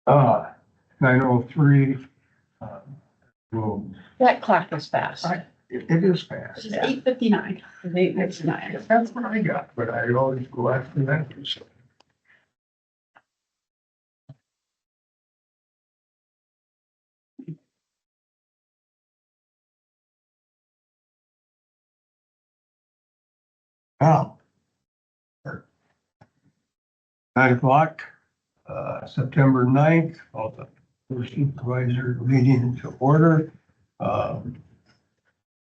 9:03. Well, That clock is fast. it is fast. It's 8:59. It's 8:59. That's what I got, but I always go after that. So. Now, 9:00, September 9th, all the first supervisor meeting to order.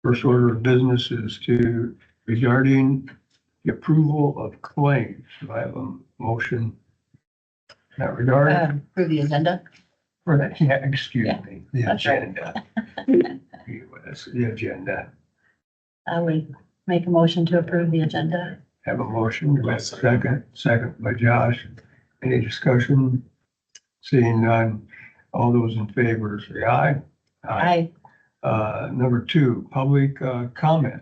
First order of business is regarding the approval of claims. Do I have a motion in that regard? For the agenda. For that, yeah, excuse me, the that's right. agenda. The agenda. I would make a motion to approve the agenda. Have a motion, do I have a second by Josh. Any discussion? Seeing none, all those in favor say aye. Aye. Number 2, public comment.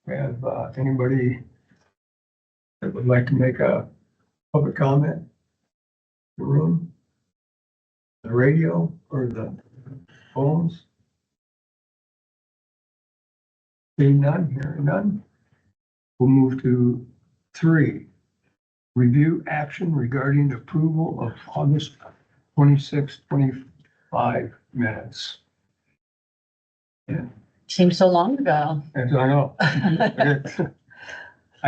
We have anybody that would like to make a public comment? The room? The radio or the phones? Seeing none, hearing none. We'll move to 3, review action regarding approval of August 26, 25 minutes. Yeah, Seems so long ago. as I know. I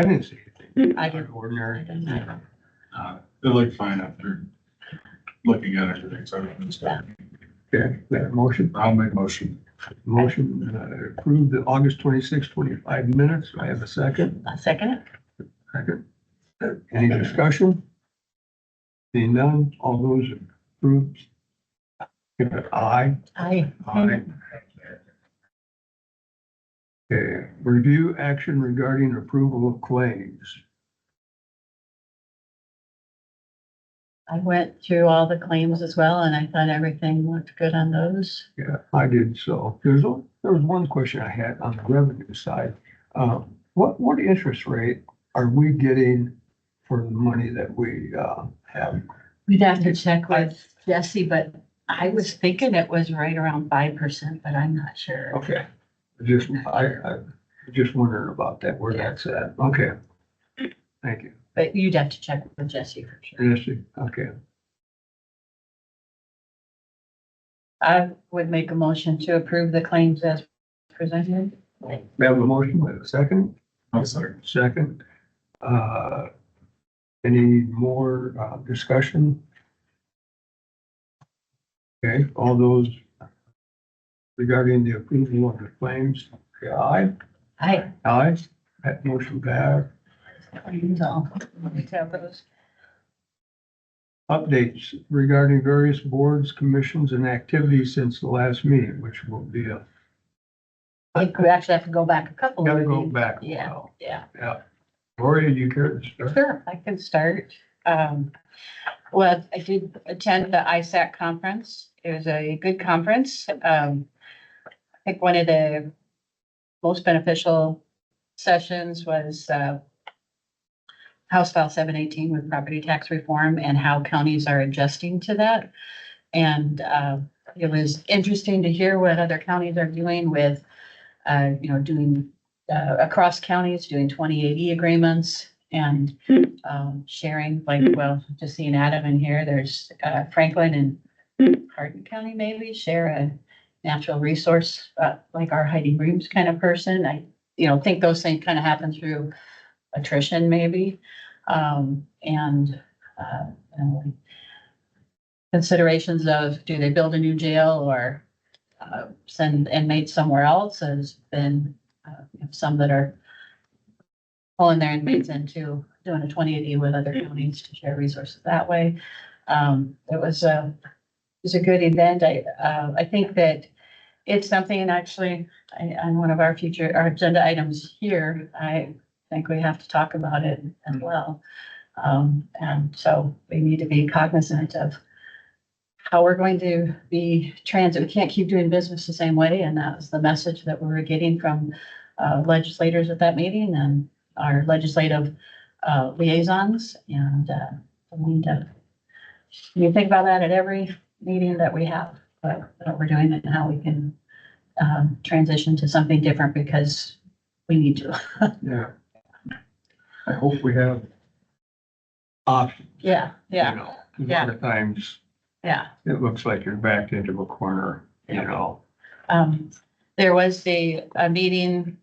didn't see anything. I didn't. Ordinary. It looked fine after looking at everything, so it's fine. Okay, that motion, I'll make a motion. approve the August 26, 25 minutes. Do I have a second? A second. Second. Any discussion? Seeing none, all those approved? Give it aye. Aye. Aye. Okay, review action regarding approval of claims. I went through all the claims as well, and I thought everything looked good on those. Yeah, I did so. There was one question I had on the revenue side. What interest rate are we getting for the money that we have? We'd have to check with Jesse, but I was thinking it was right around 5%, but I'm not sure. Okay, I just wondering about that, where that's at. Okay. Thank you. But you'd have to check with Jesse for sure. Yes, okay. I would make a motion to approve the claims as presented. We have a motion, we have a second. I'll second. Second. Any more discussion? Okay, all those regarding the approval of the claims, say aye. Aye. Aye. That motion passed. So, we have those. Updates regarding various boards, commissions, and activities since the last meeting, which will be I think we actually have to go back a couple. gotta of go these. back a Yeah, while. yeah. Yeah. Gloria, you care to start? Sure, I can start. Well, I did attend the ISAC conference. It was a good conference. I think one of the most beneficial sessions was, House File 718 with property tax reform and how counties are adjusting to that. And, it was interesting to hear what other counties are doing with, doing, across counties, doing 2080 agreements and, sharing, like, well, just seeing Adam in here, there's, Franklin and Hardin County maybe share a natural resource, like our hiding rooms kind of person. I, think those things kind of happen through attrition maybe. Considerations of, do they build a new jail or, send inmates somewhere else has been, some that are pulling their inmates into doing a 2080 with other counties to share resources that way. It was a good event. I think that it's something, and actually, on one of our agenda items here, I think we have to talk about it as well. And so we need to be cognizant of how we're going to be transit. We can't keep doing business the same way, and that was the message that we were getting from legislators at that meeting and our legislative liaisons. And we need to You think about that at every meeting that we have, but what we're doing and how we can transition to something different because we need to. Yeah. I hope we have options. Yeah, yeah, You know, 'cause a Yeah. lot of times yeah. it looks like you're backed into a corner, you know. There was a meeting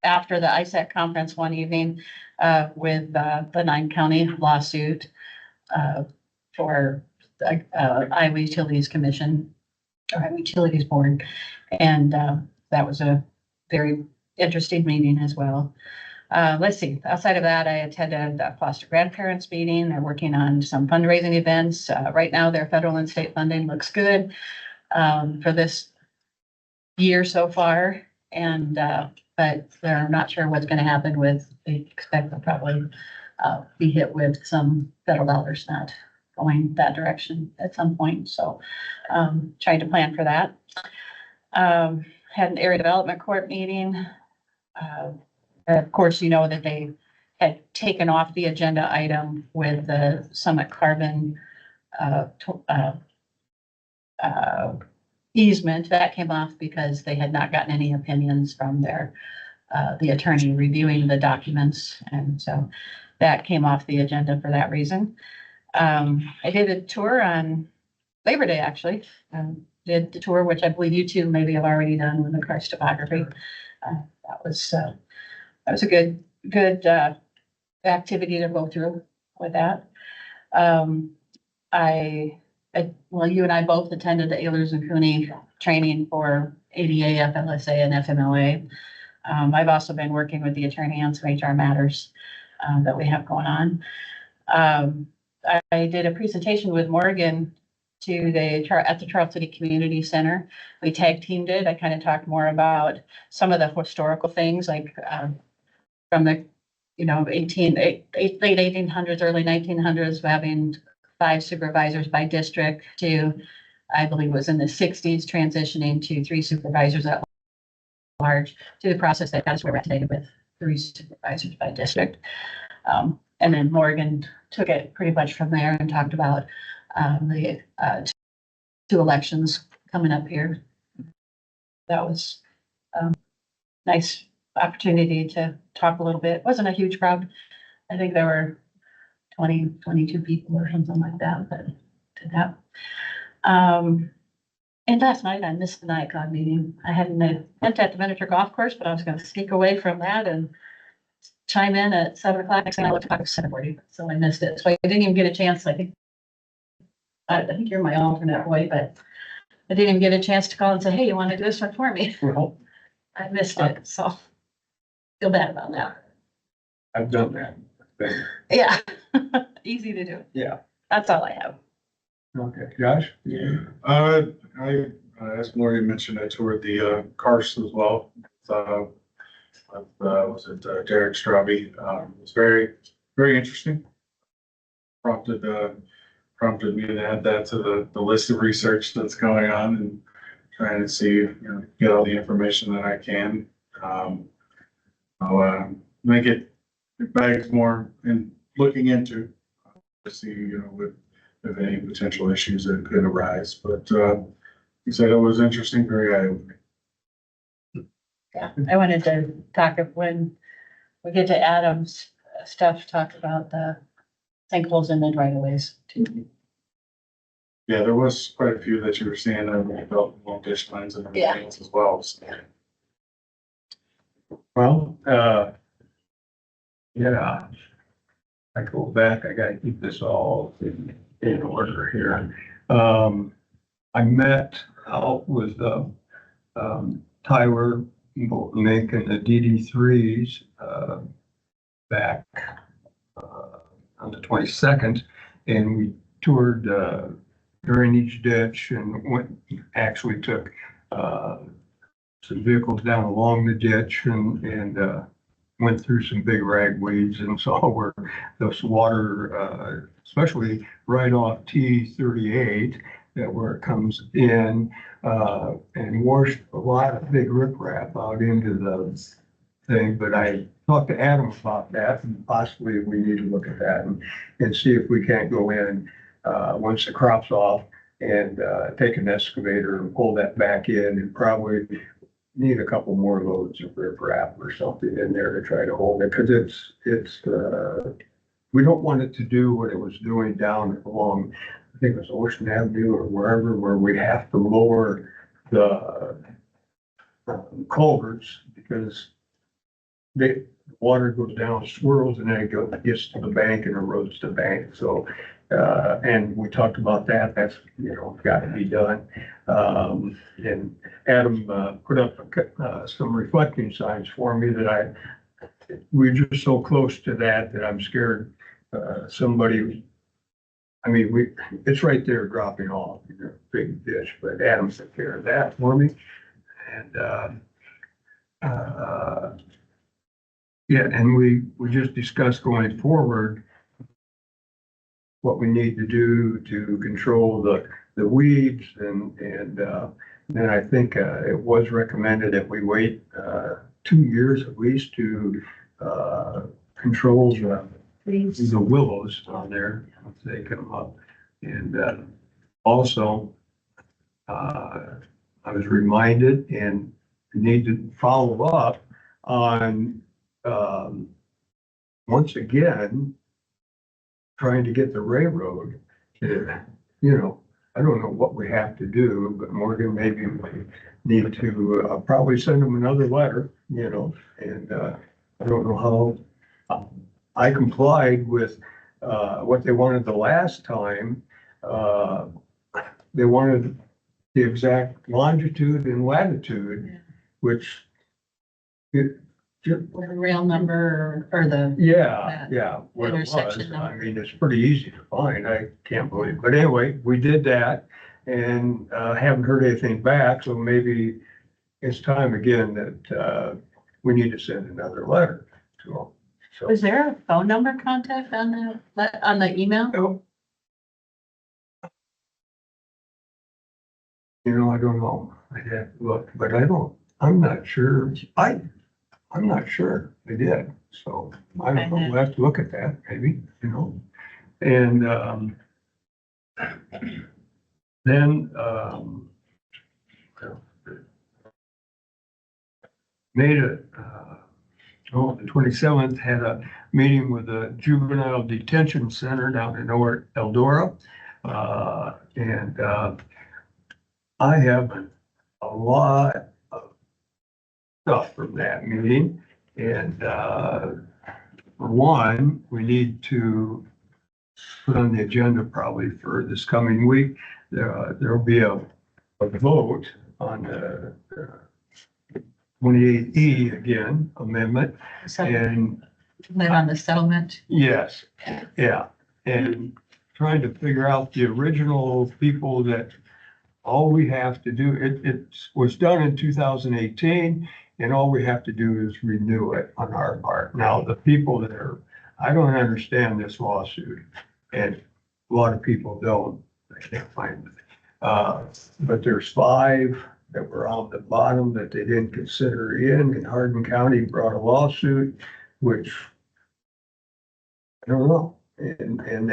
after the ISAC conference one evening with the 9 county lawsuit for Iowa Utilities Commission or Iowa Utilities Board. And that was a very interesting meeting as well. Let's see, outside of that, I attended a foster grandparents meeting. They're working on some fundraising events. Right now, their federal and state funding looks good for this year so far. And, but they're not sure what's gonna happen with, they expect they'll probably be hit with some federal dollars not going that direction at some point. So, trying to plan for that. Had an area development court meeting. Of course, you know that they had taken off the agenda item with the Summit Carbon easement. That came off because they had not gotten any opinions from the attorney reviewing the documents. And so that came off the agenda for that reason. I did a tour on Labor Day, actually. Did the tour, which I believe you two maybe have already done with the karst topography. That was a good activity to go through with that. Well, you and I both attended the Ehlers and Cooney training for ADA, FLSA, and FMLA. I've also been working with the attorney on some HR matters that we have going on. I did a presentation with Morgan at the Charles City Community Center. We tag teamed it. I kind of talked more about some of the historical things, like from the, late 1800s, early 1900s, having 5 supervisors by district to, I believe it was in the 60s, transitioning to 3 supervisors at large, to the process that got us where we're at today with 3 supervisors by district. And then Morgan took it pretty much from there and talked about the 2 elections coming up here. That was nice opportunity to talk a little bit. It wasn't a huge crowd. I think there were 20, 22 people or something like that that did that. And last night I missed the NICOG meeting. I had an event at the miniature golf course, but I was gonna sneak away from that and chime in at 7 o'clock. Next thing I looked at, it was 7:40, so I missed it. So I didn't even get a chance. I think you're my alternate boy, but I didn't even get a chance to call and say, hey, you want to do this one for me? Well, I missed it, so feel bad about that. I've done that. Yeah, easy to do. Yeah. That's all I have. Okay, Josh? Yeah. As Gloria mentioned, I toured the karst as well. Was it Derek Straube? It was very, very interesting. Prompted me to add that to the list of research that's going on and trying to see, get all the information that I can. I'll make it bags more in looking into to see, if any potential issues that could arise. But he said it was interesting, very eye-opening. Yeah, I wanted to talk of when we get to Adam's stuff, talk about the sinkholes in the right-of-ways too. Yeah, there was quite a few that you were seeing of the development dish lines and everything else as well. So. Well, yeah. I go back, I gotta keep this all in order here. I met out with Tyler making the DD3s back on the 22nd, and we toured drainage ditch and actually took some vehicles down along the ditch and went through some big ragweeds and saw where this water, especially right off T38, where it comes in and washed a lot of big riprap out into the thing. But I talked to Adam about that, and possibly we need to look at that and see if we can't go in once the crop's off, and take an excavator and pull that back in, and probably need a couple more loads of riprap or something in there to try to hold it, because we don't want it to do what it was doing down along, I think it was Ocean Avenue or wherever, where we have to lower the culverts, because the water goes down, swirls, and then it gets to the bank and erodes the bank. So, and we talked about that. That's, got to be done. And Adam put up some reflecting signs for me that we're just so close to that I'm scared somebody. I mean, it's right there dropping off in a big ditch, but Adam took care of that for me. And yeah, and we just discussed going forward what we need to do to control the weeds, and then I think it was recommended that we wait 2 years at least to control the willows on there once they come up. And also I was reminded and need to follow up on once again trying to get the railroad to, I don't know what we have to do, but Morgan, maybe we need to probably send them another letter, and I don't know how. I complied with what they wanted the last time. They wanted the exact longitude and latitude, which The rail number or the, yeah, what it was. intersection I number. mean, it's pretty easy to find. I can't believe it. But anyway, we did that and haven't heard anything back. So maybe it's time again that we need to send another letter to them. So, was there a phone number contact on the email? oh, I don't know. I'd have to look, but I'm not sure. I'm not sure they did. So I don't know. We'll have to look at that maybe, and then made the 27th, had a meeting with the juvenile detention center down in Eldora. And I have a lot of stuff from that meeting. And for one, we need to put on the agenda probably for this coming week. There'll be a vote on the 28E again amendment. And Live on the settlement. yes, yeah, and trying to figure out the original people that all we have to do, it was done in 2018, and all we have to do is renew it on our part. Now, the people that I don't understand this lawsuit, and a lot of people don't, I can't find it. But there's 5 that were on the bottom that they didn't consider in Hardin County brought a lawsuit, which I don't know. And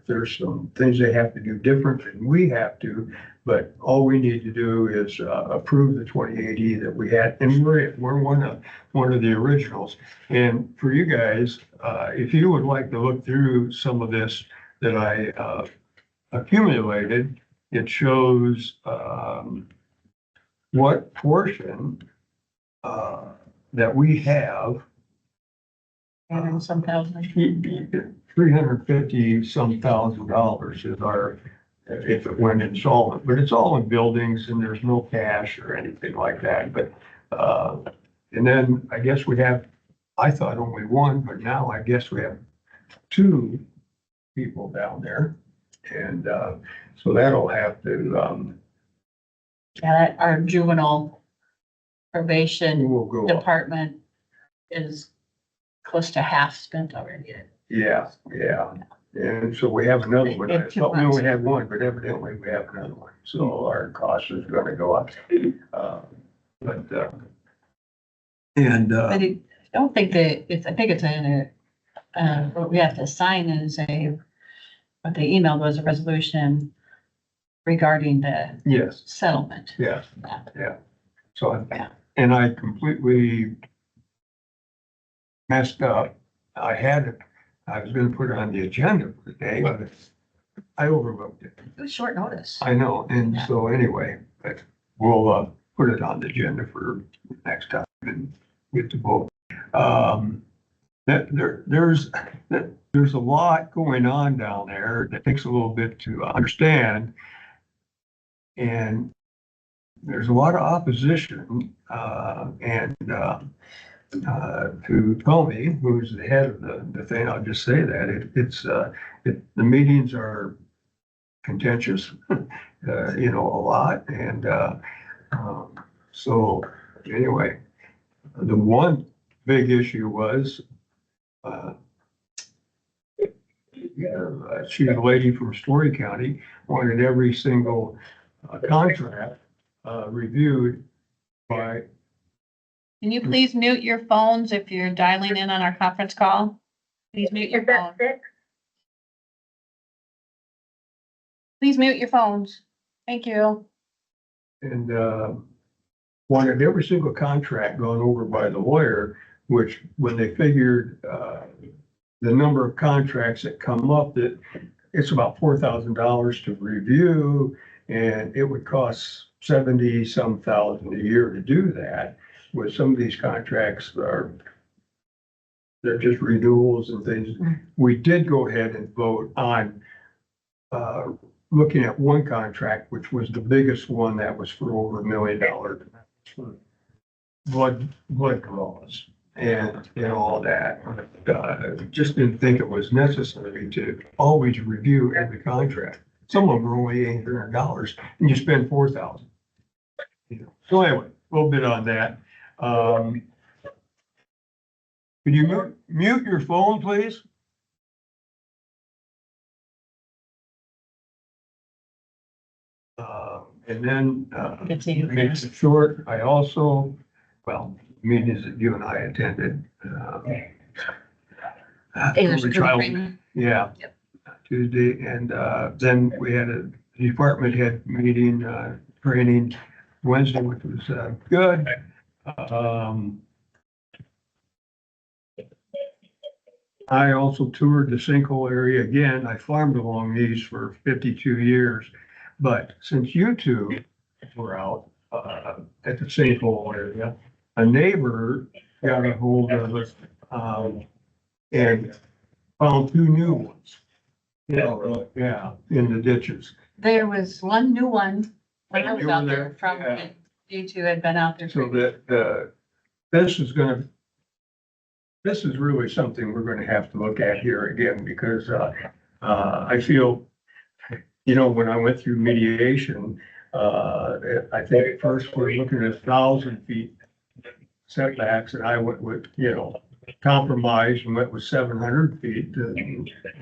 there's some things they have to do different than we have to, but all we need to do is approve the 2080 that we had, and we're one of the originals. And for you guys, if you would like to look through some of this that I accumulated, it shows what portion that we have. And some thousand. $350 some thousand is our, if it went insolvent, but it's all in buildings and there's no cash or anything like that. But, and then I guess I thought only one, but now I guess we have 2 people down there. And, so that'll have to, Yeah, our juvenile probation we'll go up. department is close to half spent already. Yeah. And so we have another one. I In 2 thought we months. only had one, but evidently we have another one. So our cost is gonna go up. And, But I don't think that I think it's what we have to sign is a what they emailed was a resolution regarding the Yes, settlement. yes, Yeah. yeah. So, Yeah. and I completely messed up. I was gonna put it on the agenda for today, but I overlooked it. It was short notice. I know, and Yeah. so anyway, but we'll, put it on the agenda for next time and get to vote. There's a lot going on down there that takes a little bit to understand. And there's a lot of opposition, to Tony, who's the head of the thing. I'll just say that the meetings are contentious, a lot. And, so anyway, the one big issue was, she's a lady from Story County, wanted every single contract reviewed by, Can you please mute your phones if you're dialing in on our conference call? Please mute your phone. Please mute your phones. Thank you. and wanted every single contract gone over by the lawyer, which when they figured the number of contracts that come up, that it's about $4,000 to review, and it would cost 70-some thousand a year to do that. With some of these contracts they're just renewals and things. We did go ahead and vote on looking at one contract, which was the biggest one, that was for over $1 million. Blood draws and all that. Just didn't think it was necessary to always review every contract. Some of them are only $800 and you spend $4,000. So anyway, a little bit on that. Could you mute your phone, please? And then, Good to you. makes it short, I also, meetings that you and I attended. English early child- program. Yeah. Yep. Tuesday, and then we had a department head meeting, training Wednesday, which was good. I also toured the sinkhole area again. I farmed along these for 52 years. But since you two were out at the sinkhole area, a neighbor got a hold of us and found 2 new ones. Really? Yeah, in the ditches. There was one new one when I was You were out there? there from, Yeah. you two had been out there. So that this is really something we're gonna have to look at here again, because I feel, when I went through mediation, I think at first we're looking at 1,000 feet setbacks, and I went with, compromise and went with 700 feet,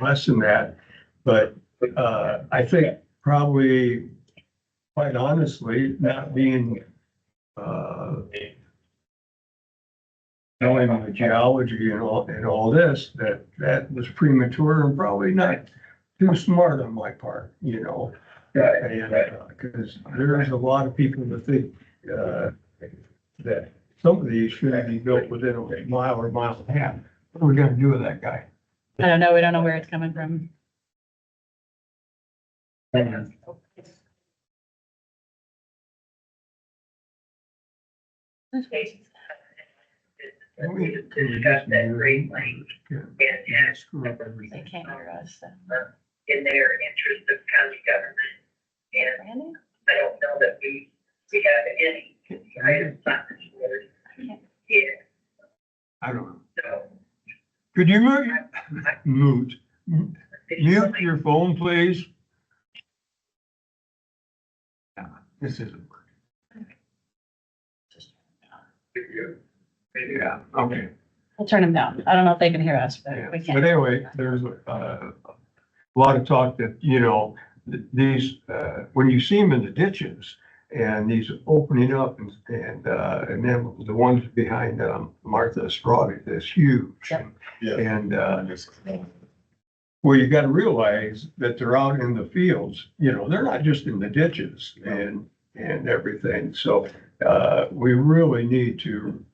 less than that. But I think probably, quite honestly, not being knowing the geology and all this, that was premature and probably not too smart on my part, and because there's a lot of people that think that some of these should be built within a mile or mile and a half. What are we gonna do with that guy? I don't know. We don't know where it's coming from. Can we just mute it? Screw up They everything. can't hear us. So. In their interest of county government. And Brandon? I don't know that we have any items on this list. Yeah, I don't know. so. Could you mute your phone, please? Yeah, this isn't working. Yeah, okay. We'll turn them down. I don't know if they can hear us, Yeah. but we But can. anyway, there's a lot of talk that, these, when you see them in the ditches and these opening up and then the ones behind Martha Strawberry, that's huge. Yep. Yeah. And Well, you gotta realize that they're out in the fields, you know, they're not just in the ditches and everything. So, we really need to,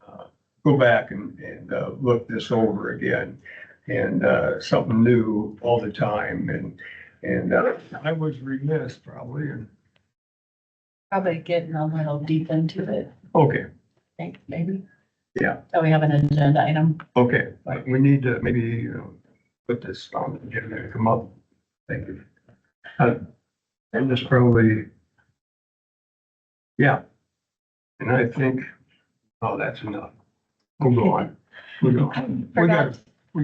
go back and look this over again. And, something new all the time. And I was remiss probably, and, Probably getting a little deep into it, okay, I think, maybe. Yeah. So we have an agenda item. okay, we need to maybe, put this on the agenda to come up. Thank you. And this probably, yeah. And I think, oh, that's enough. We'll go on. We'll go on. We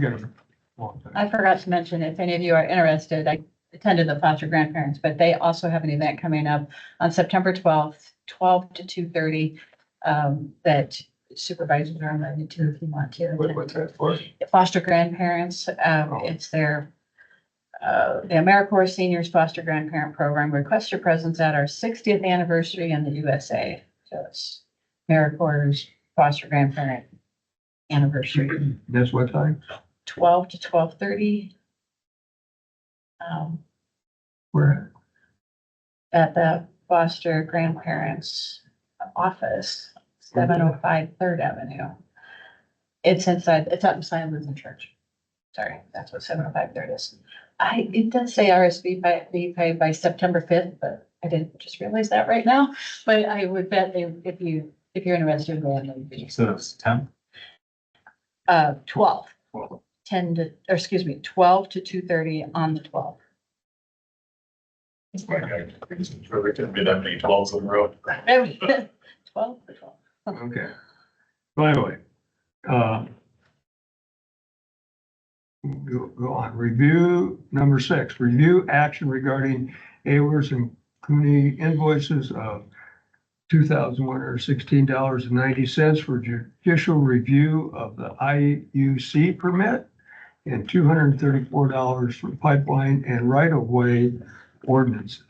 got a long time. I forgot to mention, if any of you are interested, I attended the foster grandparents, but they also have an event coming up on September 12th, 12 to 2:30, that supervisors are invited to if you want to. What's that for? Foster grandparents, it's their, the AmeriCorps Seniors Foster Grandparent Program. Request your presence at our 60th anniversary in the USA. So it's AmeriCorps Foster Grandparent Anniversary, That's what time? 12 to 12:30. Where? At the foster grandparents office, 705 3rd Avenue. It's inside, it's out beside Lutheran Church. Sorry, that's what 705 3rd is. It does say RSVP by September 5th, but I didn't just realize that right now. But I would bet if you're interested, go ahead and So it's 10? 12, Well, 10 to, or excuse me, 12 to 2:30 on the 12th. it's like, it's really couldn't be that many 12s in a row. 12 for 12. Okay. By the way, go on. Review number 6, review action regarding Ayers and Cooney invoices of $2,116.90 for judicial review of the IUC permit and $234 for pipeline and right-of-way ordinances.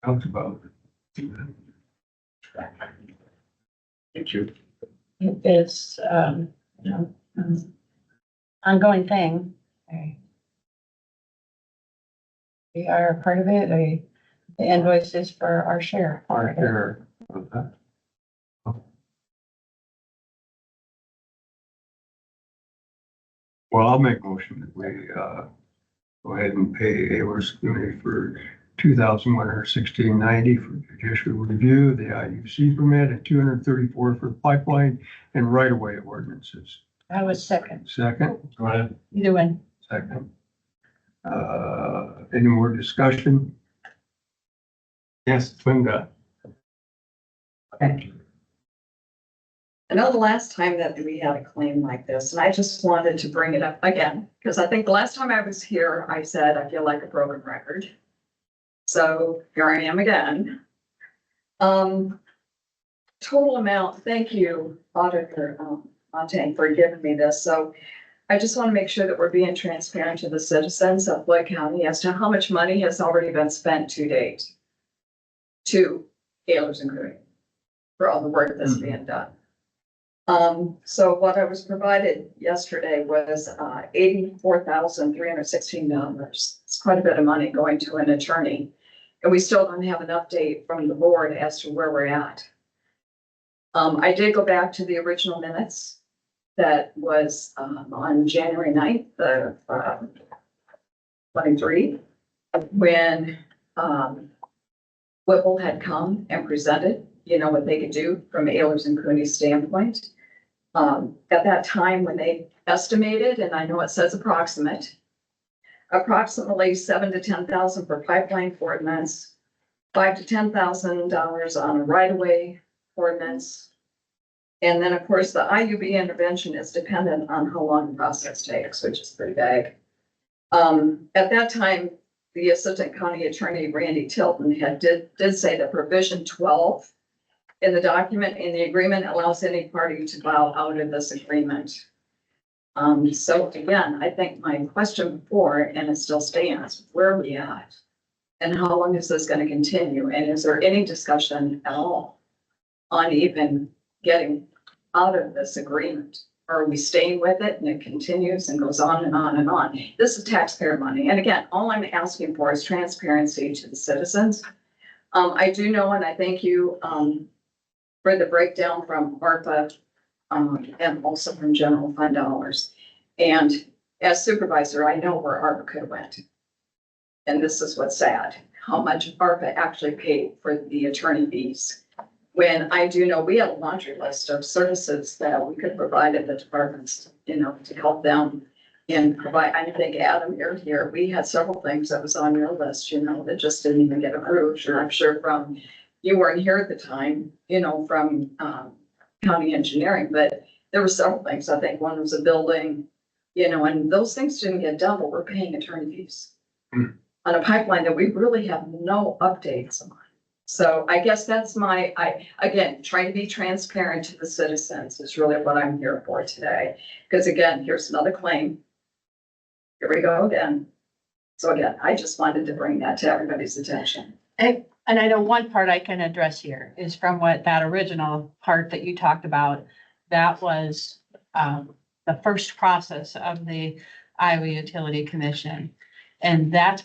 Talks about it. Thank you. It's, ongoing thing. We are a part of it, the invoice is for our share. Our share of that. Well, I'll make motion that we, go ahead and pay Ayers County for $2,116.90 for judicial review of the IUC permit and $234 for the pipeline and right-of-way ordinances. I was second, Second, Go ahead. either one. second. Any more discussion? Yes, Linda. Okay. I know the last time that we had a claim like this, and I just wanted to bring it up again, because I think the last time I was here, I said, I feel like a broken record. So here I am again. Total amount, thank you, Auditor Montaigne, for giving me this. So I just want to make sure that we're being transparent to the citizens of Floyd County as to how much money has already been spent to date to Ayers and Cooney for all the work that's being done. So what I was provided yesterday was $84,316. It's quite a bit of money going to an attorney. And we still don't have an update from the board as to where we're at. I did go back to the original minutes that was on January 9th, the 23, when Whipple had come and presented, you know, what they could do from Ayers and Cooney's standpoint. At that time, when they estimated, and I know it says approximately $7,000 to $10,000 for pipeline ordinance, $5,000 to $10,000 on a right-of-way ordinance. And then, of course, the IUB intervention is dependent on how long the process takes, which is pretty vague. At that time, the Assistant County Attorney, Randy Tilton, did say that provision 12 in the document in the agreement allows any party to bow out of this agreement. So again, I think my question before, and it still stands, where are we at? And how long is this gonna continue? And is there any discussion at all on even getting out of this agreement? Or are we staying with it and it continues and goes on and on and on? This is taxpayer money. And again, all I'm asking for is transparency to the citizens. I do know, and I thank you, for the breakdown from ARPA, and also from general fund dollars. And as supervisor, I know where ARPA could have went. And this is what's sad, how much ARPA actually paid for the attorney fees. When I do know we had a laundry list of services that we could provide at the departments, you know, to help them and provide, I think Adam, you're here, we had several things that was on your list, you know, that just didn't even get approved. And I'm sure from, you weren't here at the time, you know, from, county engineering, but there were several things. I think one was a building, you know, and those things didn't get done, but we're paying attorney fees on a pipeline that we really have no updates on. So I guess that's again, trying to be transparent to the citizens is really what I'm here for today. Because again, here's another claim. Here we go again. So again, I just wanted to bring that to everybody's attention. And I know one part I can address here is from what that original part that you talked about, that was the first process of the Iowa Utility Commission. And that's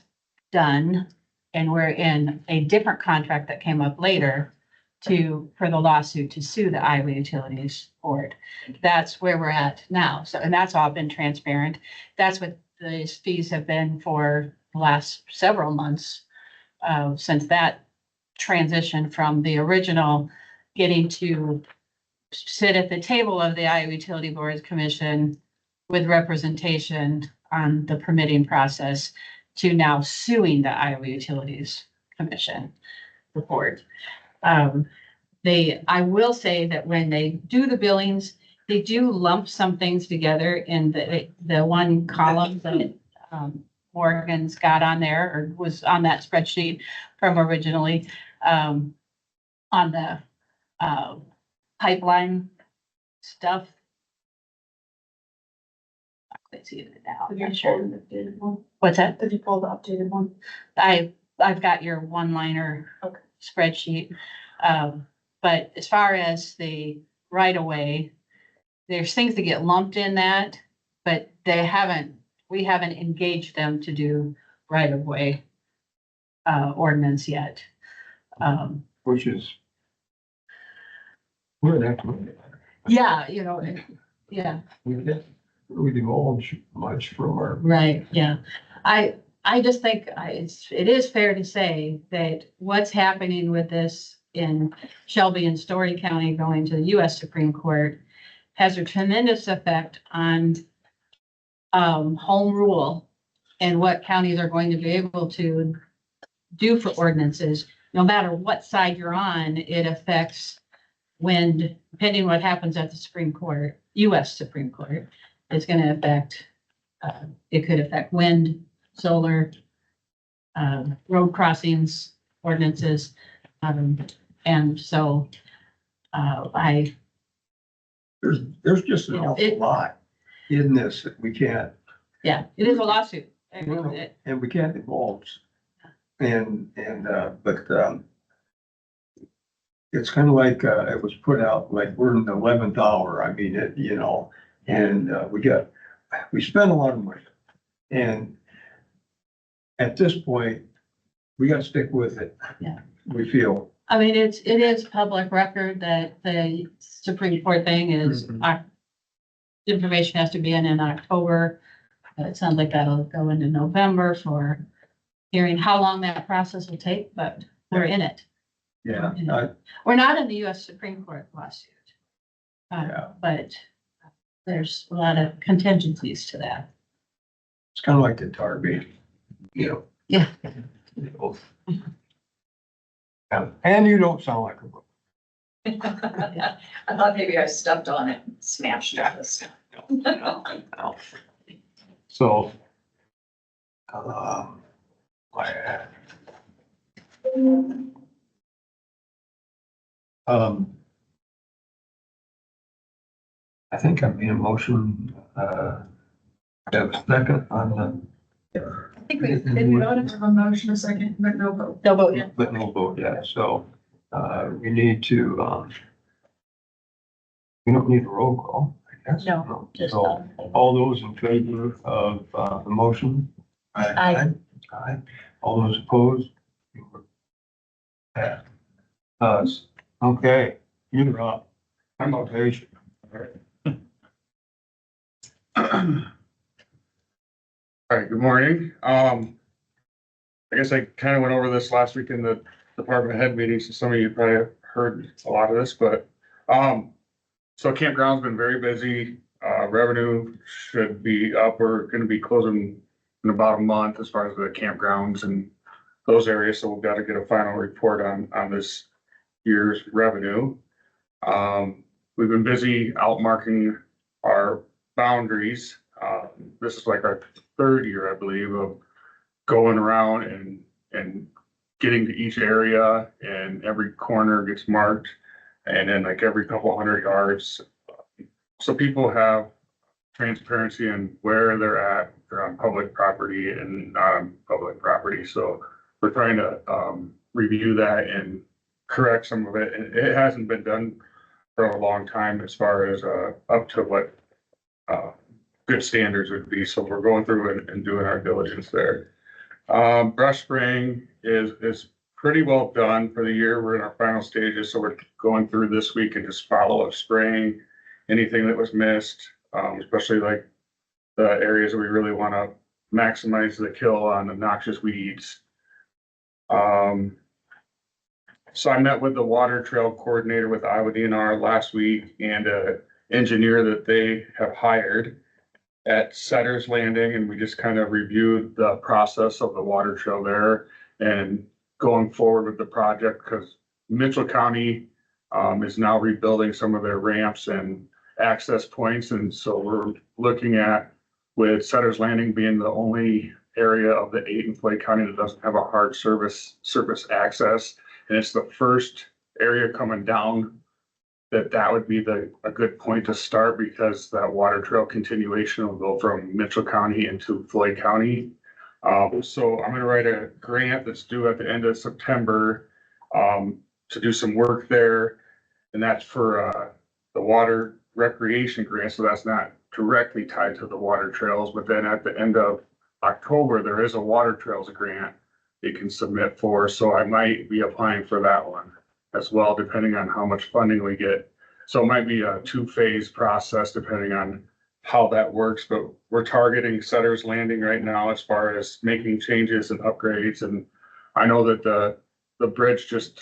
done, and we're in a different contract that came up later for the lawsuit to sue the Iowa Utilities Board. That's where we're at now. So, and that's all been transparent. That's what these fees have been for the last several months, since that transition from the original getting to sit at the table of the Iowa Utility Boards Commission with representation on the permitting process to now suing the Iowa Utilities Commission, the board. I will say that when they do the billings, they do lump some things together in the one column that Morgan's got on there, or was on that spreadsheet from originally, on the pipeline stuff. Let's see it now. I'm not sure. What's that? Did you pull the updated one? I've got your one-liner Okay. spreadsheet. But as far as the right of way, there's things that get lumped in that, but we haven't engaged them to do right of way ordinance yet. Which is. We're gonna have to. Yeah, you know, yeah. We divulge much from our. Right, yeah. I just think it is fair to say that what's happening with this in Shelby and Story County going to the US Supreme Court has a tremendous effect on home rule and what counties are going to be able to do for ordinances. No matter what side you're on, it affects wind, depending on what happens at the Supreme Court, US Supreme Court. It's going to affect, it could affect wind, solar, road crossings, ordinances. And so There's just an You know, awful lot in this that we can't, yeah, it is a lawsuit. I you know, mean, and we can't divulge. But it's kind of like, it was put out, like, we're in the 11th hour. I mean, you know, and we spent a lot of money. And at this point, we gotta stick with it. Yeah. We feel. I mean, it is public record that the Supreme Court thing is, information has to be in October. It sounds like that'll go into November for hearing how long that process will take, but we're in it. Yeah. We're not in the US Supreme Court lawsuit. Yeah. But there's a lot of contingencies to that. It's kind of like the tar baby, you know. Yeah. And you don't sound like a book. I thought maybe I stepped on it, and smashed it. So. I think I made a motion, have a second on I think we, And did we what- vote on Have a motion, a second, but no vote. no vote yet? But no vote yet, so, we need to, we don't need a roll call, I guess. No, just, So, all those in favor of, the motion? Aye. Aye. All those opposed? Pass. Okay, you're up. I'm patient. All right, good morning. I guess I kind of went over this last week in the department head meeting, so some of you probably heard a lot of this, but, so campground's been very busy. Revenue should be up. We're gonna be closing in about a month as far as the campgrounds and those areas, so we've got to get a final report on this year's revenue. We've been busy out marking our boundaries. This is like our third year, I believe, of going around and getting to each area, and every corner gets marked. And then like every couple hundred yards, so people have transparency in where they're at. They're on public property and not on public property. So we're trying to review that and correct some of it. And it hasn't been done for a long time as far as up to what good standards would be. So we're going through and doing our diligence there. Brush spraying is pretty well done for the year. We're in our final stages, so we're going through this week and just follow-up spraying anything that was missed, especially like the areas that we really want to maximize the kill on the noxious weeds. So I met with the water trail coordinator with Iowa DNR last week, and an engineer that they have hired at Setter's Landing, and we just kind of reviewed the process of the water trail there and going forward with the project, because Mitchell County is now rebuilding some of their ramps and access points. And so we're looking at, with Setter's Landing being the only area of the 8 in Floyd County that doesn't have a hard surface access. And it's the first area coming down that would be a good point to start, because that water trail continuation will go from Mitchell County into Floyd County. So I'm gonna write a grant that's due at the end of September to do some work there. And that's for the water recreation grant. So that's not directly tied to the water trails, but then at the end of October, there is a water trails grant you can submit for. So I might be applying for that one as well, depending on how much funding we get. So it might be a 2-phase process depending on how that works, but we're targeting Setter's Landing right now as far as making changes and upgrades. And I know that the bridge just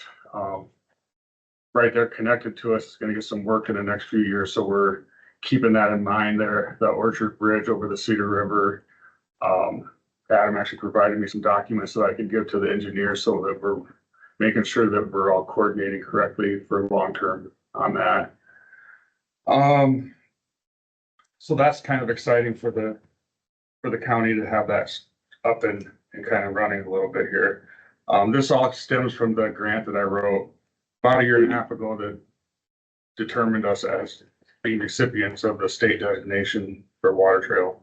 right there connected to us is gonna get some work in the next few years. So we're keeping that in mind there. The Orchard Bridge over the Cedar River. Adam actually provided me some documents that I can give to the engineer so that we're making sure that we're all coordinating correctly for long-term on that. So that's kind of exciting for the county to have that up and kind of running a little bit here. This all stems from the grant that I wrote about 1.5 years ago that determined us as being recipients of the state designation for water trail.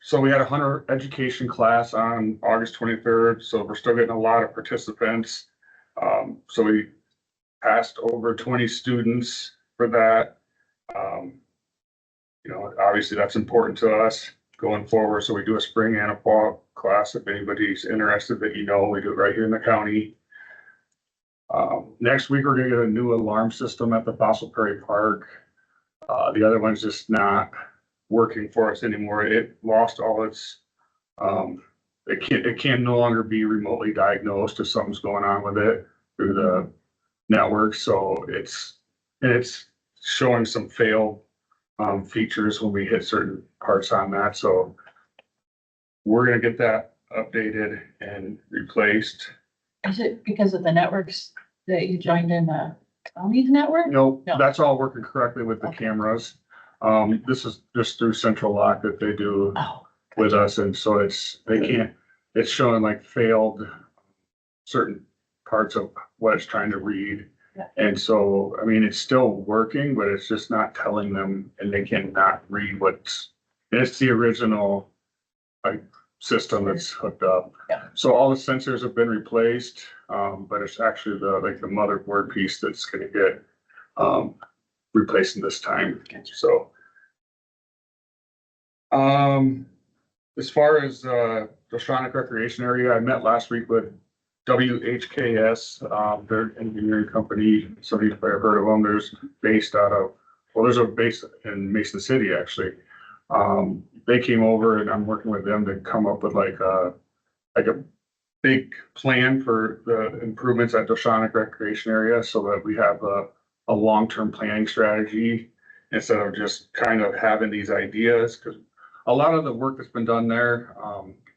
So we had a hunter education class on August 23rd. So we're still getting a lot of participants. So we passed over 20 students for that. You know, obviously that's important to us going forward. So we do a spring and a fall class. If anybody's interested, that we do it right here in the county. Next week, we're gonna get a new alarm system at the Fossil Prairie Park. The other one's just not working for us anymore. It lost all its, it can no longer be remotely diagnosed if something's going on with it through the network. So it's showing some failed features when we hit certain parts on that. So we're gonna get that updated and replaced. Is it because of the networks that you joined in the county's network? Nope, No. that's all working correctly with the Okay. cameras. This is just through Central Lock that they do Oh, with us, and so it's showing like failed certain parts of what it's trying to read. Yeah. And so, I mean, it's still working, but it's just not telling them, and they cannot read it's the original system that's hooked up. Yeah. So all the sensors have been replaced, but it's actually the motherboard piece that's gonna get, replaced this time, so. As far as, the Shawnick Recreation Area, I met last week with WHKS, their engineering company, some of you have heard of them, there's based out of, well, there's a base in Mason City, actually. They came over and I'm working with them to come up with like a big plan for the improvements at the Shawnick Recreation Area so that we have a long-term planning strategy instead of just kind of having these ideas, because a lot of the work that's been done there,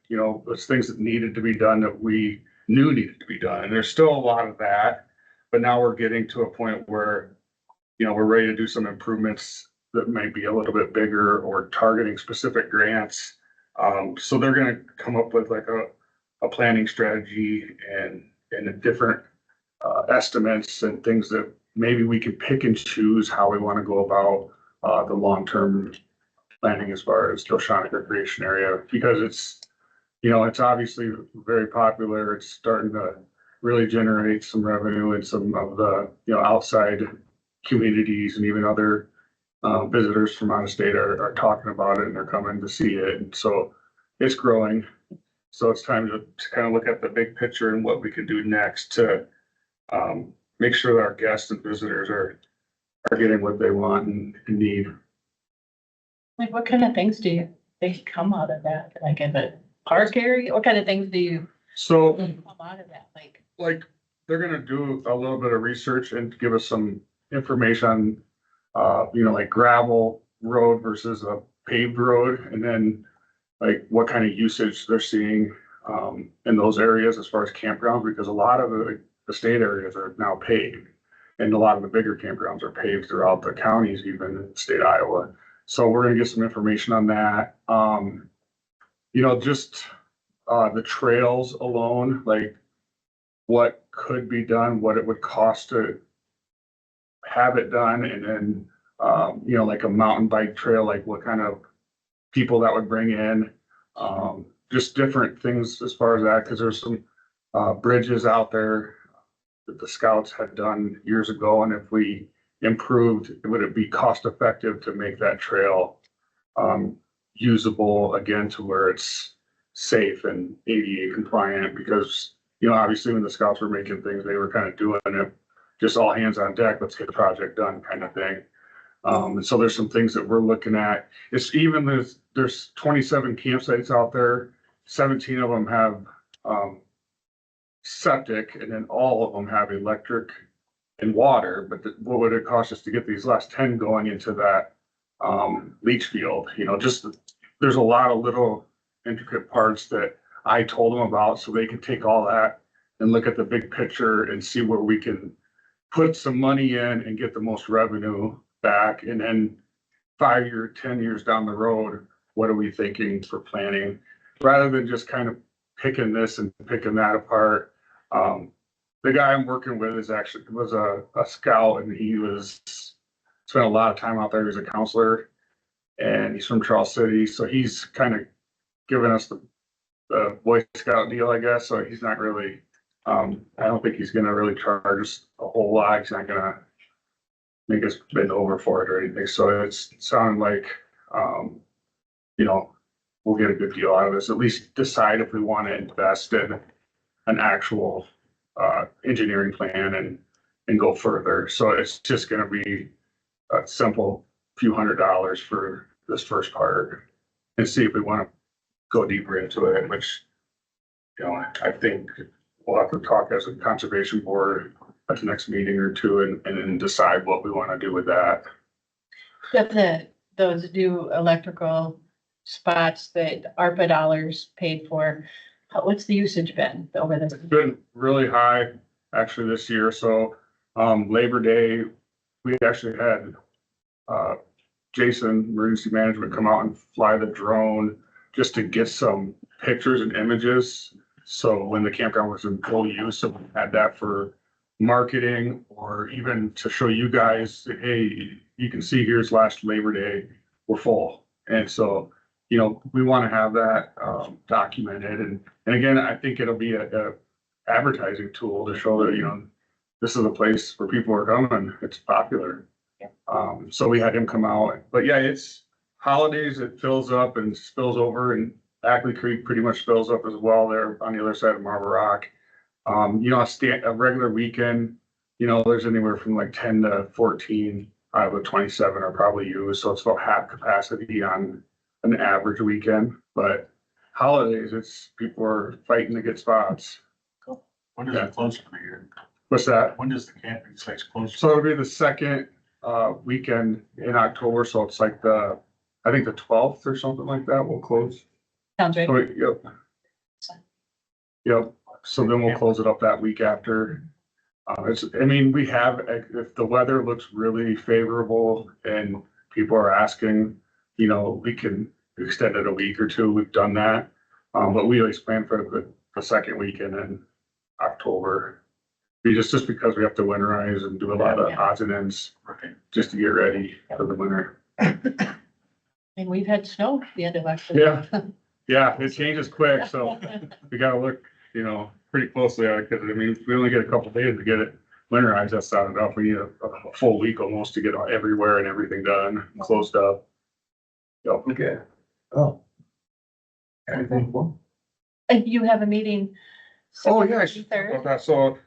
you know, there's things that needed to be done that we knew needed to be done. And there's still a lot of that, but now we're getting to a point where, you know, we're ready to do some improvements that might be a little bit bigger or targeting specific grants. So they're gonna come up with like a planning strategy and a different estimates and things that maybe we can pick and choose how we want to go about the long-term planning as far as the Shawnick Recreation Area, because it's, you know, it's obviously very popular. It's starting to really generate some revenue and some of the, you know, outside communities and even other visitors from out of state are talking about it and they're coming to see it. And so it's growing. So it's time to kind of look at the big picture and what we can do next to make sure that our guests and visitors are getting what they want and need. Like, what kind of things do they come out of that? Like in the park area? What kind of things do you So come out of that? like they're gonna do a little bit of research and give us some information on, you know, like gravel road versus a paved road, and then like what kind of usage they're seeing in those areas as far as campgrounds, because a lot of the state areas are now paved. And a lot of the bigger campgrounds are paved throughout the counties, even in the state of Iowa. So we're gonna get some information on that. You know, just the trails alone, like what could be done, what it would cost to have it done, and then you know, like a mountain bike trail, like what kind of people that would bring in, just different things as far as that, because there's some bridges out there that the scouts had done years ago, and if we improved, would it be cost effective to make that trail usable again to where it's safe and ADA compliant? Because, you know, obviously when the scouts were making things, they were kind of doing it just all hands on deck, let's get the project done kind of thing. And so there's some things that we're looking at. It's even there's 27 campsites out there. 17 of them have septic, and then all of them have electric and water. But what would it cost us to get these last 10 going into that leach field? You know, just there's a lot of little intricate parts that I told them about, so they can take all that and look at the big picture and see where we can put some money in and get the most revenue back. And then 5 years, 10 years down the road, what are we thinking for planning? Rather than just kind of picking this and picking that apart. The guy I'm working with was a scout, and he spent a lot of time out there. He's a counselor, and he's from Charles City. So he's kind of giving us the Boy Scout deal, I guess. So he's not really, I don't think he's gonna really charge us a whole lot. He's not gonna make us bend over for it or anything. So it's sounding like, you know, we'll get a good deal out of this, at least decide if we want to invest in an actual engineering plan and go further. So it's just gonna be a simple few $100s for this first part and see if we want to go deeper into it, which, you know, I think we'll have to talk as a conservation board at the next meeting or two and then decide what we want to do with that. But those new electrical spots that ARPA dollars paid for, what's the usage been over It's this? been really high actually this year. So Labor Day, we actually had Jason, emergency management, come out and fly the drone just to get some pictures and images. So when the campground was in full use, so we had that for marketing or even to show you guys, hey, you can see here's last Labor Day, we're full. And so you know, we want to have that, documented. And again, I think it'll be a advertising tool to show that, you know, this is a place where people are coming. It's popular. Yeah. So we had him come out, but yeah, it's holidays, it fills up and spills over, and Ackley Creek pretty much spills up as well there on the other side of Marble Rock. You know, a regular weekend, you know, there's anywhere from like 10 to 14 out of the 27 are probably used. So it's about half capacity on an average weekend, but holidays, it's people are fighting to get spots. When does it close for you? What's that? When does the camping sites close? So it'll be the second weekend in October, so it's like I think the 12th or something like that will close. Sounds right. So, yep. Yep, so then we'll close it up that week after. I mean, we have, if the weather looks really favorable and people are asking, you know, we can extend it a week or two, we've done that. But we always plan for the second weekend in October. Just because we have to winterize and do a lot of odds and ends just to get ready for the winter. And we've had snow at the end of October. Yeah, yeah, it changes quick, so we gotta look, you know, pretty closely at it, because I mean, if we only get a couple days to get it winterized, that's not enough. We need a full week almost to get everywhere and everything done, closed up. Yep. Okay. Oh. Anything more? And you have a meeting. Oh, yeah, I should talk September about that. So,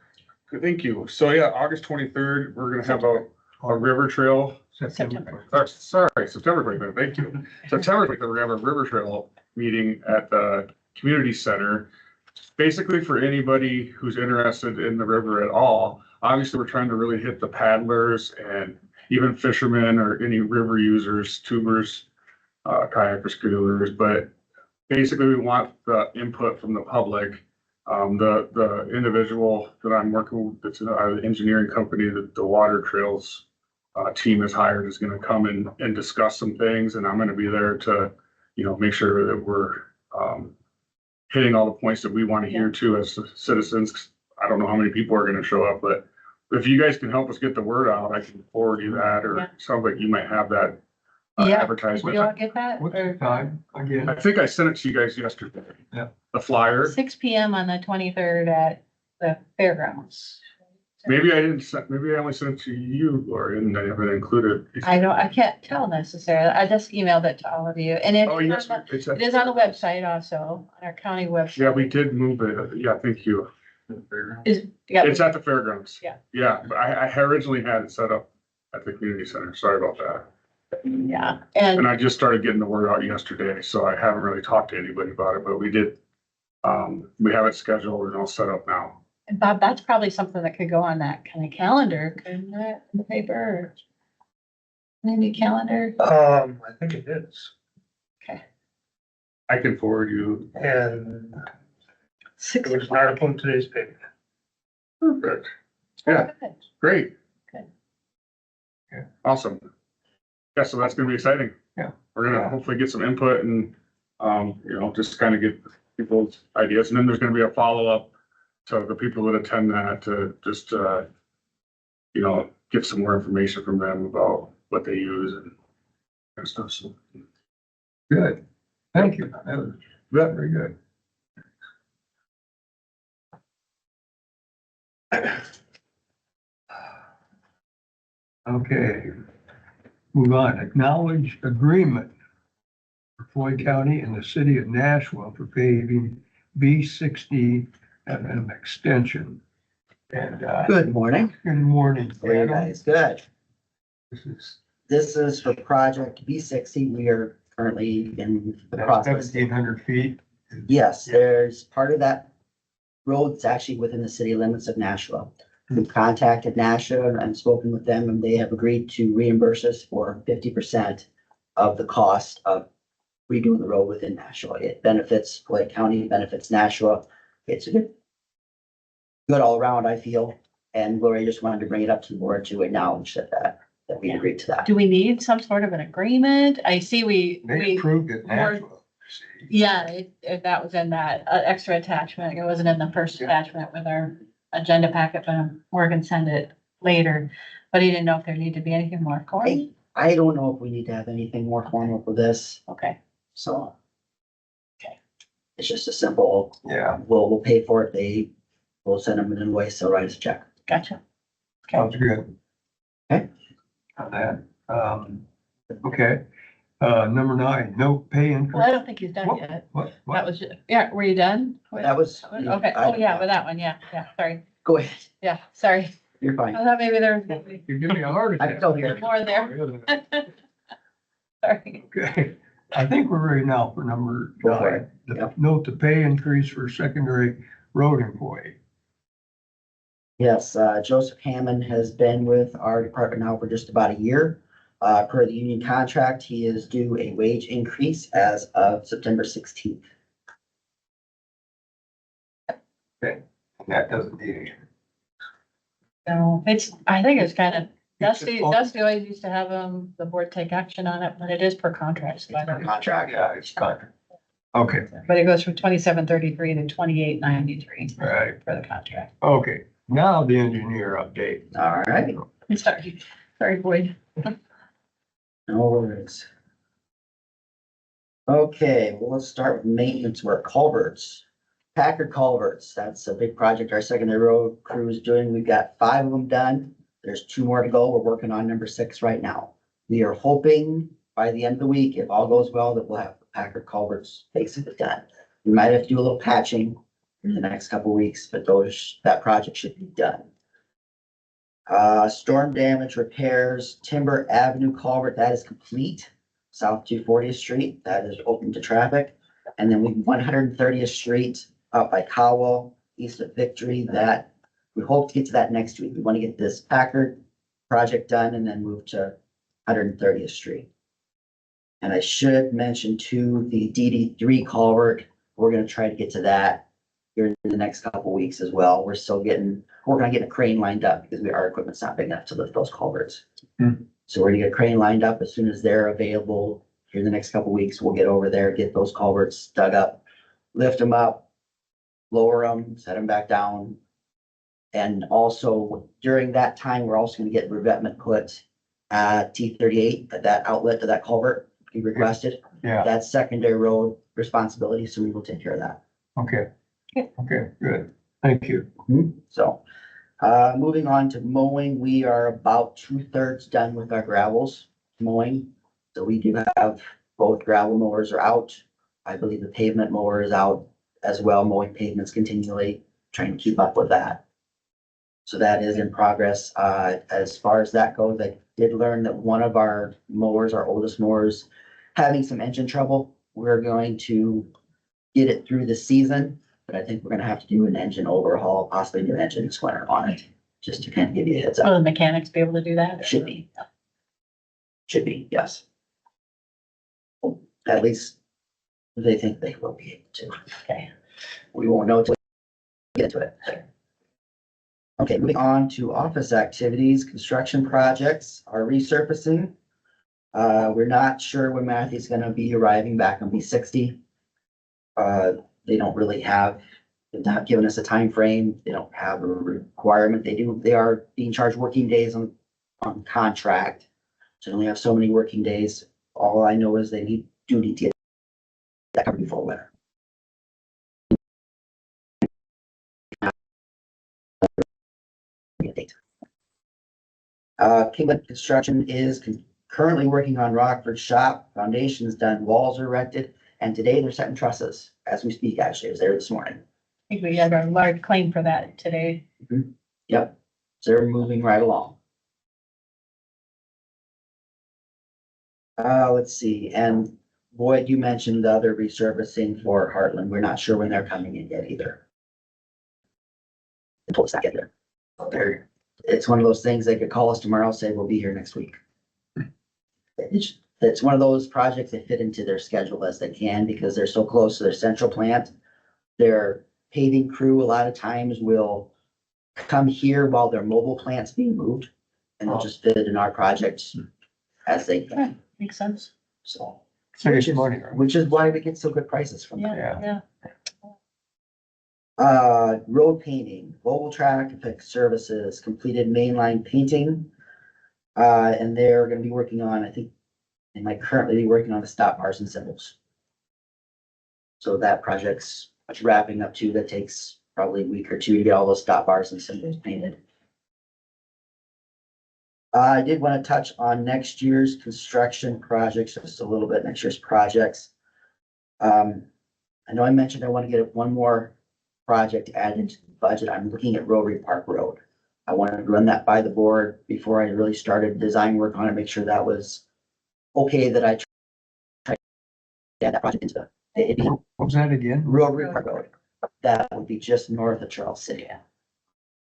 thank you. So, yeah, August 23rd, we're gonna have a river trail. September. Sorry, September 23rd, thank you. September 23rd, we're gonna have a river trail meeting at the community center. Basically for anybody who's interested in the river at all. Obviously, we're trying to really hit the paddlers and even fishermen or any river users, tubers, kayakers, canoers, but basically we want the input from the public. The individual that I'm working with, that's the engineering company that the water trails team has hired, is gonna come and discuss some things, and I'm gonna be there to, you know, make sure that we're hitting all the points that we want to hear too as citizens. I don't know how many people are gonna show up, but if you guys can help us get the word out, I can forward you that, or Yeah. sounds like you might have that Yeah. Did advertisement. you all get that? What's Or the time again? I think I sent it to you guys yesterday. Yeah. The flyer. 6 PM on the 23rd at the fairgrounds. Maybe maybe I only sent it to you, or and I haven't included. I can't tell necessarily. I just emailed it to all of you. And Oh, yes. it is on the website also, on our county website. Yeah, we did move it. Yeah, thank you. Yeah, It's at the fairgrounds. Yeah. Yeah, but I originally had it set up at the community center. Sorry about that. yeah. And And I just started getting the word out yesterday, so I haven't really talked to anybody about it, but we did. We have it scheduled and all set up now. Bob, that's probably something that could go on that kind of calendar, couldn't it, in the paper? Or maybe calendar? I think it is, Okay. I can forward you. and there was an article in today's paper. Perfect. Yeah. Good. Great. Good. Yeah. Awesome. Yeah, so that's gonna be exciting. Yeah. We're gonna hopefully get some input and, you know, just kind of get people's ideas. And then there's gonna be a follow-up to the people that attend that, to just, you know, get some more information from them about what they use and stuff. So, Good. Thank you. That was very good. Okay. Move on. Acknowledge agreement for Floyd County and the city of Nashville for paving B60 and extension. And, Good morning. good morning. How are you Adam. guys? Good. This is This is for project B60. We are currently in the process. 1,700 feet. Yes, there's part of that road that's actually within the city limits of Nashua. We've contacted Nashua and spoken with them, and they have agreed to reimburse us for 50% of the cost of redoing the road within Nashua. It benefits Floyd County, benefits Nashua. It's a good all around, I feel. And Lori just wanted to bring it up to the board to acknowledge that we agreed to that. Do we need some sort of an agreement? I see They we, approved it Nashville. yeah, that was in that extra attachment. It wasn't in the first attachment with our agenda packet, but Morgan sent it later. But he didn't know if there needed to be anything more formal. I don't know if we need to have anything more formal for this. Okay, So. Okay. It's just a simple, Yeah, we'll pay for it. We'll send them an invoice, they'll write us a check. Gotcha. sounds good. Okay. On that, okay, number 9, no pay Well, I increase. don't think he's done What? yet. What? That What? was, yeah, were you done? That was. Okay, oh, yeah, with that one, yeah, sorry, Go ahead, yeah, sorry. you're fine. I thought maybe there was You're giving me a heart I'm attack. still here. more there. Sorry. Okay, I think we're ready now for number Go for 9. it. The- Yep. Note the pay increase for secondary road employee. Yes, Joseph Hammond has been with our department now for just about a year. Per the union contract, he is due a wage increase as of September 16th. And that doesn't need any. No, I think it's kind of, It's Dusty all- always used to have, the board take action on it, but it is per contract. so I don't- Contract. Yeah, it's contract. Okay, But it goes from 2733 to 2893 all right, for the contract. okay, now the engineer update. All right, Sorry, Boyd. no worries. Okay, well, let's start with maintenance work, culverts. Packard culverts, that's a big project our secondary road crew is doing. We've got 5 of them done. There's 2 more to go. We're working on number 6 right now. We are hoping by the end of the week, if all goes well, that we'll have Packard culverts basically done. We might have to do a little patching in the next couple of weeks, but that project should be done. Storm damage repairs, Timber Avenue culvert, that is complete. South 240th Street, that is open to traffic. And then we 130th Street up by Cowell, east of Victory, that we hope to get to that next week. We want to get this Packard project done and then move to 130th Street. And I should mention too, the DD3 culvert, we're gonna try to get to that here in the next couple weeks as well. We're gonna get a crane lined up because our equipment's not big enough to lift those culverts. Hmm. So we're gonna get a crane lined up as soon as they're available. Here in the next couple weeks, we'll get over there, get those culverts dug up, lift them up, lower them, set them back down. And also during that time, we're also gonna get revetment put at T38, at that outlet to that culvert he requested. Yeah, That's secondary road responsibility, so we will take care of that. okay, okay, good, thank you. So, moving on to mowing, we are about 2/3 done with our gravels mowing. So we do have both gravel mowers are out. I believe the pavement mower is out as well, mowing pavements continually, trying to keep up with that. So that is in progress. As far as that goes, I did learn that one of our mowers, our oldest mowers, having some engine trouble. We're going to get it through the season, but I think we're gonna have to do an engine overhaul, possibly new engine this winter on it, just to kind of give you a heads Will up. the mechanics be able to do that? Should be. Should be, yes. At least they think they will be able to. Okay. We won't know until we get into it. Okay, moving on to office activities, construction projects are resurfacing. We're not sure when Matthew's gonna be arriving back on B60. They don't really have, they've not given us a time frame. They don't have a requirement. They are being charged working days on contract. So they only have so many working days. All I know is they do need to get that covered before winter. Kingland Construction is currently working on Rockford Shop. Foundation's done, walls are erected, and today they're setting trusses as we speak. Actually, I was there this morning. I think we had a large claim for that today. Yep, so they're moving right along. Let's see, and Boyd, you mentioned the other resurfacing for Heartland. We're not sure when they're coming in yet either. They told us that either. It's one of those things they could call us tomorrow, say we'll be here next week. It's one of those projects that fit into their schedule as they can because they're so close to their central plant. Their paving crew a lot of times will come here while their mobile plant's being moved. And they'll just fit it in our projects as they can, Makes sense. so. Saves money, right? Which is why we get so good prices from them. Yeah, yeah. Road painting, Vogel Traffic Services completed mainline painting. And they're gonna be working on, I think, they might currently be working on the stop bars and symbols. So that project's wrapping up too. That takes probably a week or two to get all those stop bars and symbols painted. I did want to touch on next year's construction projects, just a little bit, next year's projects. I know I mentioned I want to get one more project added to the budget. I'm looking at Rotary Park Road. I wanted to run that by the board before I really started design work on it, make sure that was okay, that I tried to add that project into the What was that again? Rotary Park Road. That would be just north of Charles City.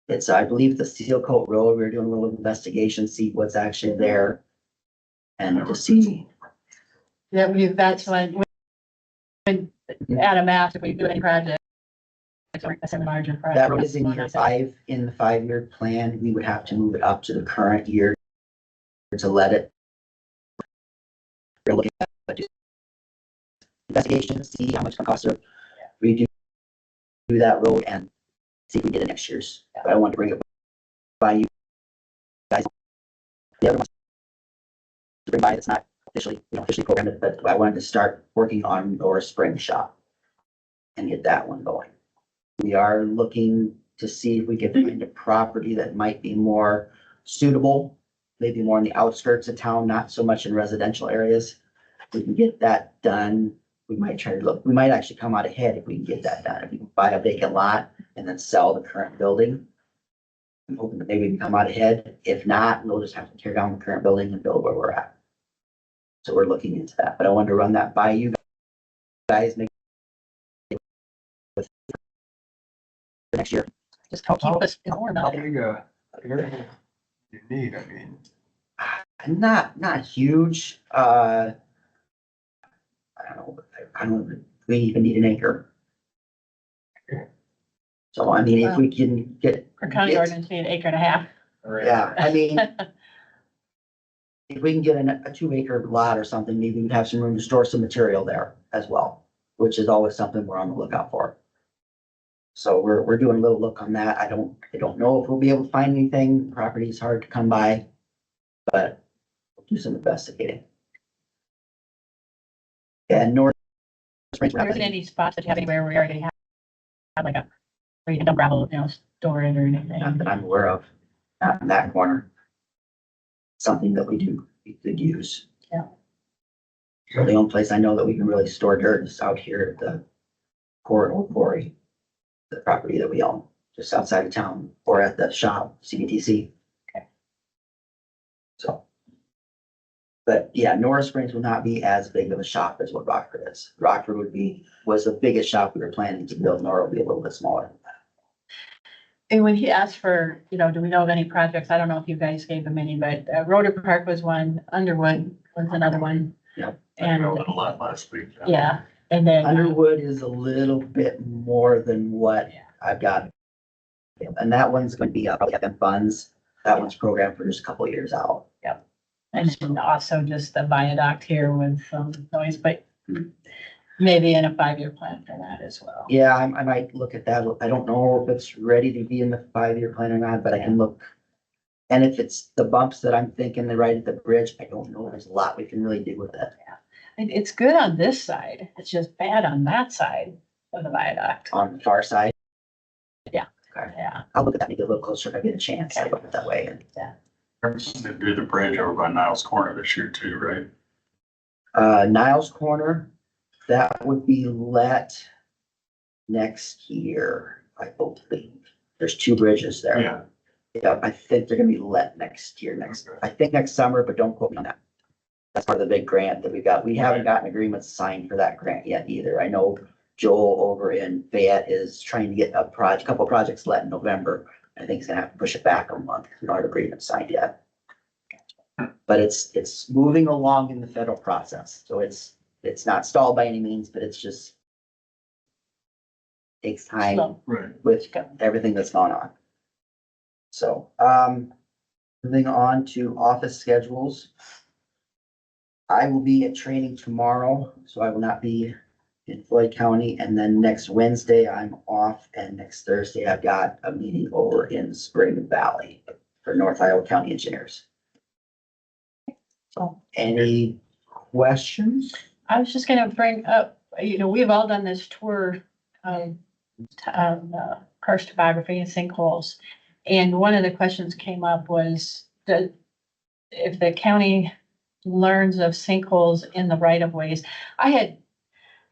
It's, I believe, the Seal Coat Road. We were doing a little investigation, see what's actually there. And to see, Yeah, that's when Adam asked if we do any project. It's a larger project. that road is in year 5, in the 5-year plan. We would have to move it up to the current year to let it. We're looking at investigation, see how much it costs to redo that road and see if we get it next year's. But I want to bring it by you guys. The other one to bring by, it's not officially, officially programmed, but I wanted to start working on our spring shop and get that one going. We are looking to see if we can find a property that might be more suitable, maybe more in the outskirts of town, not so much in residential areas. If we can get that done, we might try to look, we might actually come out ahead if we can get that done. If we can buy a vacant lot and then sell the current building. I'm hoping that maybe we can come out ahead. If not, we'll just have to tear down the current building and build where we're at. So we're looking into that, but I wanted to run that by you guys, make with next year. Just help keep us informed How about it. big a area you need? I mean, Not huge. I don't know, we even need an acre. So I mean, if we can get. For county ordinance, be an acre and a half. Yeah, I mean, if we can get a 2-acre lot or something, maybe we'd have some room to store some material there as well, which is always something we're on the lookout for. So we're doing a little look on that. I don't know if we'll be able to find anything. Property is hard to come by, but we'll do some investigating. And North Springs. There isn't any spots that you have anywhere where we already have like a, where you can dump gravel, store it or anything. Not that I'm aware of, not in that corner. Something that we could use. Yeah. So the only place I know that we can really store dirt is out here at the corridor quarry, the property that we own, just outside of town, or at the shop, CBTC. Okay. So. But yeah, Norris Springs will not be as big of a shop as what Rockford is. Rockford was the biggest shop we were planning to build. Nora will be a little bit smaller. And when he asked for, do we know of any projects? I don't know if you guys gave him any, but Rotary Park was one, Underwood was another one. Yep. And a lot last week. yeah, and then Underwood is a little bit more than what I've got. And that one's going to be probably FM funds. That one's programmed for just a couple of years out. and then also just the viaduct here with some noise, but maybe in a 5-year plan for that as well. Yeah, I might look at that. I don't know if it's ready to be in the 5-year plan or not, but I can look. And if it's the bumps that I'm thinking they're right at the bridge, I don't know. There's a lot we can really do with it. It's good on this side. It's just bad on that side of the viaduct. On the far side. Yeah. Okay. Yeah. I'll look at that maybe a little closer if I get a chance. I look at it that way. And They do the bridge over by Niles Corner this year too, right? Niles Corner, that would be let next year, I believe. There's 2 bridges there. Yeah. Yeah, I think they're gonna be let next year, I think next summer, but don't quote me on that. That's part of the big grant that we got. We haven't gotten agreements signed for that grant yet either. I know Joel over in Fayette is trying to get a couple projects let in November. I think he's gonna have to push it back a month. We don't have agreement signed yet. But it's moving along in the federal process. So it's not stalled by any means, but it's just takes time Slow. Right. with everything that's gone on. So, moving on to office schedules. I will be at training tomorrow, so I will not be in Floyd County. And then next Wednesday, I'm off. And next Thursday, I've got a meeting over in Spring Valley for North Iowa County Engineers. So, any questions? I was just gonna bring up, you know, we've all done this tour of, karst topography and sinkholes. And one of the questions came up was if the county learns of sinkholes in the right of ways.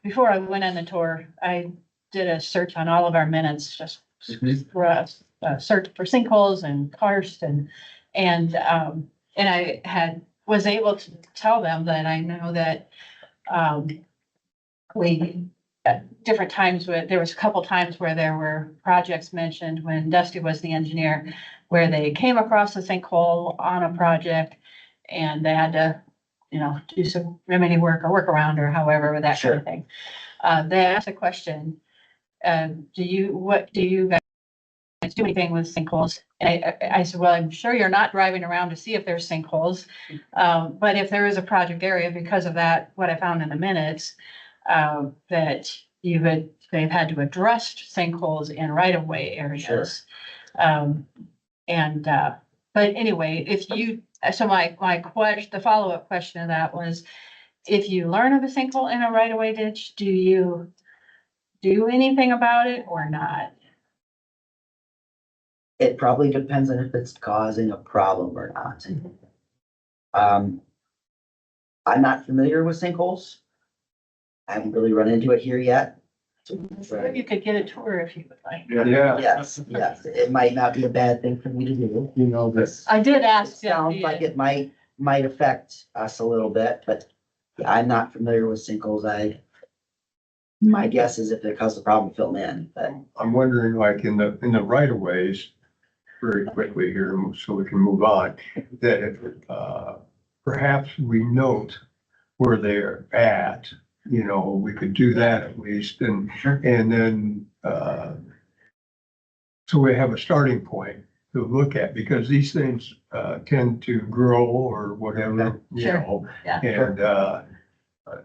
Before I went on the tour, I did a search on all of our minutes, just for a search for sinkholes and karst and I was able to tell them that I know that, we, at different times, there was a couple times where there were projects mentioned when Dusty was the engineer, where they came across a sinkhole on a project and they had to, you know, do some remedy work or workaround or however, that kind of thing. They asked a question, what do you guys do anything with sinkholes? And I said, well, I'm sure you're not driving around to see if there's sinkholes. But if there is a project area, because of that, what I found in the minutes, that they've had to address sinkholes in right of way areas. But anyway, the follow-up question to that was, if you learn of a sinkhole in a right of way ditch, do you do anything about it or not? It probably depends on if it's causing a problem or not. I'm not familiar with sinkholes. I haven't really run into it here yet. Maybe you could get a tour if you would like. Yeah. Yes, it might not be a bad thing for me to do. You know, this, I did It ask. sounds like it might affect us a little bit, but I'm not familiar with sinkholes. My guess is if it caused a problem, fill them in, but I'm wondering, like, in the right of ways, very quickly here, so we can move on, that if, perhaps we note where they're at, you know, we could do that at least, and then, so we have a starting point to look at, because these things, tend to grow or whatever, you Sure. know. Yeah. And,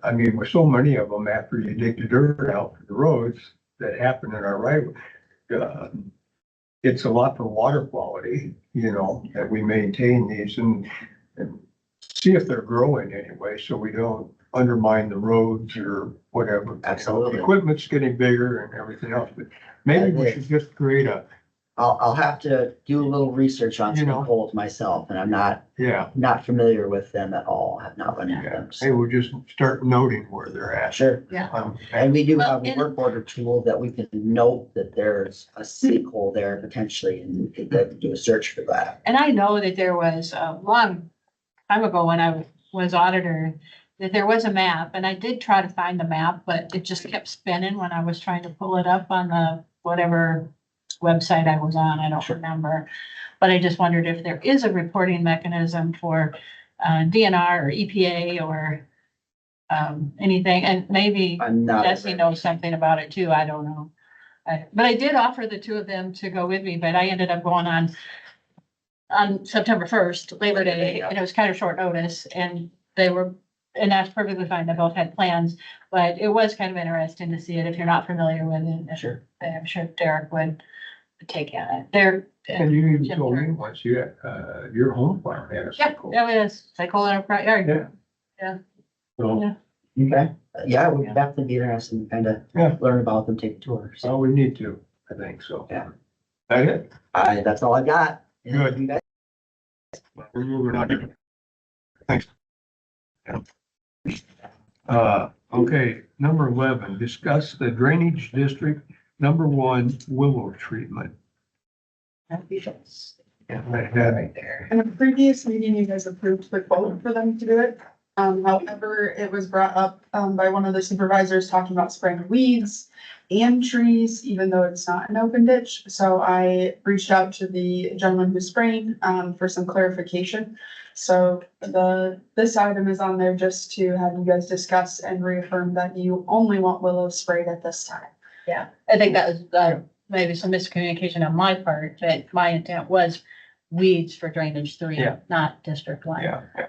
I mean, with so many of them, after you dig the dirt out for the roads that happen in our right, it's a lot for water quality, you know, that we maintain these and see if they're growing anyway, so we don't undermine the roads or whatever. Absolutely. Equipment's getting bigger and everything else, but maybe we should just create I'll have to do a little research on You know. sinkholes myself, and I'm not familiar with them at all. I've not run into them. Hey, we'll just start noting where they're at. Sure. Yeah. And we do Well, have a and- work order tool that we can note that there's a sinkhole there potentially, and we could do a search for that. And I know that there was a long time ago when I was auditor, that there was a map, and I did try to find the map, but it just kept spinning when I was trying to pull it up on the whatever website I was on, I don't remember. But I just wondered if there is a reporting mechanism for DNR or EPA or anything, and maybe I'm not. Jesse knows something about it too, I don't know. But I did offer the two of them to go with me, but I ended up going on September 1st, Labor Day, and it was kind of short notice, and that's perfectly fine, they both had plans, but it was kind of interesting to see it if you're not familiar with it. Sure. I'm sure Derek would take it. And you even told me once your home farm had a Yeah, sinkhole. it is, they call it a front yard. So, Okay. Yeah, we'd definitely be interested in kind Yeah. of learn about them, take a tour. So well, we need to, I think, so. Yeah. That it? that's all I got. Good. You guys- We're moving on. Thanks. Okay, number 11, discuss the drainage district number 1 willow treatment. Yeah, I had right there. In a previous meeting, you guys approved the quote for them to do it. However, it was brought up, by one of the supervisors talking about spraying weeds and trees, even though it's not an open ditch. So I reached out to the gentleman who's spraying, for some clarification. So this item is on there just to have you guys discuss and reaffirm that you only want willows sprayed at this time. Yeah, I think that was, maybe some miscommunication on my part, that my intent was weeds for drainage 3, Yeah. not district 1. Yeah,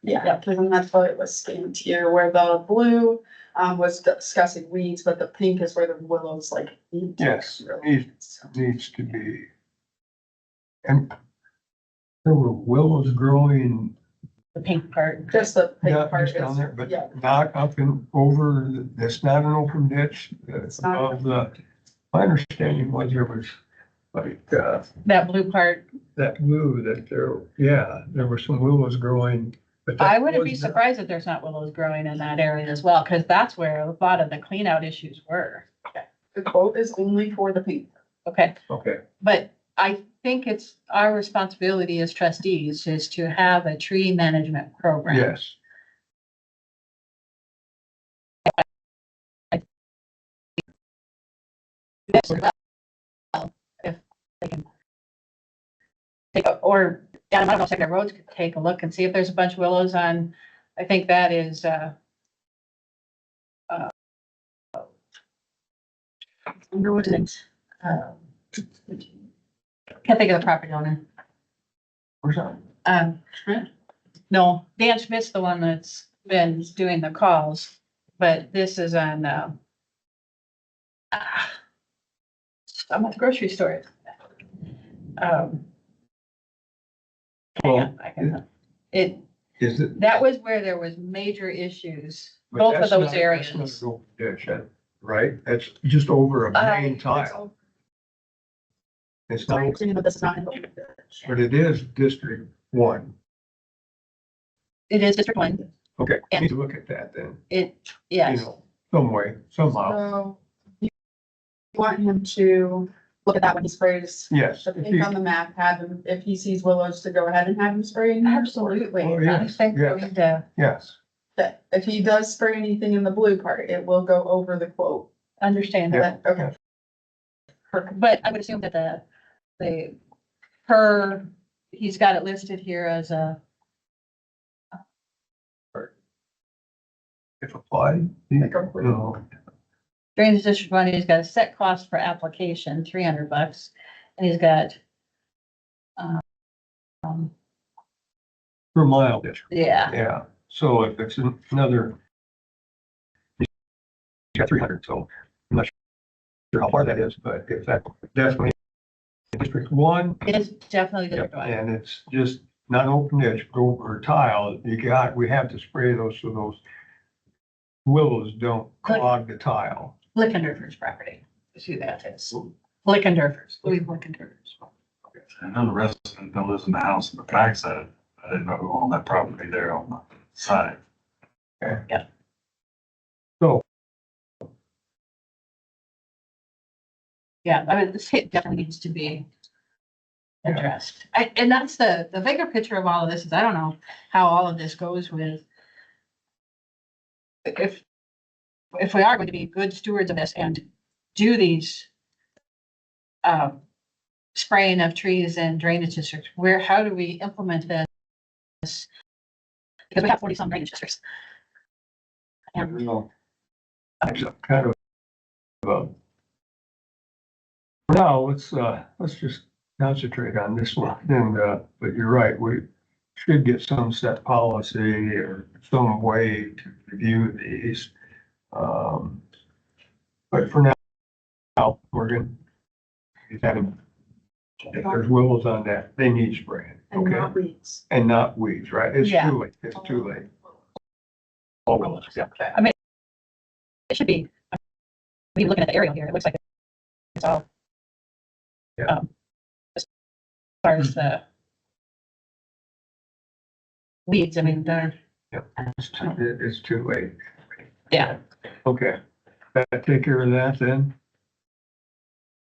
Yeah, because then that's what it was scanned here, where the blue, was discussing weeds, but the pink is where the willows like. need to Yes, really- needs to be. And there were willows growing the pink part. Just the pink Yeah, part just down is, there, but yeah, not up and over, that's not an open ditch. It's not. Above the, my understanding was there was like, That blue part, that blue that there, yeah, there were some willows growing. But that I wouldn't be was not- surprised if there's not willows growing in that area as well, because that's where a lot of the clean out issues were. the quote is only for the pink. Okay, Okay, but I think it's our responsibility as trustees is to have a tree management program. yes, Yes, well, if they can take, or, Adam, I don't know, Second Roads could take a look and see if there's a bunch of willows on, I think that is, Underwood and, can't think of the property owner. where's that? Schmidt? No, Dan Schmidt's the one that's been doing the calls, but this is on, I'm at the grocery store. Hang on, I can, Is it? that was where there was major issues, but both of that's those not- that's areas. not an open ditch, right? That's just over a main It's tile. all- It's My not, understanding, but this is not in the open ditch. but it is District 1. It is District 1, Okay, I Yeah. need to look at that then, it, you yes, know, some way, somehow. So you want him to look at that when he sprays Yes. the if pink you- on the map, have him, if he sees willows, to go ahead and have him spray. in there? absolutely. Oh, I yes, think we yes. need to Yes, That if he does spray anything in the blue part, it will go over the quote. understand Yeah. that, Okay. but I would assume that he's got it listed here as a, if applied. No, Drainage District 1, he's got a set cost per application, $300, and he's got, per mile district, yeah, yeah. So if it's another, you got 300, so I'm not sure how far that is, but if that definitely District 1, it is definitely yeah, District 1. and it's just not open ditch, but over tile, we have to spray those so those willows don't clog the tile. Lickendorfer's property, is who that is. Lickendorfer's, Louis Lickendorfer's. I know the resident that lives in the house in the backside. I didn't know who owned that property there on the side. So, Yeah, I mean, this hit definitely needs to be Yeah. addressed. And that's the bigger picture of all of this is I don't know how all of this goes with. If we are going to be good stewards of this and do these spraying of trees and drainage districts, how do we implement this? Because we have 40 some drainage districts. I And don't know. It's kind of, for now, let's just concentrate on this one. And, but you're right, we should get some set policy or some way to review these. But for now, we're gonna, if there's willows on that, they need spraying, And okay? not weeds. And not weeds, right? It's Yeah. too late, it's too late. All willows, yeah. Okay. I mean, it should be, I mean, looking at the aerial here, it looks like it's all. Yeah. As far as the weeds, I mean, they're, It's too late. yeah, Okay, that take care of that then?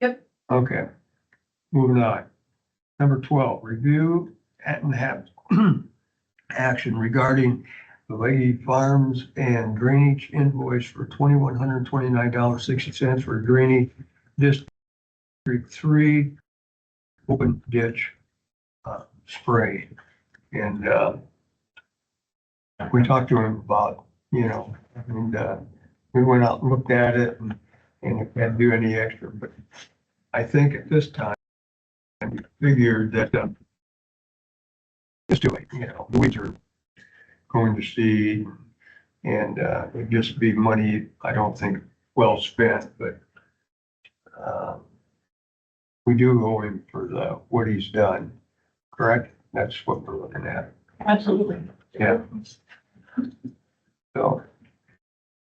Yep. Okay, moving on. Number 12, review and have action regarding the Leahy Farms and drainage invoice for $2,129.60 for drainage District 3 open ditch spray. And we talked to him about, and we went out and looked at it and if we had to do any extra, but I think at this time, we figured that it's too late, the weeds are going to seed and it'd just be money, I don't think, well spent, but we do owe him for what he's done, correct? That's what we're looking at. absolutely. Yeah. So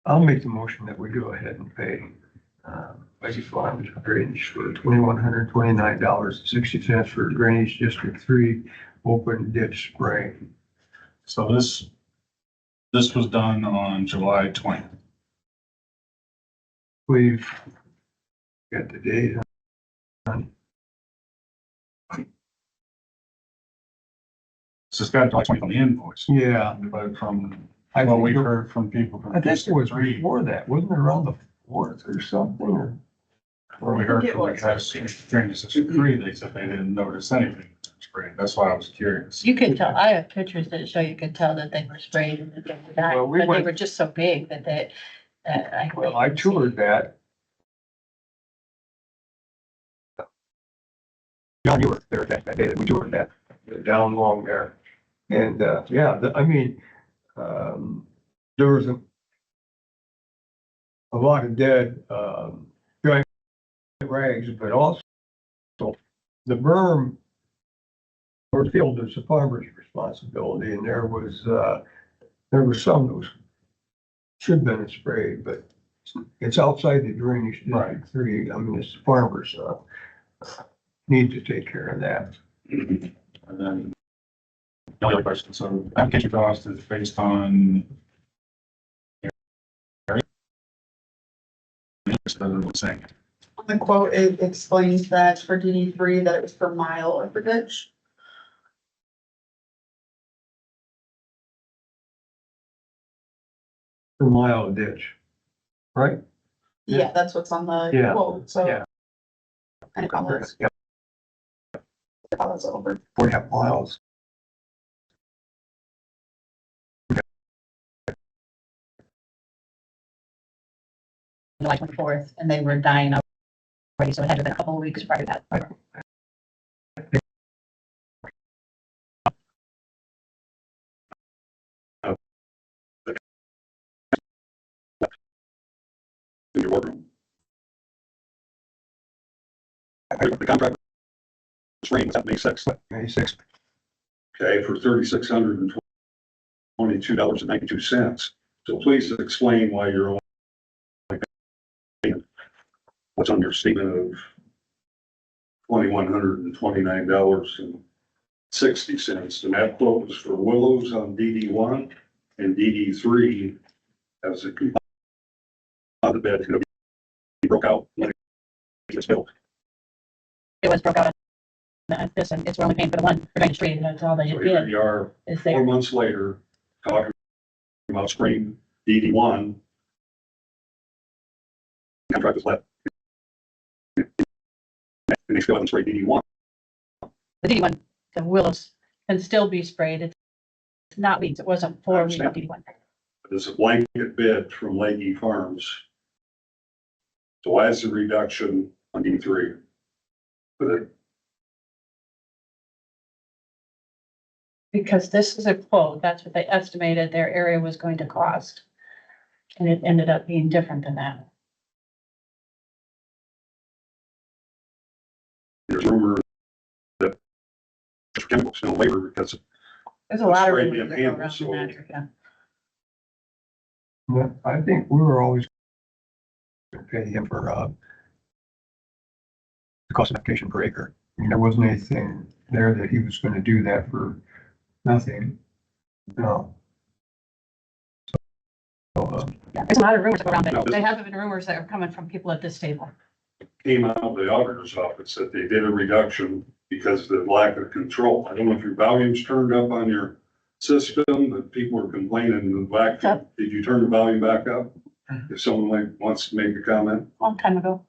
I'll make the motion that we go ahead and pay, Lady Farms drainage for $2,129.60 for drainage District 3 open ditch spraying. So this was done on July 20th. We've got the date. So it's got July 20th on the invoice, Yeah. but from I what think we've it- heard from people from I think it District was 3, before that, wasn't it around the 4th or something, or? where we heard from the guys in Drainage District 3, they said they didn't notice anything sprayed. That's why I was curious. You could tell, I have pictures that show you could tell that they were sprayed and that they were dying, Well, we but they went- were just so big that Well, I toured that. John, you were there that day that we toured that, down along there. And, yeah, I mean, there was a lot of dead, giant rags, but also the berm or field is the farmer's responsibility, and there was some that was, should have been sprayed, but it's outside the drainage district 3. I mean, it's the farmers, need to take care of that. And then the only other question, so application cost is based on saying. On the quote, it explains that for DD3, that it was per mile of the ditch. Per mile of ditch, right? Yeah. Yeah, that's what's on the Yeah. quote, so. Yeah. And comments, Yeah, comments over. 4.5 miles. July 24th, and they were dying already, so it had to have been a couple of weeks prior to that. In your boardroom. The contract was framed at May 6th, May 6th. okay, for $3,622.92. So please explain why you're only paying what's on your statement of $2,129.60. And that quote was for Willows on DD1 and DD3 as a composite bed is gonna be broke out when it gets built. It was broke out on this, and it's only paying for the one for drainage street, and that's all they So here did, you are, is 4 there. months later, talking about spring DD1. Contract is left. And they still haven't sprayed DD1. The DD1, the willows can still be sprayed, it's not weeds, it wasn't I for weed understand. DD1. There's a blanket bid from Lakey Farms. So why is the reduction on D3? But Because this is a quote, that's what they estimated their area was going to cost. And it ended up being different than that. there's rumor that there's chemicals in the labor because There's a lot of Spray rumors that being go around handled, in that, so- yeah. But I think we were always gonna pay him for, the cost of application per acre. I mean, there wasn't anything there that he was gonna do that for nothing. No. So, Yeah, there's a lot of rumors that go around, No, but this- they haven't been rumors that are coming from people at this table. came out of the auditor's office that they did a reduction because of the lack of control. I don't know if your volume's turned up on your system, but people were complaining the back. It's up. Did you turn the volume back up? If someone wants to make a comment. Long time ago.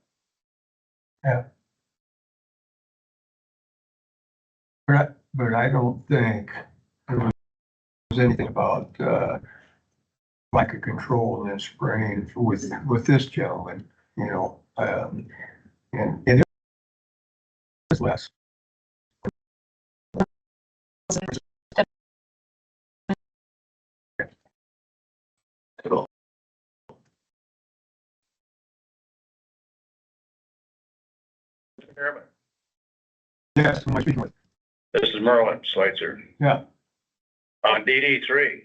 but I don't think there was anything about, lack of control and spraying with this gentleman, you know, and it is less. Yes, who am I speaking with? This is Merlin Schweitzer. Yeah. On DD3,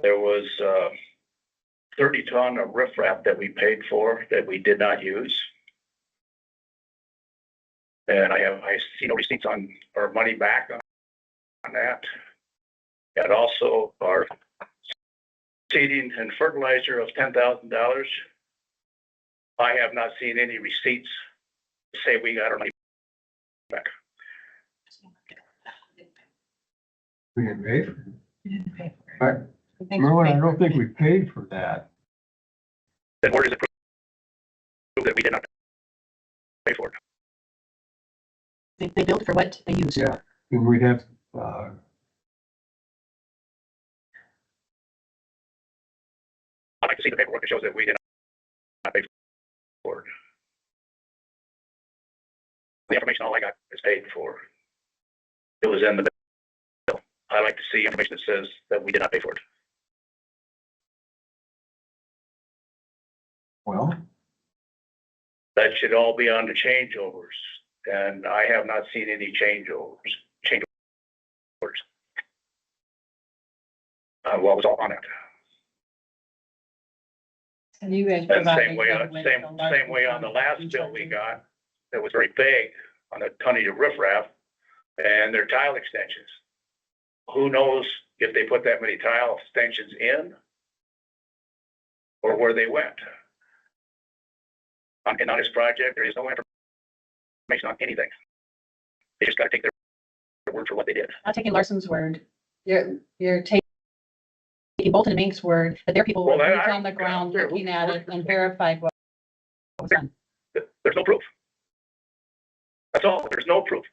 there was 30 ton of riprap that we paid for that we did not use. And I see no receipts on our money back on that. And also our seeding and fertilizer of $10,000. I have not seen any receipts to say we got our money back. We didn't pay for it. We didn't pay for it. Right. I think we Merwin, I paid don't for it. think we paid for that. Then where does it prove that we did not pay for it? They billed for what they used. Yeah, and we'd have, I'd like to see the paperwork that shows that we did not pay for it. The information all I got is paid for. It was in the bill. I like to see information that says that we did not pay for it. well, That should all be on the changeovers, and I have not seen any changeovers. What was all on it? And you guys And provided. same way on the last bill we got, that was very vague on the tonnage of riprap and their tile extensions. Who knows if they put that many tile extensions in or where they went? On this project, there is no information on anything. They just gotta take their word for what they did. Not taking Larson's word. You're taking Bolton and Mink's word, that their people were Well, I boots don't- on the ground I don't care. looking at it and verified what was done. There's no proof. That's all. There's no proof.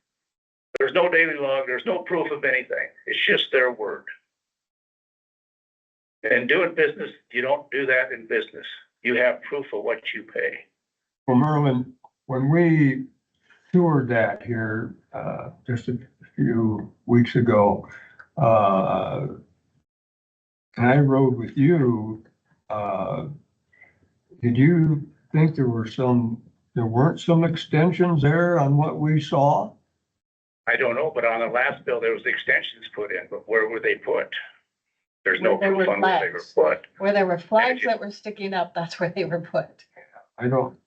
There's no daily log. There's no proof of anything. It's just their word. And doing business, you don't do that in business. You have proof of what you pay. well, Merlin, when we toured that here, just a few weeks ago, and I rode with you, did you think there weren't some extensions there on what we saw? I don't know, but on the last bill, there was extensions put in, but where were they put? There's no There proof were on where they were flags. put. Where there were flags that were sticking up, that's where they were put. I don't,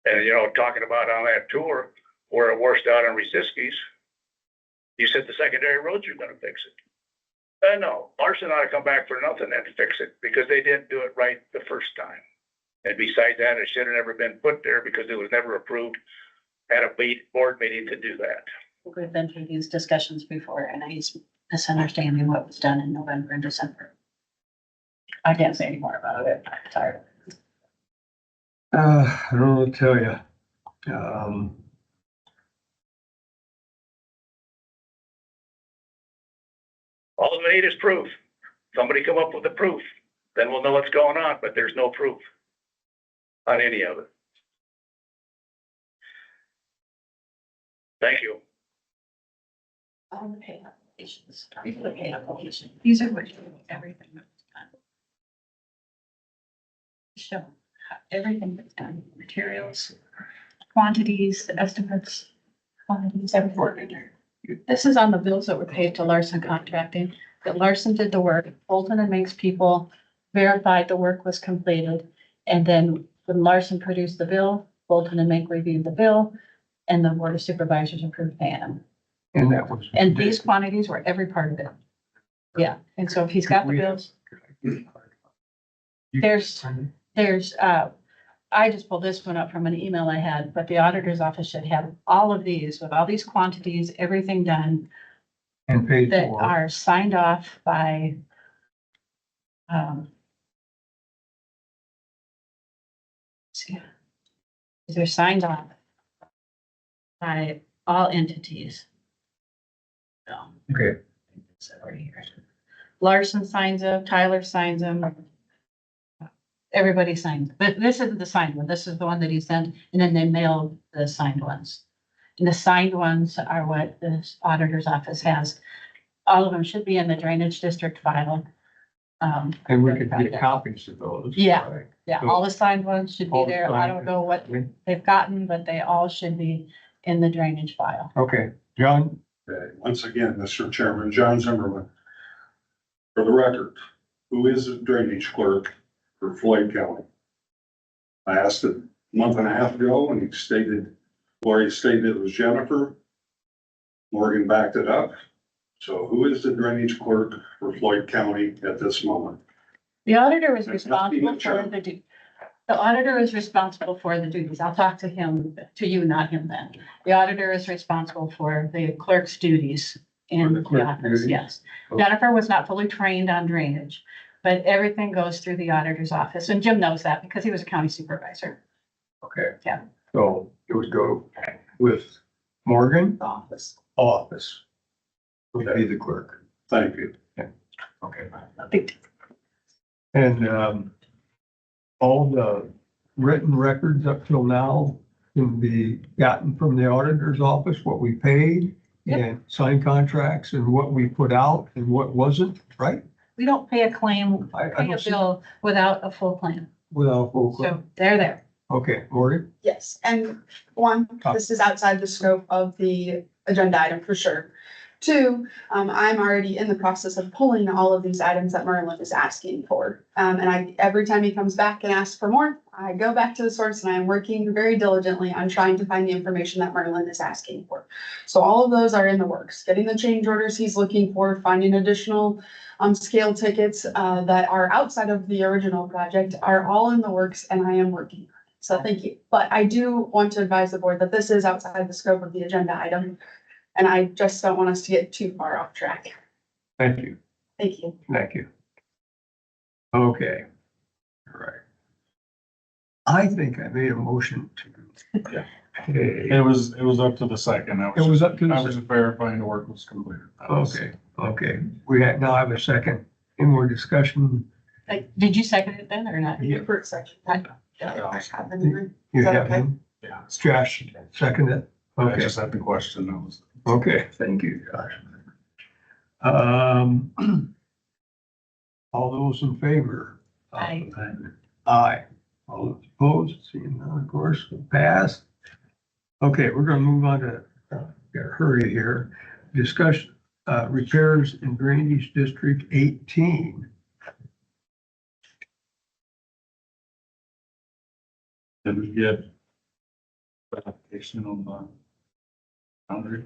And, talking about on that tour, where it washed out on Resiskis, you said the secondary roads are gonna fix it. No, Larson ought to come back for nothing and fix it, because they didn't do it right the first time. And besides that, it should have never been put there because it was never approved at a board meeting to do that. We've been through these discussions before, and he's misunderstanding what was done in November and December. I can't say any more about it. I'm tired. I don't know what to tell you. All we need is proof. Somebody come up with the proof, then we'll know what's going on, but there's no proof on any of it. Thank you. All the pay applications, the pay application, these are what everything that's done. Show everything that's done, materials, quantities, estimates, quantities, everything. This is on the bills that were paid to Larson Contracting, that Larson did the work, Bolton and Mink's people verified the work was completed. And then when Larson produced the bill, Bolton and Mink reviewed the bill, and the board of supervisors approved paying them. And that was. And these quantities were every part of it. Yeah, and so if he's got the bills, there's, I just pulled this one up from an email I had, but the auditor's office should have all of these with all these quantities, everything done And paid that for. are signed off by, see, they're signed off by all entities. So. Okay, It's over here. Larson signs them, Tyler signs them. Everybody signs, but this isn't the signed one. This is the one that he sent, and then they mailed the signed ones. And the signed ones are what the auditor's office has. All of them should be in the drainage district file. and we could get copies of those. Yeah. right? Yeah, So- all the signed ones should be All the there. I signed- don't know what they've gotten, but they all should be in the drainage file. Okay, John, Okay, once again, Mr. Chairman, John Zimmerman. For the record, who is the drainage clerk for Floyd County? I asked it a month and a half ago and Lori stated it was Jennifer. Morgan backed it up. So who is the drainage clerk for Floyd County at this moment? The auditor is There's nothing responsible in for charge. the auditor is responsible for the duties. I'll talk to him, to you, not him then. The auditor is responsible for the clerk's duties For in the the clerk's office, duties? yes. Okay. Jennifer was not fully trained on drainage, but everything goes through the auditor's office, and Jim knows that because he was a county supervisor. Okay. Yeah. So it would go with Morgan, Office. office. Would be the clerk. Thank you. Okay. A big deal. And, all the written records up till now can be gotten from the auditor's office, what we paid Yep. and signed contracts and what we put out and what wasn't, right? We don't pay a claim, I pay a don't see bill without a full claim. without full. So they're there. Okay, Morgan? Yes, and one, this is outside the scope of the agenda item for sure. Two, I'm already in the process of pulling all of these items that Merlin is asking for. And every time he comes back and asks for more, I go back to the source and I'm working very diligently on trying to find the information that Merlin is asking for. So all of those are in the works, getting the change orders he's looking for, finding additional scale tickets that are outside of the original project are all in the works and I am working on it. So thank you. But I do want to advise the board that this is outside the scope of the agenda item. And I just don't want us to get too far off track. Thank you. Thank you. Thank you. Okay. All right. I think I made a motion to. Yeah. Okay. It was up to the second. It was up to the I was verifying the work was completed. Okay. Now have a second. Any more discussion? Did you second it then or not? Yeah. For a second. I have them in there. You Is that have okay? him? Yeah. Josh, second it? I Okay. just had the question. That was. Okay, thank you, Josh. All those in favor? Aye. Aye. All those opposed, seeing none, of course, will pass. Okay, we're gonna move on to, hurry here. Discussion, repairs in Drainage District 18. Did we get clarification on the boundary?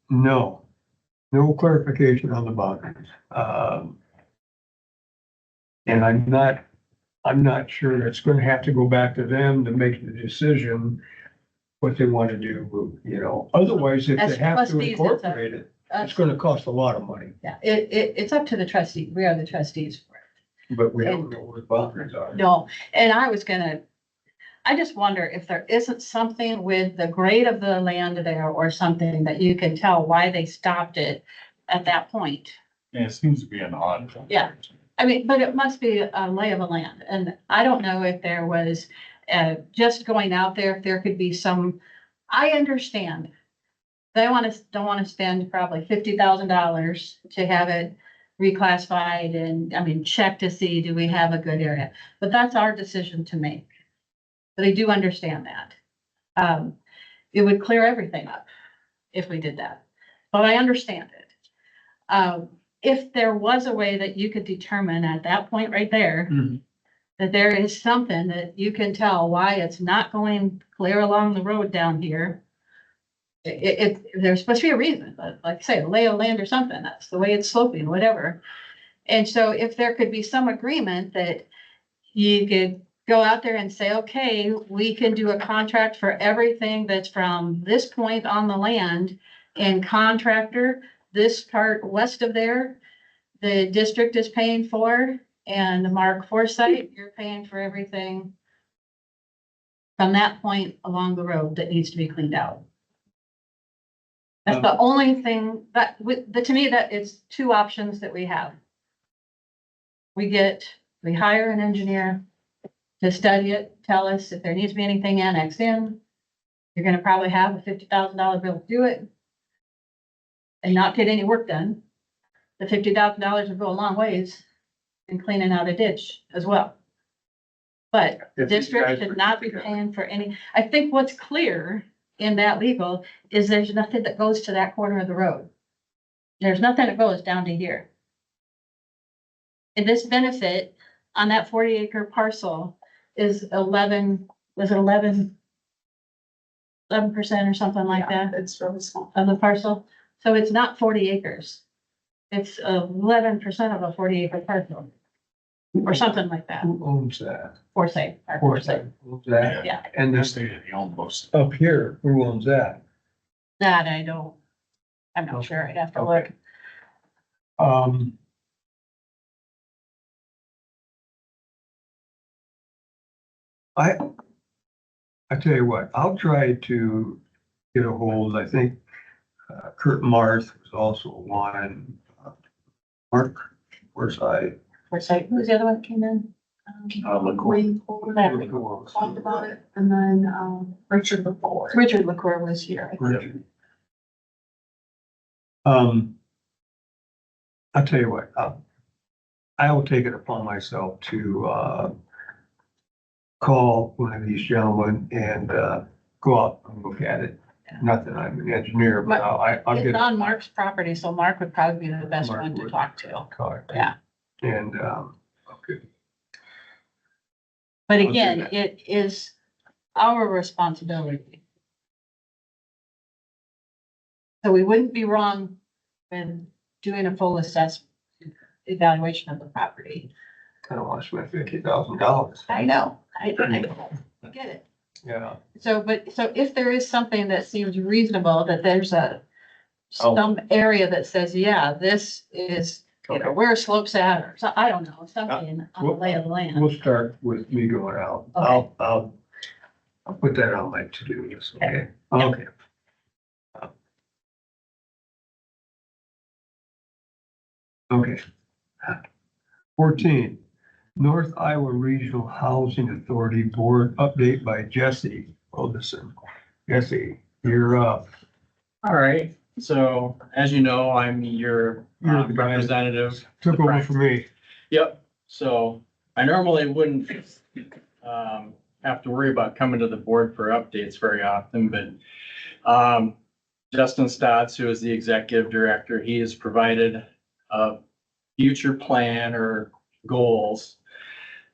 No clarification on the boundaries. And I'm not sure, it's gonna have to go back to them to make the decision what they want to do, otherwise, if As they have to trustees, it's incorporate it, it's gonna cost a lot of money, Yeah, it's up to the trustee. We are the trustees for it. but we don't know what the boundaries are. No, and I just wonder if there isn't something with the grade of the land there or something that you can tell why they stopped it at that point. Yeah, it seems to be an odd. Yeah. I mean, but it must be a lay of the land. And I don't know if there was, just going out there, if there could be some, I understand. They don't want to spend probably $50,000 to have it reclassified and, check to see, do we have a good area? But that's our decision to make. But I do understand that. It would clear everything up if we did that, but I understand it. If there was a way that you could determine at that point right there, Mhm. that there is something that you can tell why it's not going clear along the road down here. There's supposed to be a reason, like I say, lay of land or something, that's the way it's sloping, whatever. And so if there could be some agreement that you could go out there and say, okay, we can do a contract for everything that's from this point on the land and contractor, this part west of there, the district is paying for, and the Mark IV site, you're paying for everything from that point along the road that needs to be cleaned out. That's the only thing to me, that it's two options that we have. We hire an engineer to study it, tell us if there needs to be anything annexed in. You're gonna probably have a $50,000 bill to do it and not get any work done. The $50,000 would go a long ways in cleaning out a ditch as well. But the If these district guys should were not be together. paying for any, I think what's clear in that legal is there's nothing that goes to that corner of the road. There's nothing that goes down to here. And this benefit on that 40-acre parcel is 11% or something like that It's really small. of the parcel. So it's not 40 acres. It's 11% of a 40-acre parcel. Or something like that, Who owns that? Forsyth, or Of course, Forsyth. owns that. Yeah, And They this stated he owned most. up here, who owns that? that I don't, I'm not sure, I'd have to look. Okay. Um. I tell you what, I'll try to get a hold, I think, Kurt Marth was also one, Mark, Forsyth. Forsyth, who's the other one that came in? We talked about it, and then, Richard LaCour was here. I think. I'll tell you what, I will take it upon myself to, call one of these gentlemen and, go out and look at it. Not that I'm an engineer, but I'll get. It's on Mark's property, so Mark would probably be the best Mark one to would. talk to. Correct. Yeah. And, okay. But I'll do again, that. it is our responsibility. So we wouldn't be wrong when doing a full assessment evaluation of the property. I don't want to spend $50,000. I know, I get it. Yeah. So, but, so if there is something that seems reasonable, that there's Oh. some area that says, yeah, this is, you know, Okay. where slopes at, or so, I don't know, something on the lay of the land. We'll start with me going out. Okay. I'll put that on my to-do list, okay? Okay. Okay. 14, North Iowa Regional Housing Authority Board update by Jesse Oldison. Jesse, you're up. All right, so as you know, I'm your You're the guy that representative. Took over for me. Yep, so I normally wouldn't have to worry about coming to the board for updates very often, but Justin Stotts, who is the executive director, he has provided a future plan or goals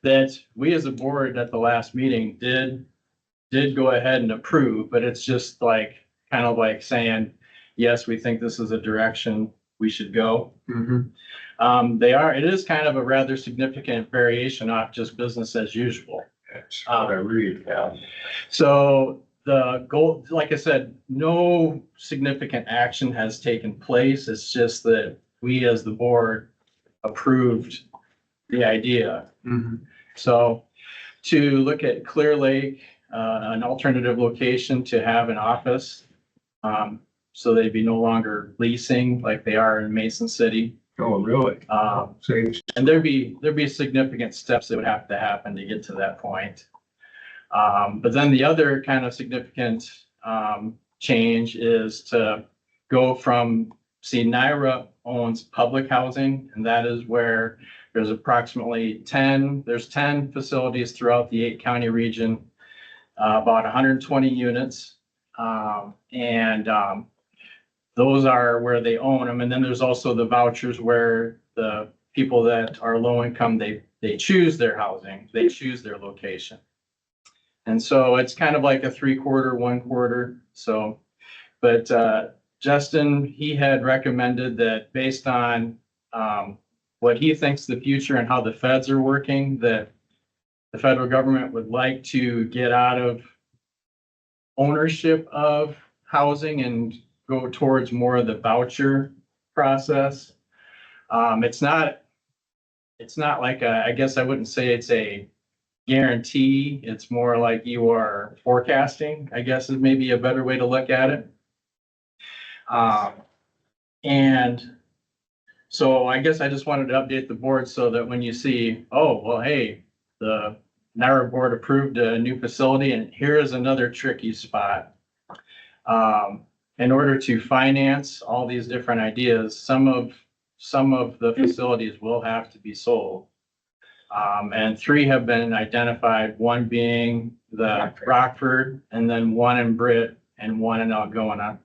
that we as a board at the last meeting did go ahead and approve, but it's just like, kind of like saying, yes, we think this is a direction we should go. Mm-hmm. It is kind of a rather significant variation off just business as usual. That's what I read, yeah. So the goal, like I said, no significant action has taken place. It's just that we as the board approved the idea. Mm-hmm. So to look at Clear Lake, an alternative location to have an office. So they'd be no longer leasing like they are in Mason City. Oh, really? Saves. And there'd be significant steps that would have to happen to get to that point. But then the other kind of significant change is to go from, see, NYRA owns public housing, and that is where there's approximately 10 facilities throughout the 8-county region, about 120 units. Those are where they own them. And then there's also the vouchers where the people that are low income, they choose their housing, they choose their location. And so it's kind of like a 3/4, 1/4. So, but Justin, he had recommended that based on what he thinks the future and how the feds are working, that the federal government would like to get out of ownership of housing and go towards more of the voucher process. It's not like I guess I wouldn't say it's a guarantee. It's more like you are forecasting, I guess is maybe a better way to look at it. And so I guess I just wanted to update the board so that when you see, oh, well, hey, the NYRA board approved a new facility and here is another tricky spot. In order to finance all these different ideas, some of the facilities will have to be sold. And 3 have been identified, one being the Rockford and then one in Britt and one in Algona.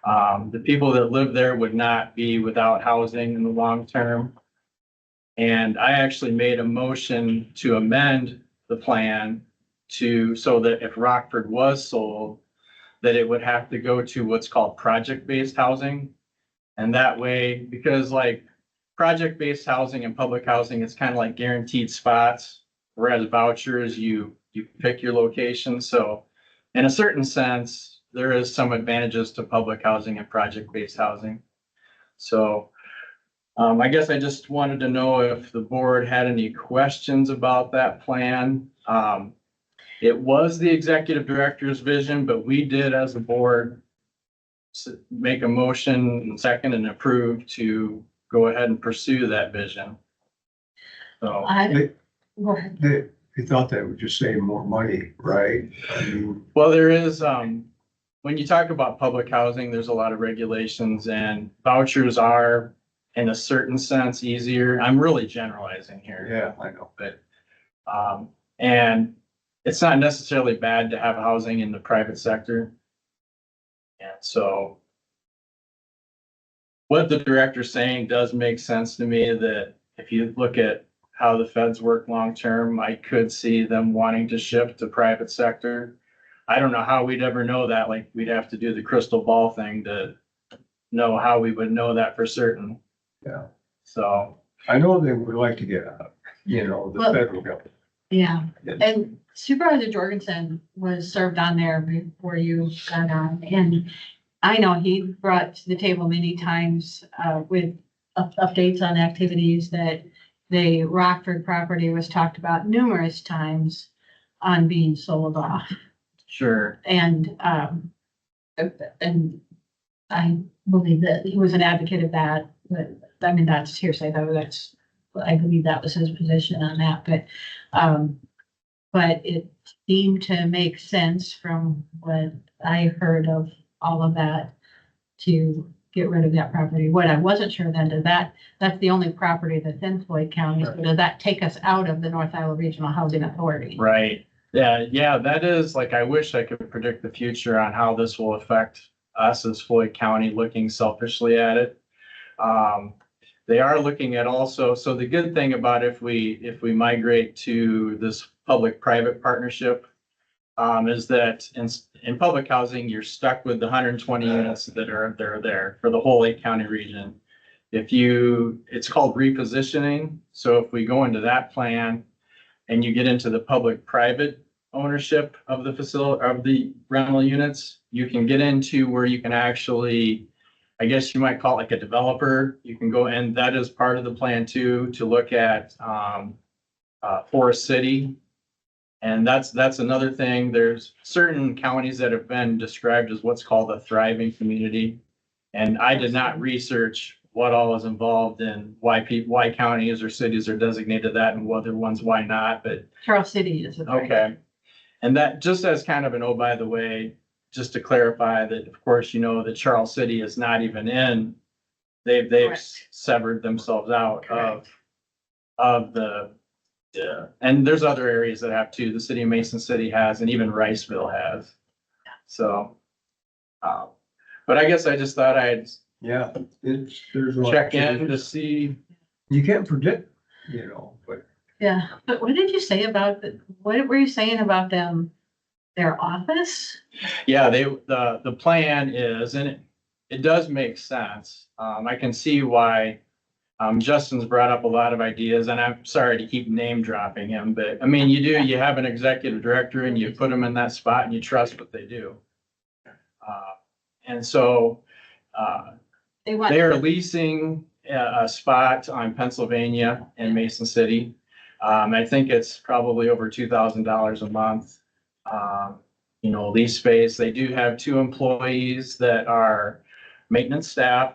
The people that live there would not be without housing in the long term. And I actually made a motion to amend the plan so that if Rockford was sold, that it would have to go to what's called project-based housing. And that way, because like project-based housing and public housing, it's kind of like guaranteed spots, whereas vouchers, you pick your location. So in a certain sense, there is some advantages to public housing and project-based housing. So I guess I just wanted to know if the board had any questions about that plan. It was the executive director's vision, but we did as a board make a motion and second and approve to go ahead and pursue that vision. So They thought that would just save more money, right? I mean, well, there is, when you talk about public housing, there's a lot of regulations and vouchers are in a certain sense easier. I'm really generalizing here. yeah, I know. But, and it's not necessarily bad to have housing in the private sector. And so what the director's saying does make sense to me, that if you look at how the feds work long-term, I could see them wanting to shift to private sector. I don't know how we'd ever know that. Like, we'd have to do the crystal ball thing to know how we would know that for certain. Yeah. So I know they would like to get out, the Well- federal government. Yeah, and Supervisor Jorgensen was served on there before you got on, and I know he brought to the table many times, with updates on activities that the Rockford property was talked about numerous times on being sold off. sure. And I believe that he was an advocate of that, but I mean, that's hearsay though, I believe that was his position on that, but it seemed to make sense from what I heard of all of that to get rid of that property. What I wasn't sure then, that's the only property that's in Floyd County, so does that take us out of the North Iowa Regional Housing Authority? Right. Yeah, that is like, I wish I could predict the future on how this will affect us as Floyd County, looking selfishly at it. They are looking at also, so the good thing about if we migrate to this public-private partnership, is that in public housing, you're stuck with the 120 units that are there for the whole 8-county region. It's called repositioning. So if we go into that plan and you get into the public-private ownership of the facility, of the rental units, you can get into where you can actually, I guess you might call it like a developer. You can go, and that is part of the plan too, to look at Forest City. And that's another thing. There's certain counties that have been described as what's called a thriving community. And I did not research what all is involved and why counties or cities are designated that and other ones why not, but. Charles City is. Okay. And that just as kind of an, oh, by the way, just to clarify that, of course, that Charles City is not even in, they've Correct. severed themselves out Correct. of the, and there's other areas that have too. The city of Mason City has, and even Riceville has. So, but I guess I just thought I'd Yeah, there's a lot. check in to see. You can't predict, but Yeah, but what did you say about what were you saying about them, their office? Yeah, the plan is, and it does make sense. I can see why, Justin's brought up a lot of ideas, and I'm sorry to keep name dropping him, but I mean, you have an executive director and you put them in that spot and you trust what they do. And so, They want. they are leasing a spot on Pennsylvania in Mason City. I think it's probably over $2,000 a month. Lease space. They do have 2 employees that are maintenance staff.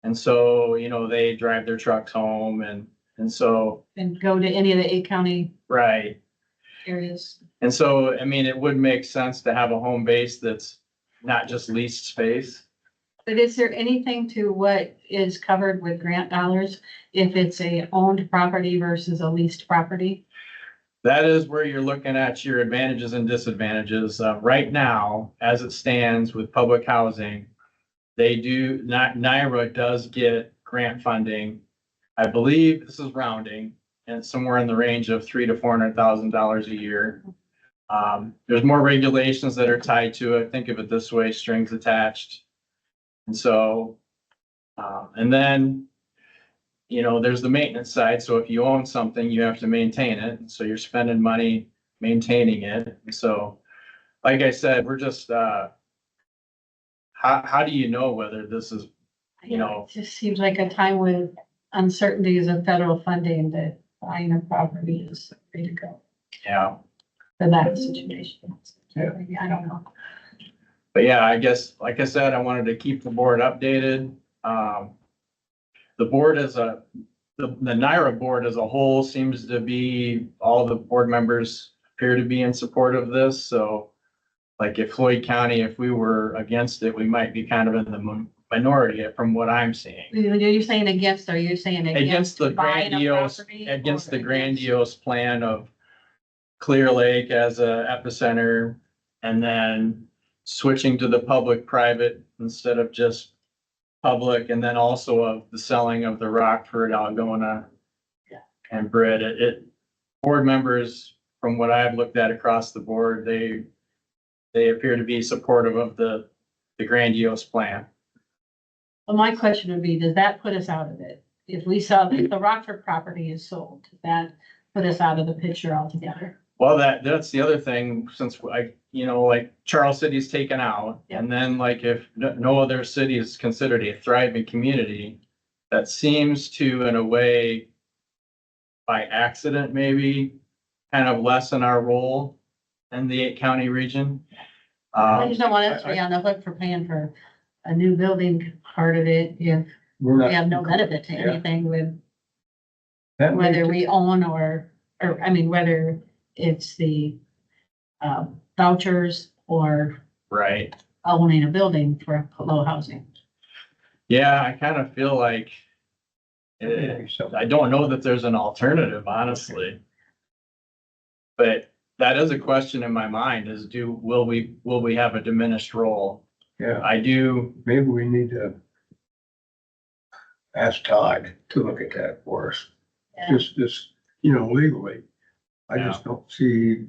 And so, they drive their trucks home and so. And go to any of the 8-county Right. areas. And so, I mean, it would make sense to have a home base that's not just leased space. But is there anything to what is covered with grant dollars if it's a owned property versus a leased property? that is where you're looking at your advantages and disadvantages. Right now, as it stands with public housing, NYRA does get grant funding. I believe this is rounding and somewhere in the range of $300,000 to $400,000 a year. There's more regulations that are tied to it. Think of it this way, strings attached. And so, and then, there's the maintenance side. So if you own something, you have to maintain it. So you're spending money maintaining it. And so, like I said, we're just, how do you know whether this is, It just seems like a time with uncertainties of federal funding that buying a property is ready to go yeah. for that situation. Yeah. I don't know. But yeah, I guess, like I said, I wanted to keep the board updated. The board the NYRA board as a whole seems to be, all the board members appear to be in support of this. So like if Floyd County, if we were against it, we might be kind of in the minority from what I'm seeing. Are you saying against, or you're saying Against the buying a grandiose, property, against or the grandiose plan of Clear Lake as a epicenter and then switching to the public-private instead of just public, and then also of the selling of the Rockford, Algona, and Britt. Board members, from what I've looked at across the board, they appear to be supportive of the grandiose plan. Well, my question would be, does that put us out of it? If the Rockford property is sold, does that put us out of the picture altogether? Well, that's the other thing, since like Charles City's taken out, and then like if no other city is considered a thriving community, that seems to, in a way, by accident, maybe, kind of lessen our role in the 8-county region. I just don't want us to be on the hook for paying for a new building part of it if We're we have no not, benefit to anything with that may whether we own or whether it's the vouchers or Right. owning a building for low housing. Yeah, I kind of feel like, take something. I don't know that there's an alternative, honestly. But that is a question in my mind is will we have a diminished role? Yeah, I do. maybe we need to ask Todd to look at that for us. Yeah. Just, legally. I just don't see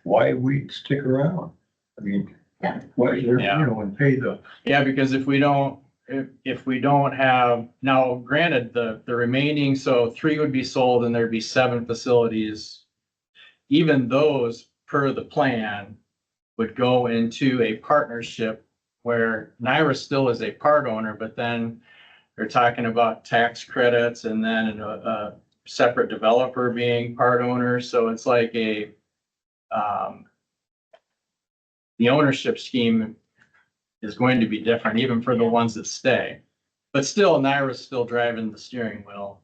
why we'd stick around. I mean, Yeah. and pay the, Yeah, because if we don't have, now granted, the remaining, so 3 would be sold and there'd be 7 facilities. Even those, per the plan, would go into a partnership where NYRA still is a part owner, but then they're talking about tax credits and then a separate developer being part owner. So it's like the ownership scheme is going to be different, even for the ones that stay. But still, NYRA's still driving the steering wheel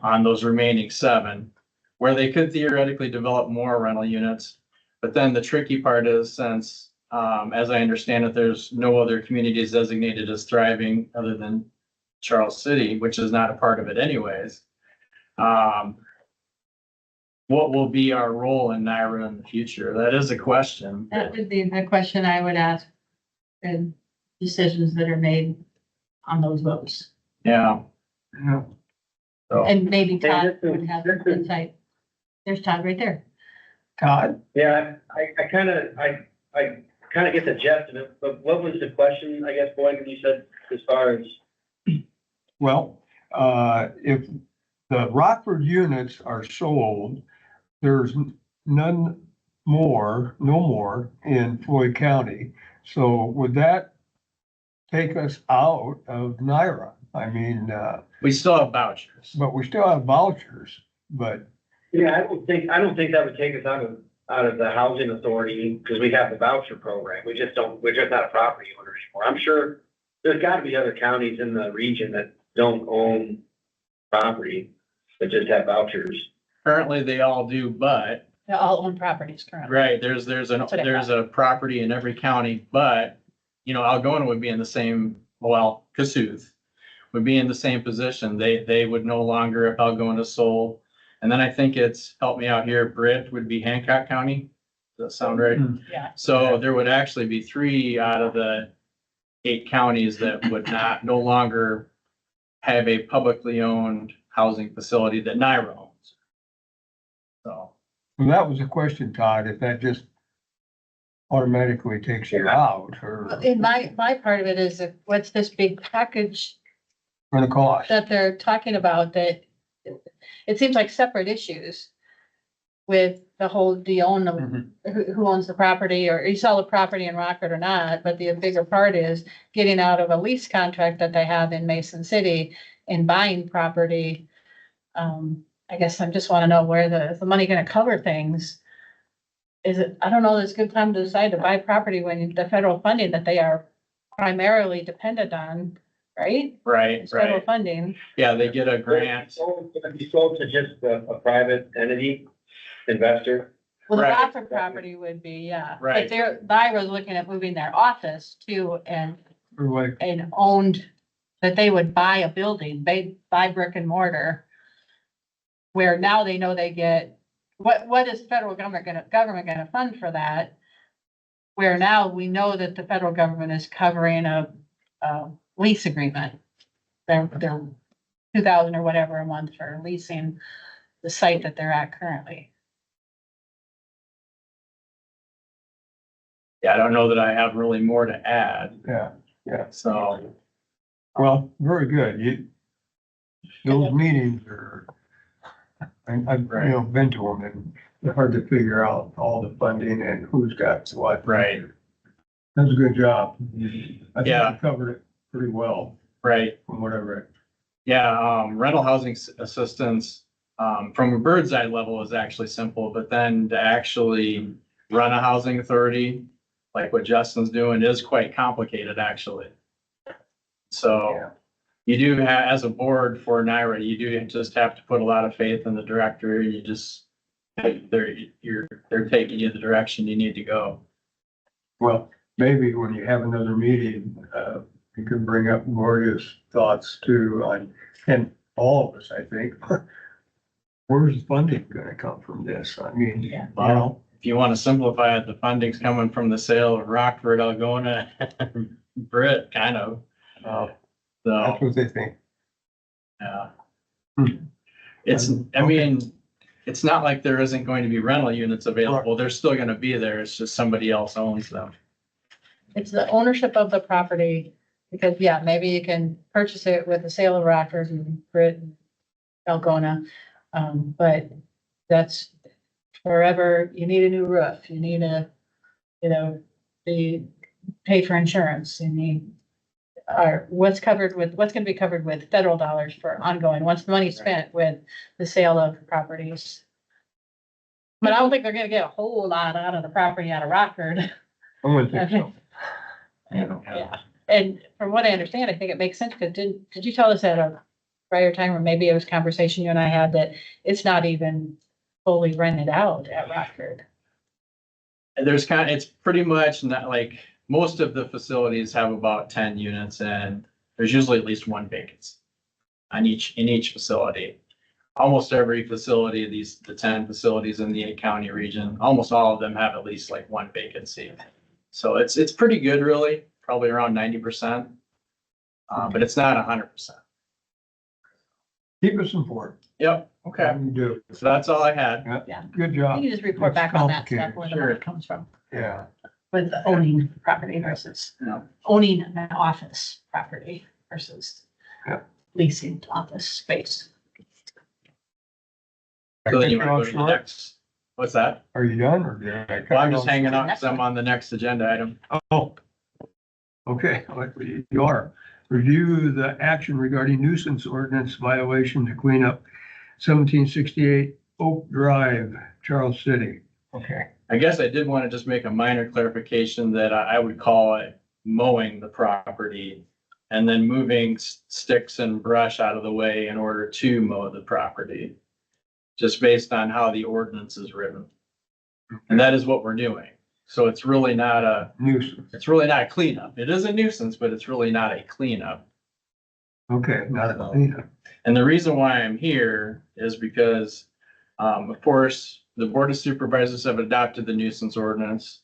on those remaining 7, where they could theoretically develop more rental units. But then the tricky part is, since, as I understand it, there's no other communities designated as thriving other than Charles City, which is not a part of it anyways. What will be our role in NYRA in the future? That is a question. That would be the question I would ask in decisions that are made on those votes. Yeah. So, And maybe Hey, Todd this is- would have this is- insight. There's Todd right there. Todd, Yeah, I kind of get the gist of it, but what was the question, I guess, Boyd, when you said as far as? well, if the Rockford units are sold, there's no more in Floyd County. So would that take us out of NYRA? I mean, we still have vouchers. but we still have vouchers, but Yeah, I don't think that would take us out of the housing authority, because we have the voucher program. We're just not a property owner anymore. I'm sure there's gotta be other counties in the region that don't own property, that just have vouchers. Currently, they all do, but They all own properties currently. right, there's a property in every county, but Algona would be in the same, Kasuth would be in the same position. They would no longer, if Algona sold, And then I think it's, help me out here, Britt would be Hancock County. Does that sound right? Yeah. So there would actually be 3 out of the 8 counties that would no longer have a publicly owned housing facility that NIRA owns. So, Well, that was a question, Todd, if that just automatically takes you out or In my part of it is what's this big package for the cost. that they're talking about that it seems like separate issues with the whole, do you own Mhm. who owns the property or you sell the property in Rockford or not? But the bigger part is getting out of a lease contract that they have in Mason City and buying property. I guess I just want to know where the money gonna cover things. Is it, I don't know, it's a good time to decide to buy property when the federal funding that they are primarily dependent on, right? right, It's federal right. funding. Yeah, they get a grant. So it's gonna be sold to just a private entity, investor. Well, the Right. Rockford property would be, yeah. But Right. Lyra's looking at moving their office to Or like, an owned, that they would buy a building, they buy brick and mortar. Where now they know they get, what is federal government gonna fund for that? Where now we know that the federal government is covering a lease agreement. They're $2,000 or whatever a month for leasing the site that they're at currently. Yeah, I don't know that I have really more to add. yeah, So, well, very good. Those meetings are, I've, been to them and they're hard to figure out all the funding and who's got what. right, That's a good job. I think Yeah. you covered it pretty well right. from whatever. Yeah, rental housing assistance, from a bird's eye level is actually simple, but then to actually run a housing authority, like what Justin's doing, is quite complicated, actually. So Yeah. you do have, as a board for NIRA, you do just have to put a lot of faith in the director. You just, they're taking you the direction you need to go. Well, maybe when you have another meeting, you can bring up Gloria's thoughts too on, and all of us, I think. Where's the funding gonna come from this? I mean, Yeah. Well, if you want to simplify it, the funding's coming from the sale of Rockford, Algona, Britt, kind of. that's So, what they think. yeah. Hmm. It's, I Okay. mean, it's not like there isn't going to be rental units available. They're still gonna be there. It's just somebody else owns them. It's the ownership of the property, because, yeah, maybe you can purchase it with the sale of Rockford and Britt and Algona. But that's forever, you need a new roof, you need pay for insurance, you need, what's gonna be covered with federal dollars for ongoing, once the money's spent with the sale of properties. But I don't think they're gonna get a whole lot out of the property out of Rockford. I wouldn't think so. Yeah, and from what I understand, I think it makes sense, because did you tell us at a prior time, or maybe it was a conversation you and I had, that it's not even fully rented out at Rockford? And it's pretty much not like, most of the facilities have about 10 units and there's usually at least one vacancy in each facility. Almost every facility, the 10 facilities in the 8-county region, almost all of them have at least like one vacancy. So it's pretty good, really, probably around 90%. But it's not 100%. Keep us informed. Yep, okay. You do. So that's all I had. Yeah. Good You job. can just report It's back on that complicated. stuff, where the Sure. money comes from, Yeah. with owning property versus Yeah. owning an office property versus Yeah. leasing office space. So then you Cut want off to go to the short? next, what's that? Are you done or did I cut Well, I'm you just off? hanging out because I'm on the next agenda item. Oh. Okay, you are. Review the action regarding nuisance ordinance violation to clean up 1768 Oak Drive, Charles City. Okay. I guess I did want to just make a minor clarification that I would call it mowing the property and then moving sticks and brush out of the way in order to mow the property, just based on how the ordinance is written. And that is what we're doing. So it's really not a cleanup. It is a nuisance, but it's really not a cleanup. Okay, not a cleanup. And the reason why I'm here is because Of course, the Board of Supervisors have adopted the nuisance ordinance.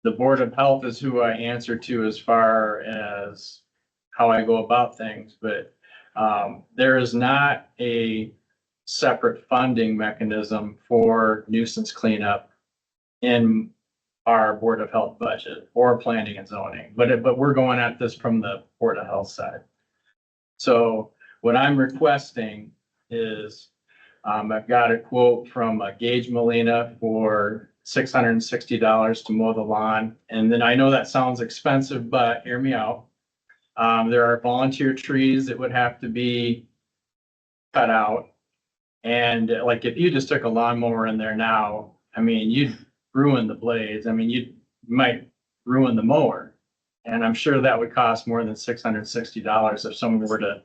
The Board of Health is who I answer to as far as how I go about things, but there is not a separate funding mechanism for nuisance cleanup in our Board of Health budget or planning and zoning, but we're going at this from the Board of Health side. So what I'm requesting is, I've got a quote from Gage Molina for $660 to mow the lawn. And then I know that sounds expensive, but hear me out. There are volunteer trees that would have to be cut out. And like, if you just took a lawnmower in there now, I mean, you'd ruin the blades. I mean, you might ruin the mower. And I'm sure that would cost more than $660 if someone were to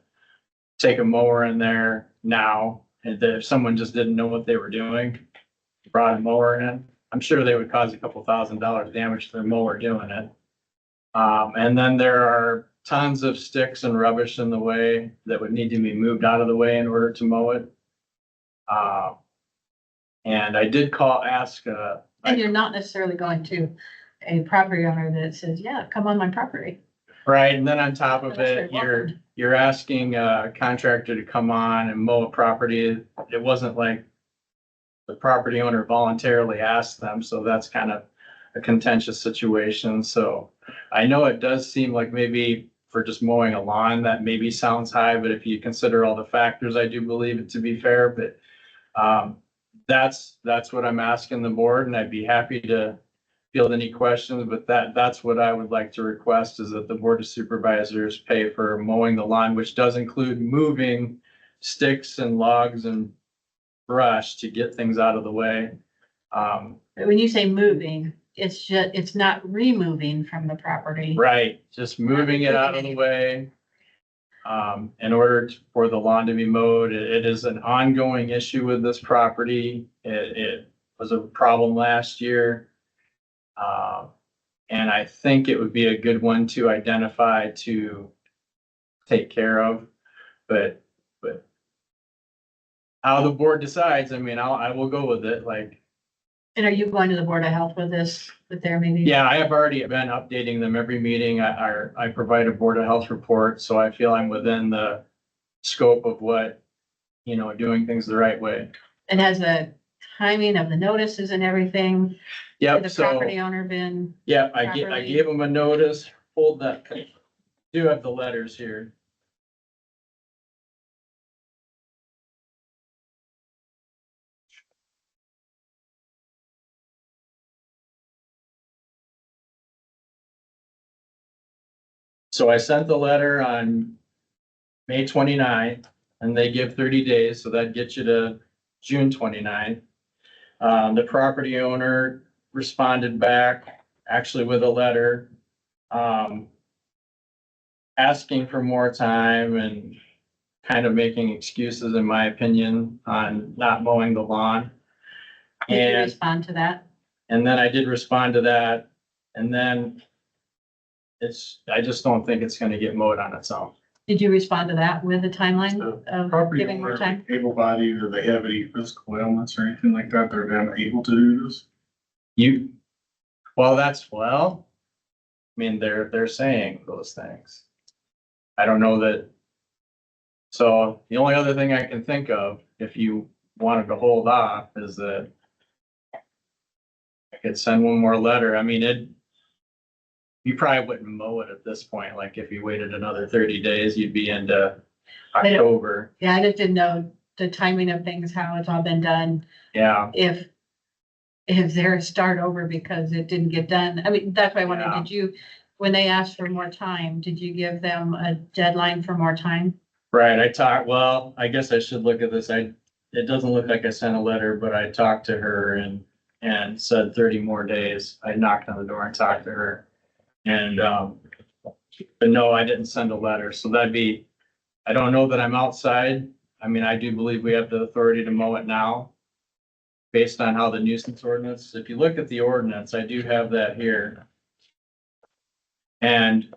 take a mower in there now. And if someone just didn't know what they were doing, brought a mower in, I'm sure they would cause a couple $1,000 damage to their mower doing it. And then there are tons of sticks and rubbish in the way that would need to be moved out of the way in order to mow it. And I did ask. And you're not necessarily going to a property owner that says, yeah, come on my property. Right, and then on top of Unless it, they're you're asking a contractor to come on and mow a property. It wasn't like the property owner voluntarily asked them, so that's kind of a contentious situation. So I know it does seem like maybe for just mowing a lawn, that maybe sounds high, but if you consider all the factors, I do believe it to be fair, but that's what I'm asking the board, and I'd be happy to field any questions, but that's what I would like to request, is that the Board of Supervisors pay for mowing the lawn, which does include moving sticks and logs and brush to get things out of the way. When you say moving, it's not removing from the property. Right, just moving it out of the way. In order for the lawn to be mowed, it is an ongoing issue with this property. It was a problem last year. And I think it would be a good one to identify to take care of, but how the board decides, I mean, I will go with it, like. And are you going to the Board of Health with this, with their meeting? Yeah, I have already been updating them every meeting. I provide a Board of Health report, so I feel I'm within the scope of what, doing things the right way. And has the timing of the notices and everything? Yep, The so, property owner been, yeah, I properly? gave them a notice, hold that, do have the letters here. So I sent the letter on May 29th, and they give 30 days, so that gets you to June 29th. The property owner responded back, actually with a letter, asking for more time and kind of making excuses, in my opinion, on not mowing the lawn. did you And, respond to that? and then I did respond to that, and then I just don't think it's gonna get mowed on its own. Did you respond to that with a timeline of Property giving more owner, time? able bodied, do they have any physical ailments or anything like that? They're unable to do this? I mean, they're saying those things. I don't know that. So the only other thing I can think of, if you wanted to hold off, is that I could send one more letter. I mean, you probably wouldn't mow it at this point. Like, if you waited another 30 days, you'd be into October. Yeah, I just didn't know the timing of things, how it's all been done. Yeah, If there a start over because it didn't get done. I mean, that's why I wondered, when they asked for more time, did you give them a deadline for more time? right. I guess I should look at this. It doesn't look like I sent a letter, but I talked to her and said 30 more days. I knocked on the door and talked to her. And, but no, I didn't send a letter. So I don't know that I'm outside. I mean, I do believe we have the authority to mow it now, based on how the nuisance ordinance, if you look at the ordinance, I do have that here. And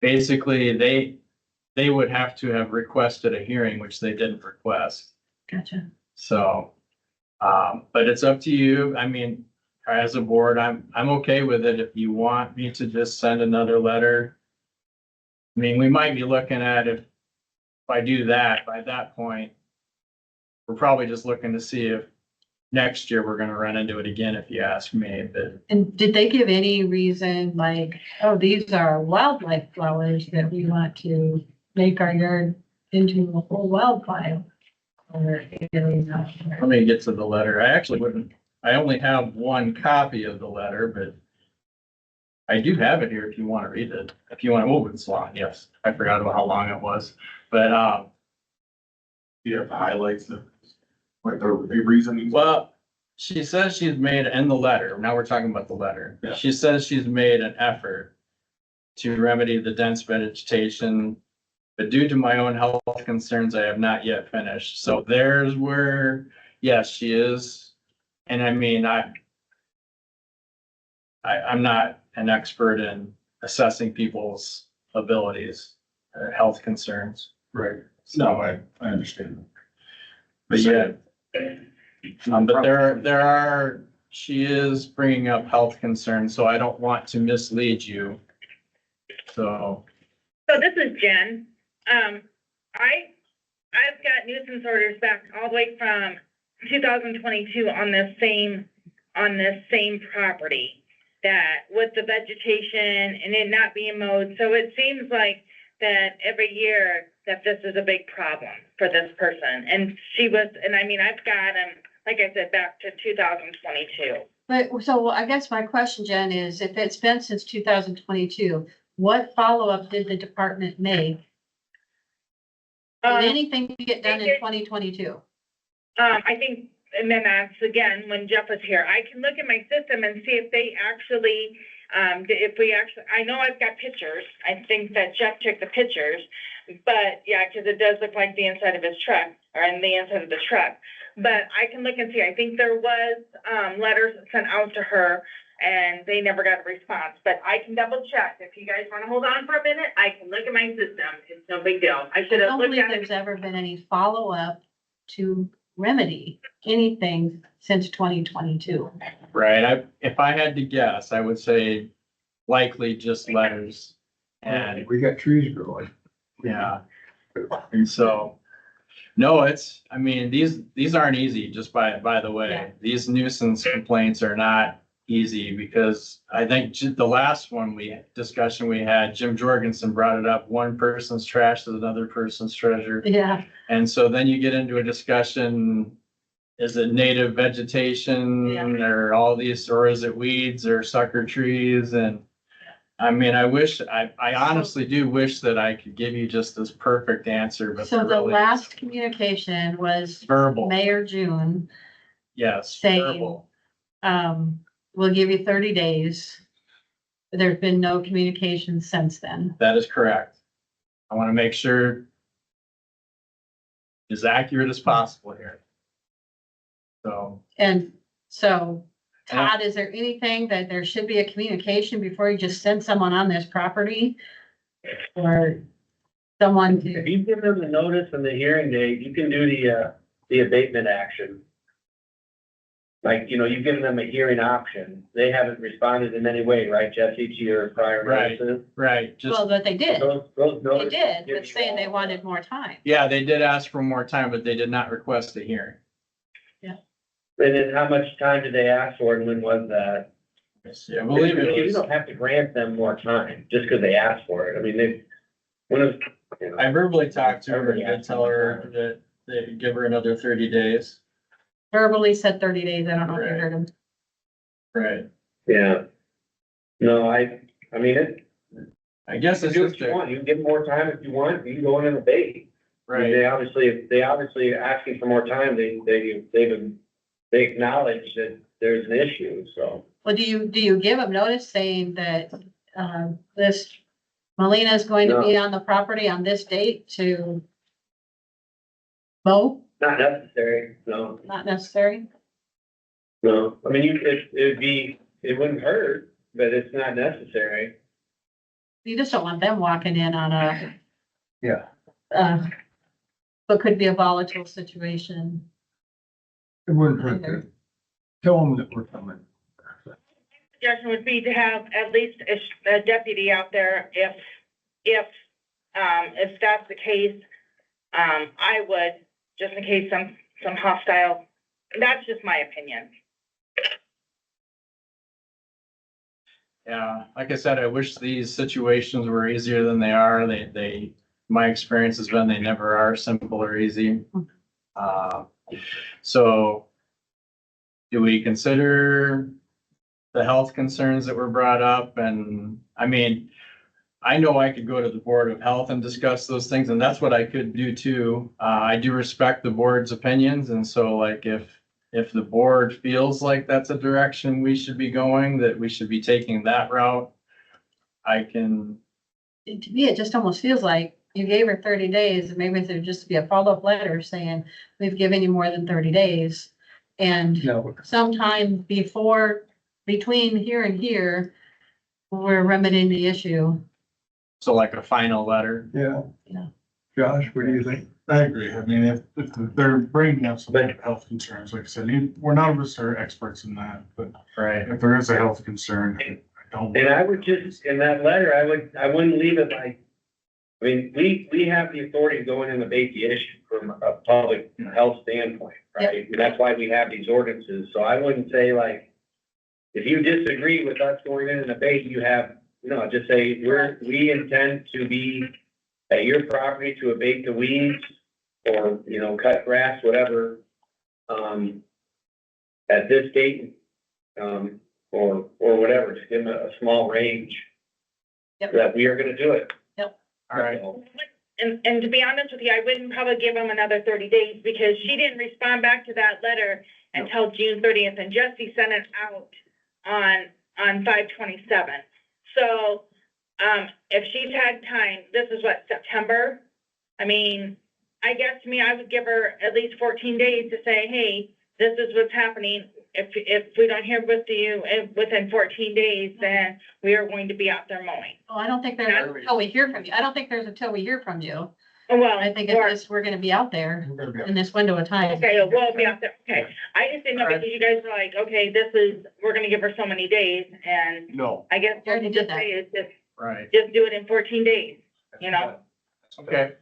basically, they would have to have requested a hearing, which they didn't request. Gotcha. So, But it's up to you. I mean, as a board, I'm okay with it. If you want me to just send another letter. I mean, we might be looking at if I do that, by that point, we're probably just looking to see if next year we're gonna run into it again, if you ask me, but And did they give any reason like, oh, these are wildlife flowers that we want to make our yard into a whole wildlife? Or, let me get to the letter. I only have one copy of the letter, but I do have it here if you want to read it. If you want, oh, it's long, yes. I forgot about how long it was, but, You have highlights of, like, the reason. well, she says she's made, in the letter, now we're talking about the letter. Yeah. She says she's made an effort to remedy the dense vegetation, but due to my own health concerns, I have not yet finished. So there's where, yes, she is. And I mean, I'm not an expert in assessing people's abilities or health concerns. Right. No, I understand. But yeah, but she is bringing up health concerns, so I don't want to mislead you. So, So this is Jen. I've got nuisance orders back all the way from 2022 on this same property, that with the vegetation and it not being mowed. So it seems like that every year that this is a big problem for this person. And I mean, I've got them, like I said, back to 2022. but so I guess my question, Jen, is if it's been since 2022, what follow-up did the department make? Did anything get done in 2022? I think, and then that's again, when Jeff was here, I can look at my system and see if they actually, I know I've got pictures. I think that Jeff took the pictures, but yeah, because it does look like the inside of his truck or in the inside of the truck. But I can look and see, I think there was, letters sent out to her and they never got a response, but I can double check. If you guys want to hold on for a minute, I can look at my system. It's no big deal. I should I have don't looked believe at it. there's ever been any follow-up to remedy anything since 2022. right, if I had to guess, I would say likely just letters. And We got trees growing. yeah, and so, no, I mean, these aren't easy, just by the way. Yeah. These nuisance complaints are not easy because I think the last discussion we had, Jim Jorgensen brought it up, one person's trash is another person's treasure. Yeah, And so then you get into a discussion, is it native vegetation Yeah. or all these, or is it weeds or sucker trees? And I mean, I honestly do wish that I could give you just this perfect answer, but so the really last communication was verbal, May or June, yes, saying, verbal. we'll give you 30 days. There's been no communication since then. That is correct. I want to make sure as accurate as possible here. So, And so Todd, is there anything that there should be a communication before you just send someone on this property? Or someone If to, you give them the notice and the hearing date, you can do the abatement action. Like, you've given them a hearing option. They haven't responded in any way, right, Jesse, to your prior Right. notices? right, just, well, but they did. Those They notices did, give but you saying they all- wanted more time. yeah, they did ask for more time, but they did not request a hearing. And then how much time did they ask for and when was that? I believe it You was, don't have to grant them more time just because they asked for it. I mean, I verbally talked to her and did tell her that they'd give her another 30 days. Verbally said 30 days. I don't know if you Right. heard him. Right. yeah. No, I mean, I guess you it's can do just, what you want. You can give them more time if you want. You can go in and abate. I mean, right, they obviously are asking for more time. They acknowledge that there's an issue, so. Well, do you give them notice saying that, this Melina is going to be on the property on this date to mow? Not necessary, no, Not necessary? no. I mean, it wouldn't hurt, but it's not necessary. You just don't want them walking in on a, Yeah. what could be a volatile situation. It wouldn't hurt to tell them that we're coming. Suggestion would be to have at least a deputy out there if that's the case. I would, just in case some hostile, that's just my opinion. Yeah, like I said, I wish these situations were easier than they are. My experience has been they never are simple or easy. So do we consider the health concerns that were brought up? And I mean, I know I could go to the Board of Health and discuss those things, and that's what I could do too. I do respect the board's opinions, and so like if the board feels like that's a direction we should be going, that we should be taking that route, I can. To me, it just almost feels like you gave her 30 days, and maybe there just be a follow-up letter saying, we've given you more than 30 days. And No, sometime between here and here, we're remedying the issue. So like a final letter. yeah. Yeah. Josh, what do you think? I agree. I mean, if they're bringing up some health concerns, like I said, we're none of us are experts in that, but Right. if there is a health concern, I don't. And I would just, in that letter, I wouldn't leave it like, I mean, we have the authority to go in and debate the issue from a public health standpoint, right? And that's why we have these ordinances. So I wouldn't say like, if you disagree with us going in and debate, just say, we intend to be at your property to abate the weeds or, cut grass, whatever, at this date, or whatever, just give them a small range. Yep. That we are gonna do it. All right. And to be honest with you, I wouldn't probably give them another 30 days because she didn't respond back to that letter until June 30th, and Jesse sent it out on 5/27. So, if she's had time, this is what, September? I mean, I guess to me, I would give her at least 14 days to say, hey, this is what's happening. If we don't hear with you within 14 days, then we are going to be out there mowing. Oh, I don't think there's until we hear from you. I don't think there's until we hear from you. Well, I think we're gonna be out there We're gonna be- in this window of time. okay, we'll be out there. Okay. I just didn't know because you guys were like, okay, we're gonna give her so many days, and No. I guess You already what did just that. say is Right. just do it in 14 days, you know? Okay.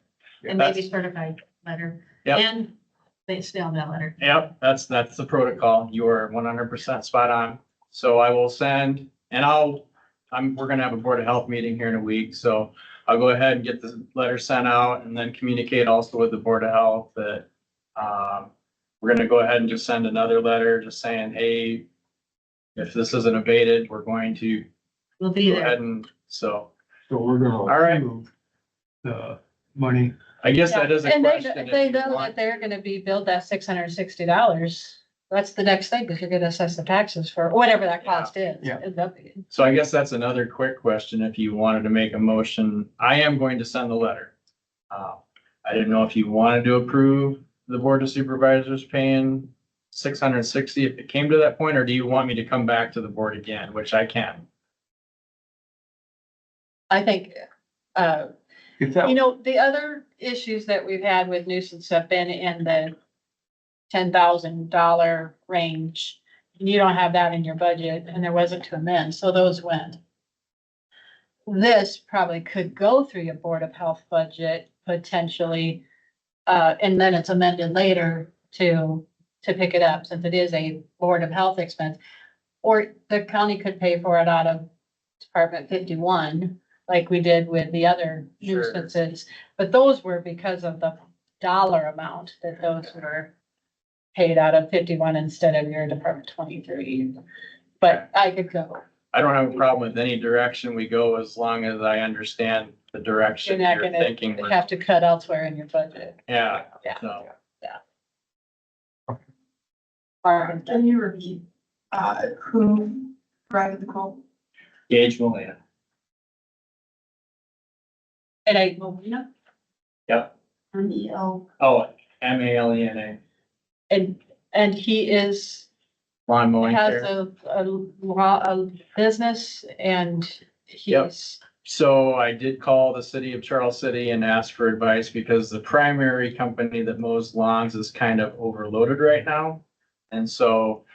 And maybe certified letter. Yep. And they still have that letter. Yep, that's the protocol. You are 100% spot on. So I will send, and we're gonna have a Board of Health meeting here in a week, so I'll go ahead and get the letter sent out and then communicate also with the Board of Health that, we're gonna go ahead and just send another letter just saying, hey, if this isn't abated, we're going to We'll be go there. ahead and, so So we're gonna. All right. approve The money. I guess that is a And question. they if you know want- that they're gonna be billed that $660. That's the next thing, because you're gonna assess the taxes for whatever that cost is. Yeah. Ends up being. So I guess that's another quick question. If you wanted to make a motion, I am going to send the letter. I didn't know if you wanted to approve the Board of Supervisors paying 660 if it came to that point, or do you want me to come back to the board again, which I can? I think, If that, the other issues that we've had with nuisance have been in the $10,000 range. You don't have that in your budget, and there wasn't to amend, so those went. This probably could go through your Board of Health budget potentially, and then it's amended later to pick it up, since it is a Board of Health expense. Or the county could pay for it out of Department 51, like we did with the other Sure. nuisances. But those were because of the dollar amount that those were paid out of 51 instead of your Department 23. But I could go. I don't have a problem with any direction we go as long as I understand the You're direction not you're gonna thinking. we're- have to cut elsewhere in your budget. Yeah, Yeah. so, Marvin, Can you repeat, who provided the quote? Gage Molina. and I, Molina, Yep. MEL. Oh, Malena, and he lawn mowing has care. a business, and Yep. he's, So I did call the city of Charles City and ask for advice because the primary company that mows lawns is kind of overloaded right now. And so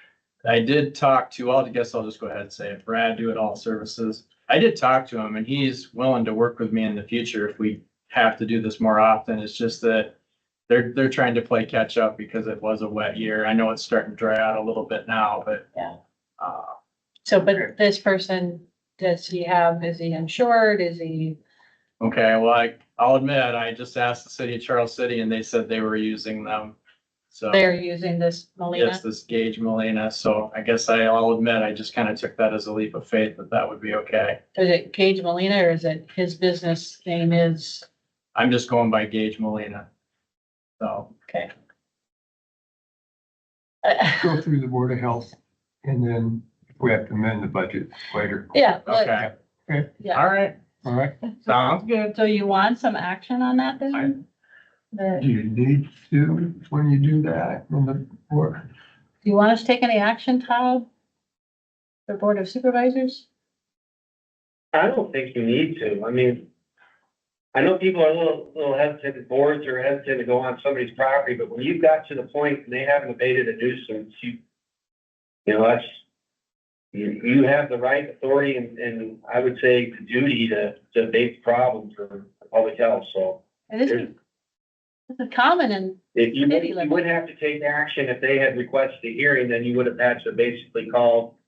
I did talk to, well, I guess I'll just go ahead and say it, Brad Do It All Services. I did talk to him and he's willing to work with me in the future if we have to do this more often. It's just that they're trying to play catch up because it was a wet year. I know it's starting to dry out a little bit now, but Yeah. uh, So, but this person, is he insured? Is he, okay, well, I'll admit, I just asked the city of Charles City and they said they were using them. So they're using this Molina? yes, this Gage Molina. So I guess I'll admit, I just kind of took that as a leap of faith that that would be okay. Is it Gage Molina or is it his business name is? I'm just going by Gage Molina. So, Okay. Go through the Board of Health and then we have to amend the budget later. Yeah. okay. Yeah. All right. All right. Sounds good. So you want some action on that then? Do you need to, when you do that, on the board? Do you want us to take any action, Todd? The Board of Supervisors? I don't think you need to. I mean, I know people are a little hesitant, boards are hesitant to go on somebody's property, but when you've got to the point and they haven't abated a nuisance, you know, that's, you have the right authority and I would say the duty to abate the problem for public health, so. This is common and If you City would, you would have to take action if they had requested a hearing, then you would have had to basically call,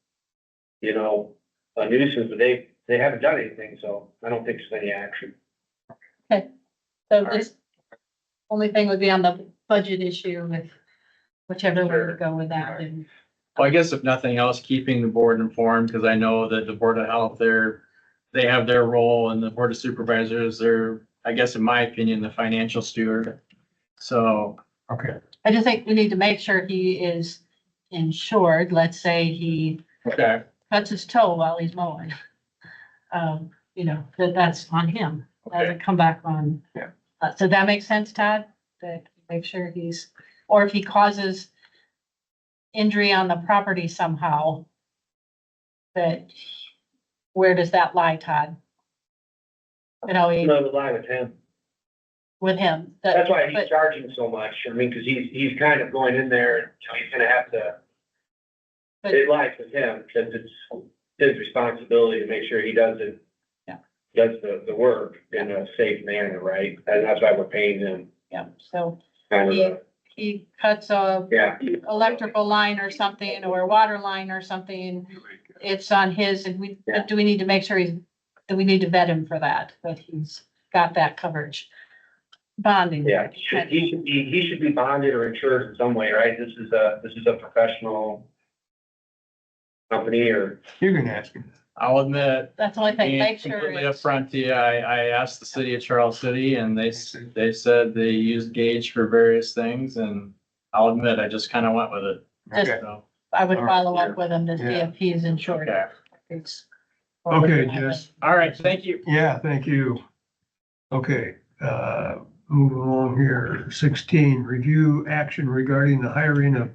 you know, a nuisance, but they haven't done anything, so I don't think there's any action. so this only thing would be on the budget issue with whichever way to go with that. And Well, I guess if nothing else, keeping the board informed, because I know that the Board of Health, they have their role and the Board of Supervisors, they're, I guess, in my opinion, the financial steward. So, Okay. I just think we need to make sure he is insured. Let's say he okay, cuts his toe while he's mowing. You know, that's on him. Doesn't come back on. Yeah. So that makes sense, Todd? That make sure or if he causes injury on the property somehow, that, where does that lie, Todd? You know, No, the line with him. with him. That's why he's but- charging so much. I mean, cause he's kind of going in there, you know, he's gonna have to, But- it lies with him, because it's his responsibility to make sure he does it. Yeah. Does the work in a safe manner, right? And that's why we're paying him Yeah, so kind of, he cuts a yeah. electrical line or something, or a water line or something, it's on his, and Yeah. do we need to make sure that we need to vet him for that he's got that coverage? Bonding. Yeah, he should be bonded or insured in some way, right? This is a professional company or, You can ask him. I'll admit, That's the only thing, being make sure. completely it's- upfront to you, I asked the city of Charles City and they said they used Gage for various things and I'll admit, I just kind of went with it. Just- Okay. So, I would All right. follow up with him to see Yeah. if he's insured. okay. It's- Okay, Jess. All right, thank you. Yeah, thank you. Okay, moving along here. 16, review action regarding the hiring of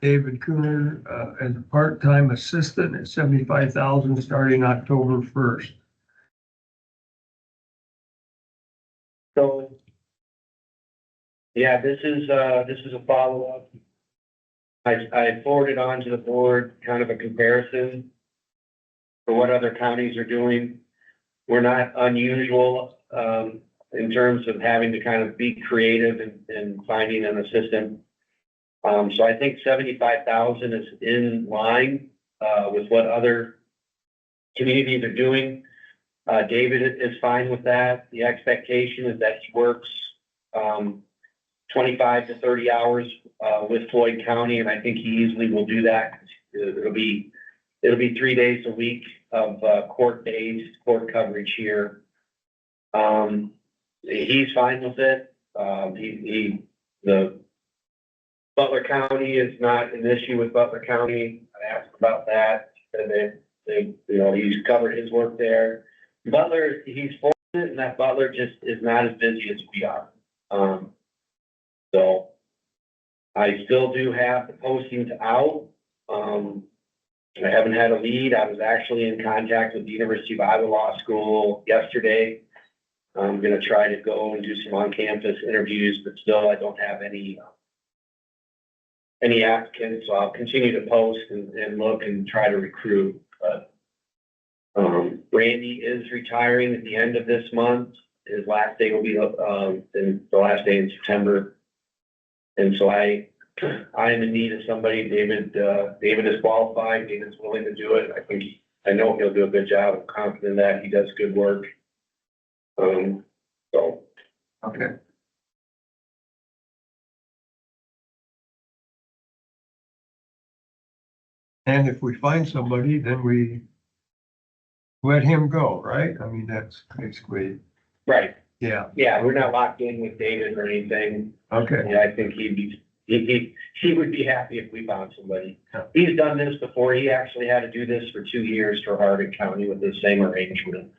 David Cooner as a part-time assistant at $75,000 starting October 1st. so. Yeah, this is a follow-up. I forwarded on to the board kind of a comparison for what other counties are doing. We're not unusual, in terms of having to kind of be creative in finding an assistant. So I think 75,000 is in line, with what other communities are doing. David is fine with that. The expectation is that he works, 25 to 30 hours, with Floyd County, and I think he easily will do that. It'll be 3 days a week of, court days, court coverage here. He's fine with it. The Butler County is not an issue with Butler County. I asked about that, and they, you know, he's covered his work there. Butler, he's fortunate in that Butler just is not as busy as we are. So I still do have the postings out. I haven't had a lead. I was actually in contact with the University of Iowa Law School yesterday. I'm gonna try to go and do some on-campus interviews, but still I don't have any any applicants, so I'll continue to post and look and try to recruit, but Randy is retiring at the end of this month. His last day will be, in the last day in September. And so I am in need of somebody. David is qualified. David's willing to do it. I know he'll do a good job. I'm confident that he does good work. So. Okay. And if we find somebody, then we let him go, right? I mean, that's basically, Right. yeah, Yeah, we're not locked in with David or anything. okay. Yeah, I think he would be happy if we found somebody. Yeah. He's done this before. He actually had to do this for 2 years for Hardin County with the same arrangement.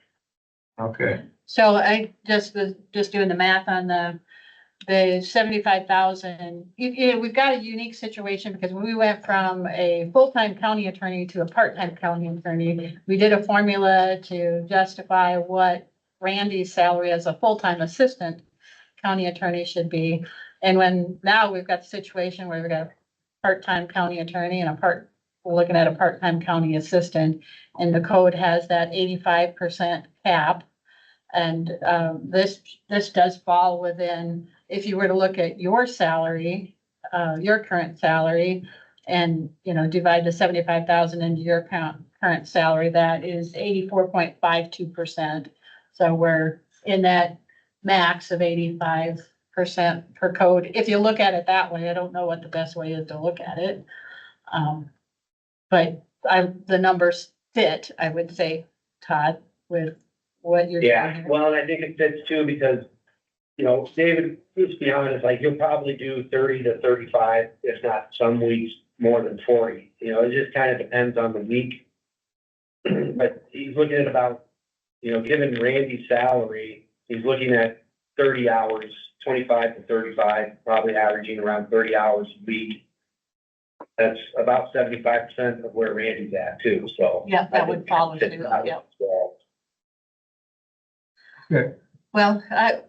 Okay, So I just was just doing the math on the 75,000. We've got a unique situation because we went from a full-time county attorney to a part-time county attorney. We did a formula to justify what Randy's salary as a full-time assistant county attorney should be. And now we've got the situation where we've got a part-time county attorney and we're looking at a part-time county assistant, and the code has that 85% cap. And this does fall within, if you were to look at your salary, your current salary, and, divide the 75,000 into your current salary, that is 84.52%. So we're in that max of 85% per code. If you look at it that way, I don't know what the best way is to look at it. But the numbers fit, I would say, Todd, with what you're doing Yeah, here. well, and I think it fits too, because, David, let's be honest, like, he'll probably do 30 to 35, if not some weeks more than 40. It just kind of depends on the week. But he's looking at about, given Randy's salary, he's looking at 30 hours, 25 to 35, probably averaging around 30 hours a week. That's about 75% of where Randy's at too, so. Yeah, that would follow suit, yeah. okay, Well, I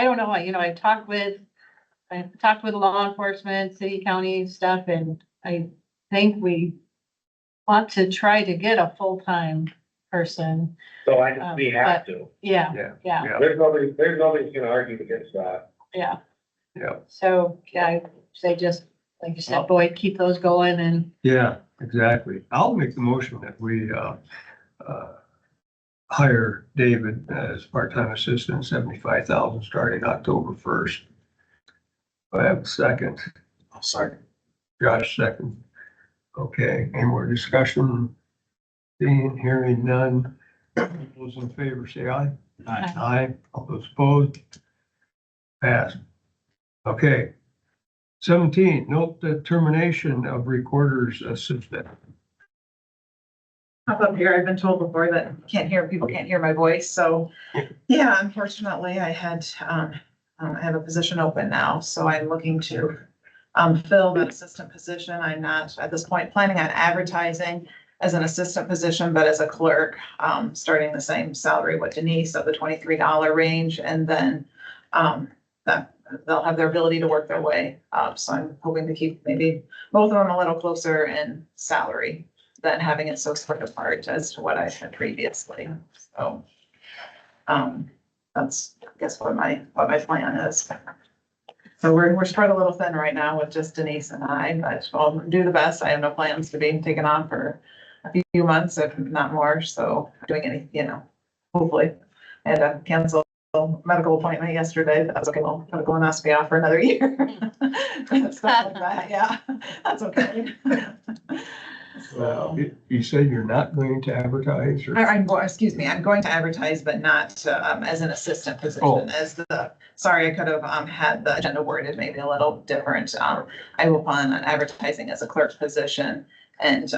don't know, I talked with law enforcement, city, county stuff, and I think we want to try to get a full-time person. So we have to. Yeah. yeah, There's nobody's gonna argue against that. Yeah. yeah, So, yeah, I say just, like you said, Boyd, keep those going and, yeah, exactly. I'll make the motion that we, hire David as part-time assistant, 75,000, starting October 1st. I have a second. I'll second. Josh, second. Okay, any more discussion? Seeing, hearing none. Those in favor, say aye. Aye. Aye. All those opposed? Passed. Okay. 17, note the termination of recorder's assistant. Up here, I've been told before that people can't hear my voice, so, yeah, unfortunately, I have a position open now, so I'm looking to fill that assistant position. I'm not, at this point, planning on advertising as an assistant position, but as a clerk, starting the same salary with Denise of the $23 range, and then that they'll have their ability to work their way up. So I'm hoping to keep maybe both of them a little closer in salary than having it so split apart as to what I had previously. So that's, I guess, what my plan is. So we're spread a little thin right now with just Denise and I, but I'll do the best. I have no plans to be taken on for a few months, if not more. So doing any, hopefully. I had to cancel a medical appointment yesterday. That's okay. Well, I'm gonna colonoscopy off for another year. Stuff like that. Yeah, that's okay. So. You said you're not going to advertise or? I'm going to advertise, but not as an assistant position, sorry, I could have had the agenda worded maybe a little different. I will plan on advertising as a clerk position and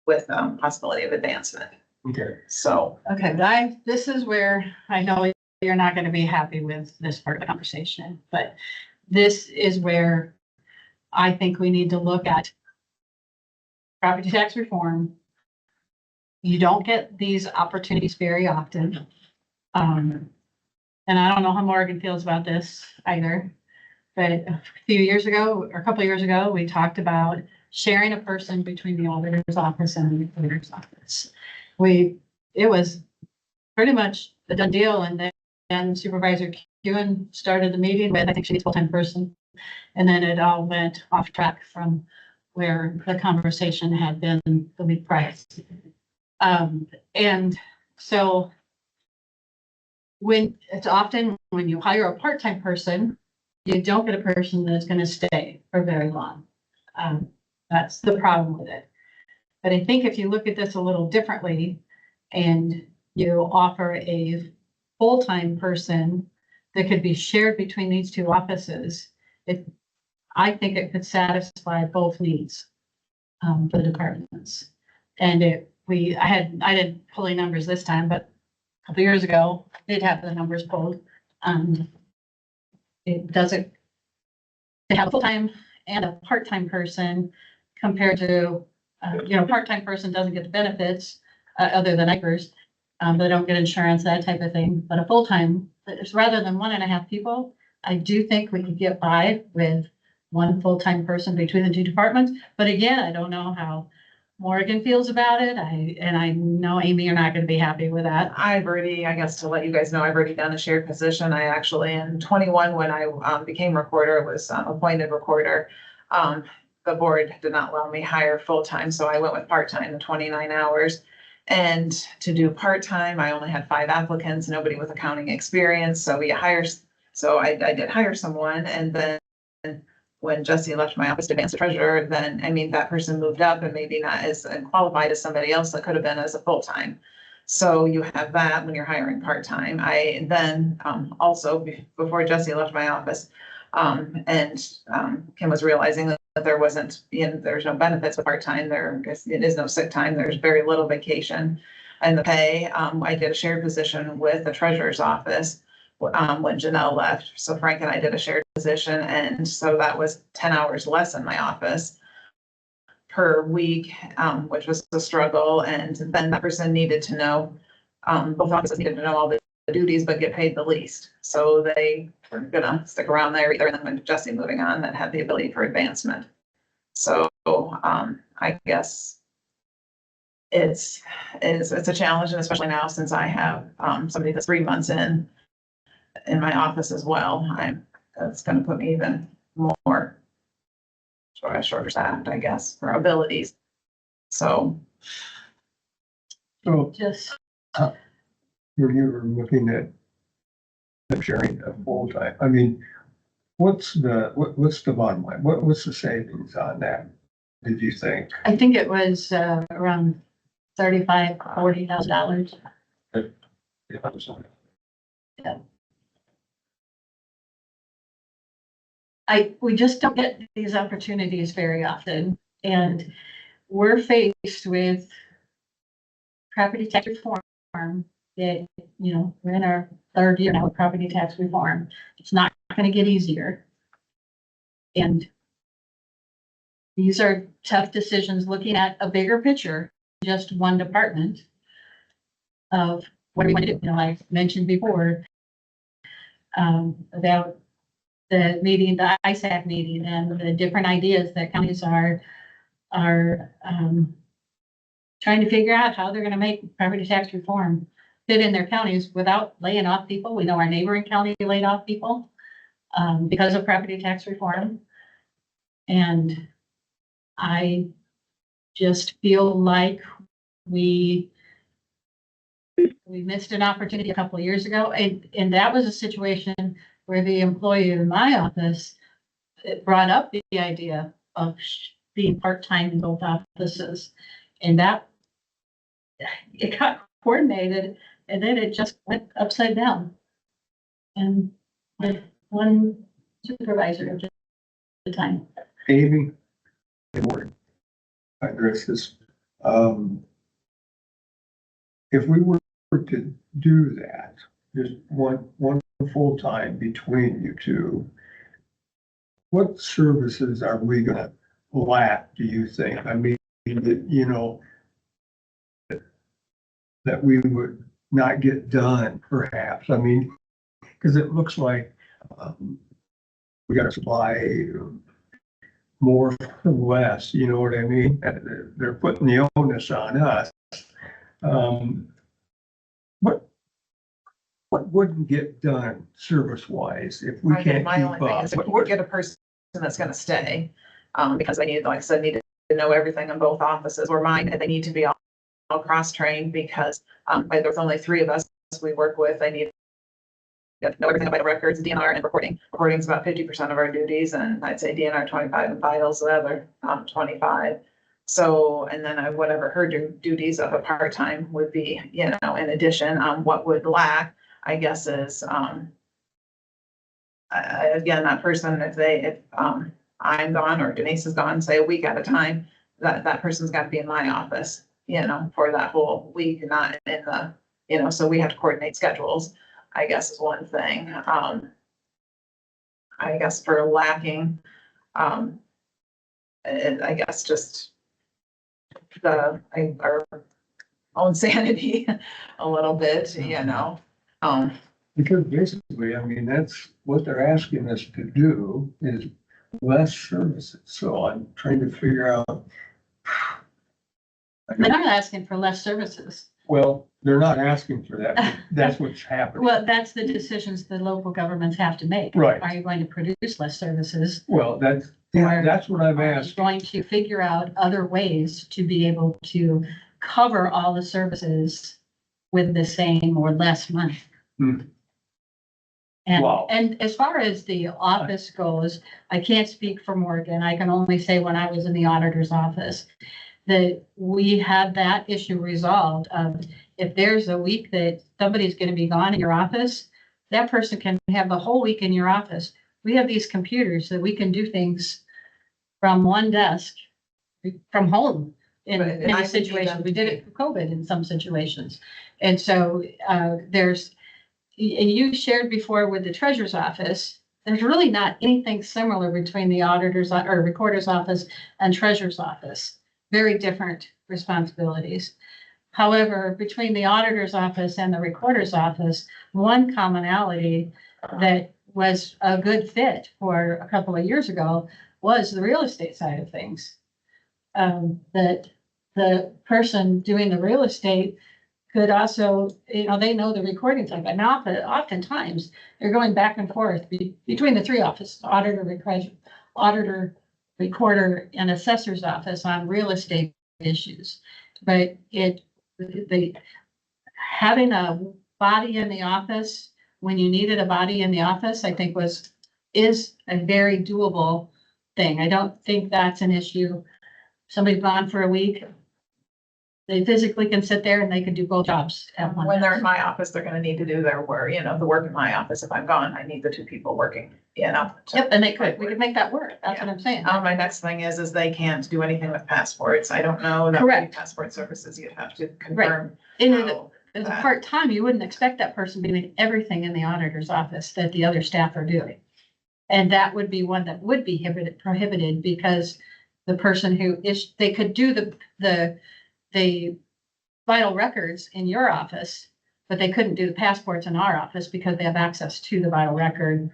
with possibility of advancement. Okay. So. okay, this is where I know you're not gonna be happy with this part of the conversation, but this is where I think we need to look at property tax reform. You don't get these opportunities very often. And I don't know how Morgan feels about this either. But a few years ago, or a couple of years ago, we talked about sharing a person between the auditor's office and the auditor's office. It was pretty much a done deal, and then Supervisor Kewen started the meeting with, I think she needs a full-time person. And then it all went off track from where the conversation had been the week prior. And so it's often when you hire a part-time person, you don't get a person that's gonna stay for very long. That's the problem with it. But I think if you look at this a little differently and you offer a full-time person that could be shared between these two offices, I think it could satisfy both needs for the departments. And I didn't pull any numbers this time, but a couple years ago, I did have the numbers pulled. It doesn't, to have a full-time and a part-time person compared to, part-time person doesn't get the benefits other than IFRS. They don't get insurance, that type of thing. But a full-time, rather than 1.5 people, I do think we could get by with one full-time person between the two departments. But again, I don't know how Morgan feels about it. I know, Amy, you're not gonna be happy with that. I've already, I guess to let you guys know, I've already done a shared position. I actually, in 21, when I became recorder, was appointed recorder. The board did not allow me hire full-time, so I went with part-time, the 29 hours. And to do part-time, I only had 5 applicants, nobody with accounting experience. So I did hire someone, and then when Jesse left my office to advance to treasurer, then, that person moved up and maybe not as qualified as somebody else that could have been as a full-time. So you have that when you're hiring part-time. I then, also, before Jesse left my office, Kim was realizing that there wasn't, there's no benefits with part-time. It is no sick time. There's very little vacation and the pay. I did a shared position with the treasurer's office when Janelle left. So Frank and I did a shared position, and so that was 10 hours less in my office per week, which was a struggle. And then that person needed to know, both offices needed to know all the duties, but get paid the least. So they were gonna stick around there either, and then when Jesse moving on, that had the ability for advancement. So I guess it's a challenge, and especially now since I have somebody that's 3 months in my office as well, that's gonna put me even more shorter staffed, I guess, for abilities. So Just, you were looking at sharing a full-time. What's the bottom line? What's the savings on that, did you think? I think it was around $35,000-$40,000. Yeah. We just don't get these opportunities very often, and we're faced with property tax reform that, we're in our 3rd year now of property tax reform. It's not gonna get easier. And these are tough decisions looking at a bigger picture, just one department of what do we want to do? I mentioned before about the meeting, the ISAC meeting, and the different ideas that counties are trying to figure out how they're gonna make property tax reform fit in their counties without laying off people. We know our neighboring county laid off people because of property tax reform. And I just feel like we missed an opportunity a couple of years ago. And that was a situation where the employee in my office brought up the idea of being part-time in both offices. And that, it got coordinated, and then it just went upside down. And with one supervisor at the time. Amy, good morning. I address this. If we were to do that, just one full-time between you two, what services are we gonna lack, do you think? That we would not get done, perhaps. Because it looks like we gotta supply more for less, you know what I mean? They're putting the onus on us. Um, what wouldn't get done service-wise if we I think can't my only keep thing up? is if you get a person that's gonna stay, because I need, like I said, need to know everything in both offices or mine, and they need to be all cross-trained because, there's only 3 of us we work with. I need to know everything about records, DNR and reporting. Reporting is about 50% of our duties, and I'd say DNR 25 and vitals the other, 25. So, and then whatever her duties of a part-time would be, you know, in addition, what would lack, I guess, is, again, that person, if I'm gone or Denise is gone, say a week at a time, that person's got to be in my office, you know, for that whole week, not in the, you know, so we have to coordinate schedules, I guess is one thing. I guess for lacking, I guess just our own sanity a little bit, you know. Because basically, I mean, that's what they're asking us to do is less services. So I'm trying to figure out. They're not asking for less services. Well, they're not asking for that. But that's what's happening. Well, that's the decisions the local governments have to make. Right. Are you going to produce less services? Well, that's what I'm Are you asking. going to figure out other ways to be able to cover all the services with the same or less money? Hmm. Wow. And as far as the office goes, I can't speak for Morgan. I can only say when I was in the auditor's office, that we had that issue resolved of if there's a week that somebody's gonna be gone in your office, that person can have the whole week in your office. We have these computers that we can do things from one desk, from home in Right, and I many would need situations. them We to did it for COVID in some situations. And so and you shared before with the treasurer's office, there's really not anything similar between the auditor's or recorder's office and treasurer's office. Very different responsibilities. However, between the auditor's office and the recorder's office, one commonality that was a good fit for a couple of years ago was the real estate side of things. That the person doing the real estate could also, you know, they know the recording time, and oftentimes they're going back and forth between the 3 offices, auditor, recorder, and assessor's office on real estate issues. But having a body in the office when you needed a body in the office, I think is a very doable thing. I don't think that's an issue. Somebody's gone for a week, they physically can sit there and they can do both jobs at once. When they're in my office, they're gonna need to do their work, you know, the work in my office. If I'm gone, I need the 2 people working, you know. Yep, and we could make that work. That's what I'm saying. My next thing is they can't do anything with passports. I don't know. That would be Correct. passport services. You'd have to confirm. And how as a that- part-time, you wouldn't expect that person doing everything in the auditor's office that the other staff are doing. And that would be one that would be prohibited because the person they could do the vital records in your office, but they couldn't do the passports in our office because they have access to the vital record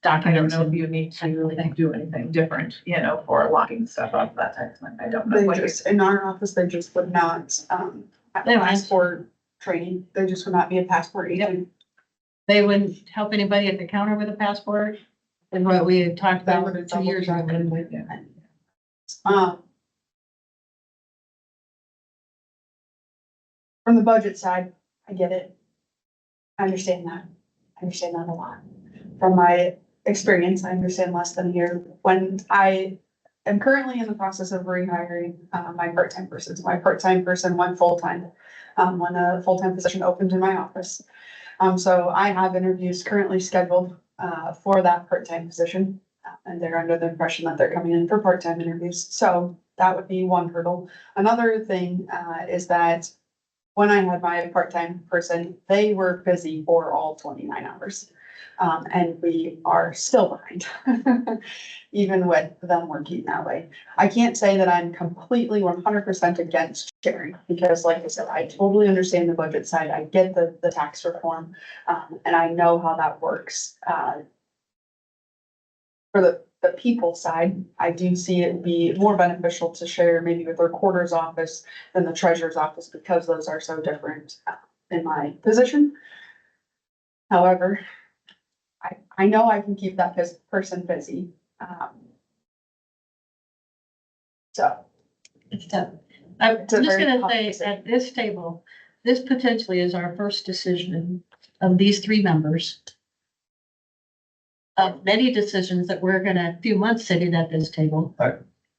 I don't documents. know if you need to do anything different, you know, for locking stuff up, that type of thing. I don't know. They just, in our office, they just would not, have They wouldn't. passport training. They just would not be a passport agent. They wouldn't help anybody at the counter with a passport, is what we had talked They about would 2 years ago. From the budget side, I get it. I understand that. I understand that a lot. From my experience, I understand less than a year. When I am currently in the process of rehiring, my part-time person. So my part-time person went full-time, when a full-time position opened in my office. So I have interviews currently scheduled, for that part-time position. And they're under the impression that they're coming in for part-time interviews. So that would be one hurdle. Another thing, is that when I had my part-time person, they were busy for all 29 hours. And we are still behind, even with them working that way. I can't say that I'm completely 100% against sharing, because like I said, I totally understand the budget side. I get the tax reform, and I know how that works. for the people side, I do see it be more beneficial to share maybe with the recorder's office than the treasurer's office because those are so different in my position. However, I know I can keep that person busy. So. It's tough. I'm It's a just very gonna tough say, decision. at this table, this potentially is our first decision of these three members. Of many decisions that we're gonna, a few months sitting at this table,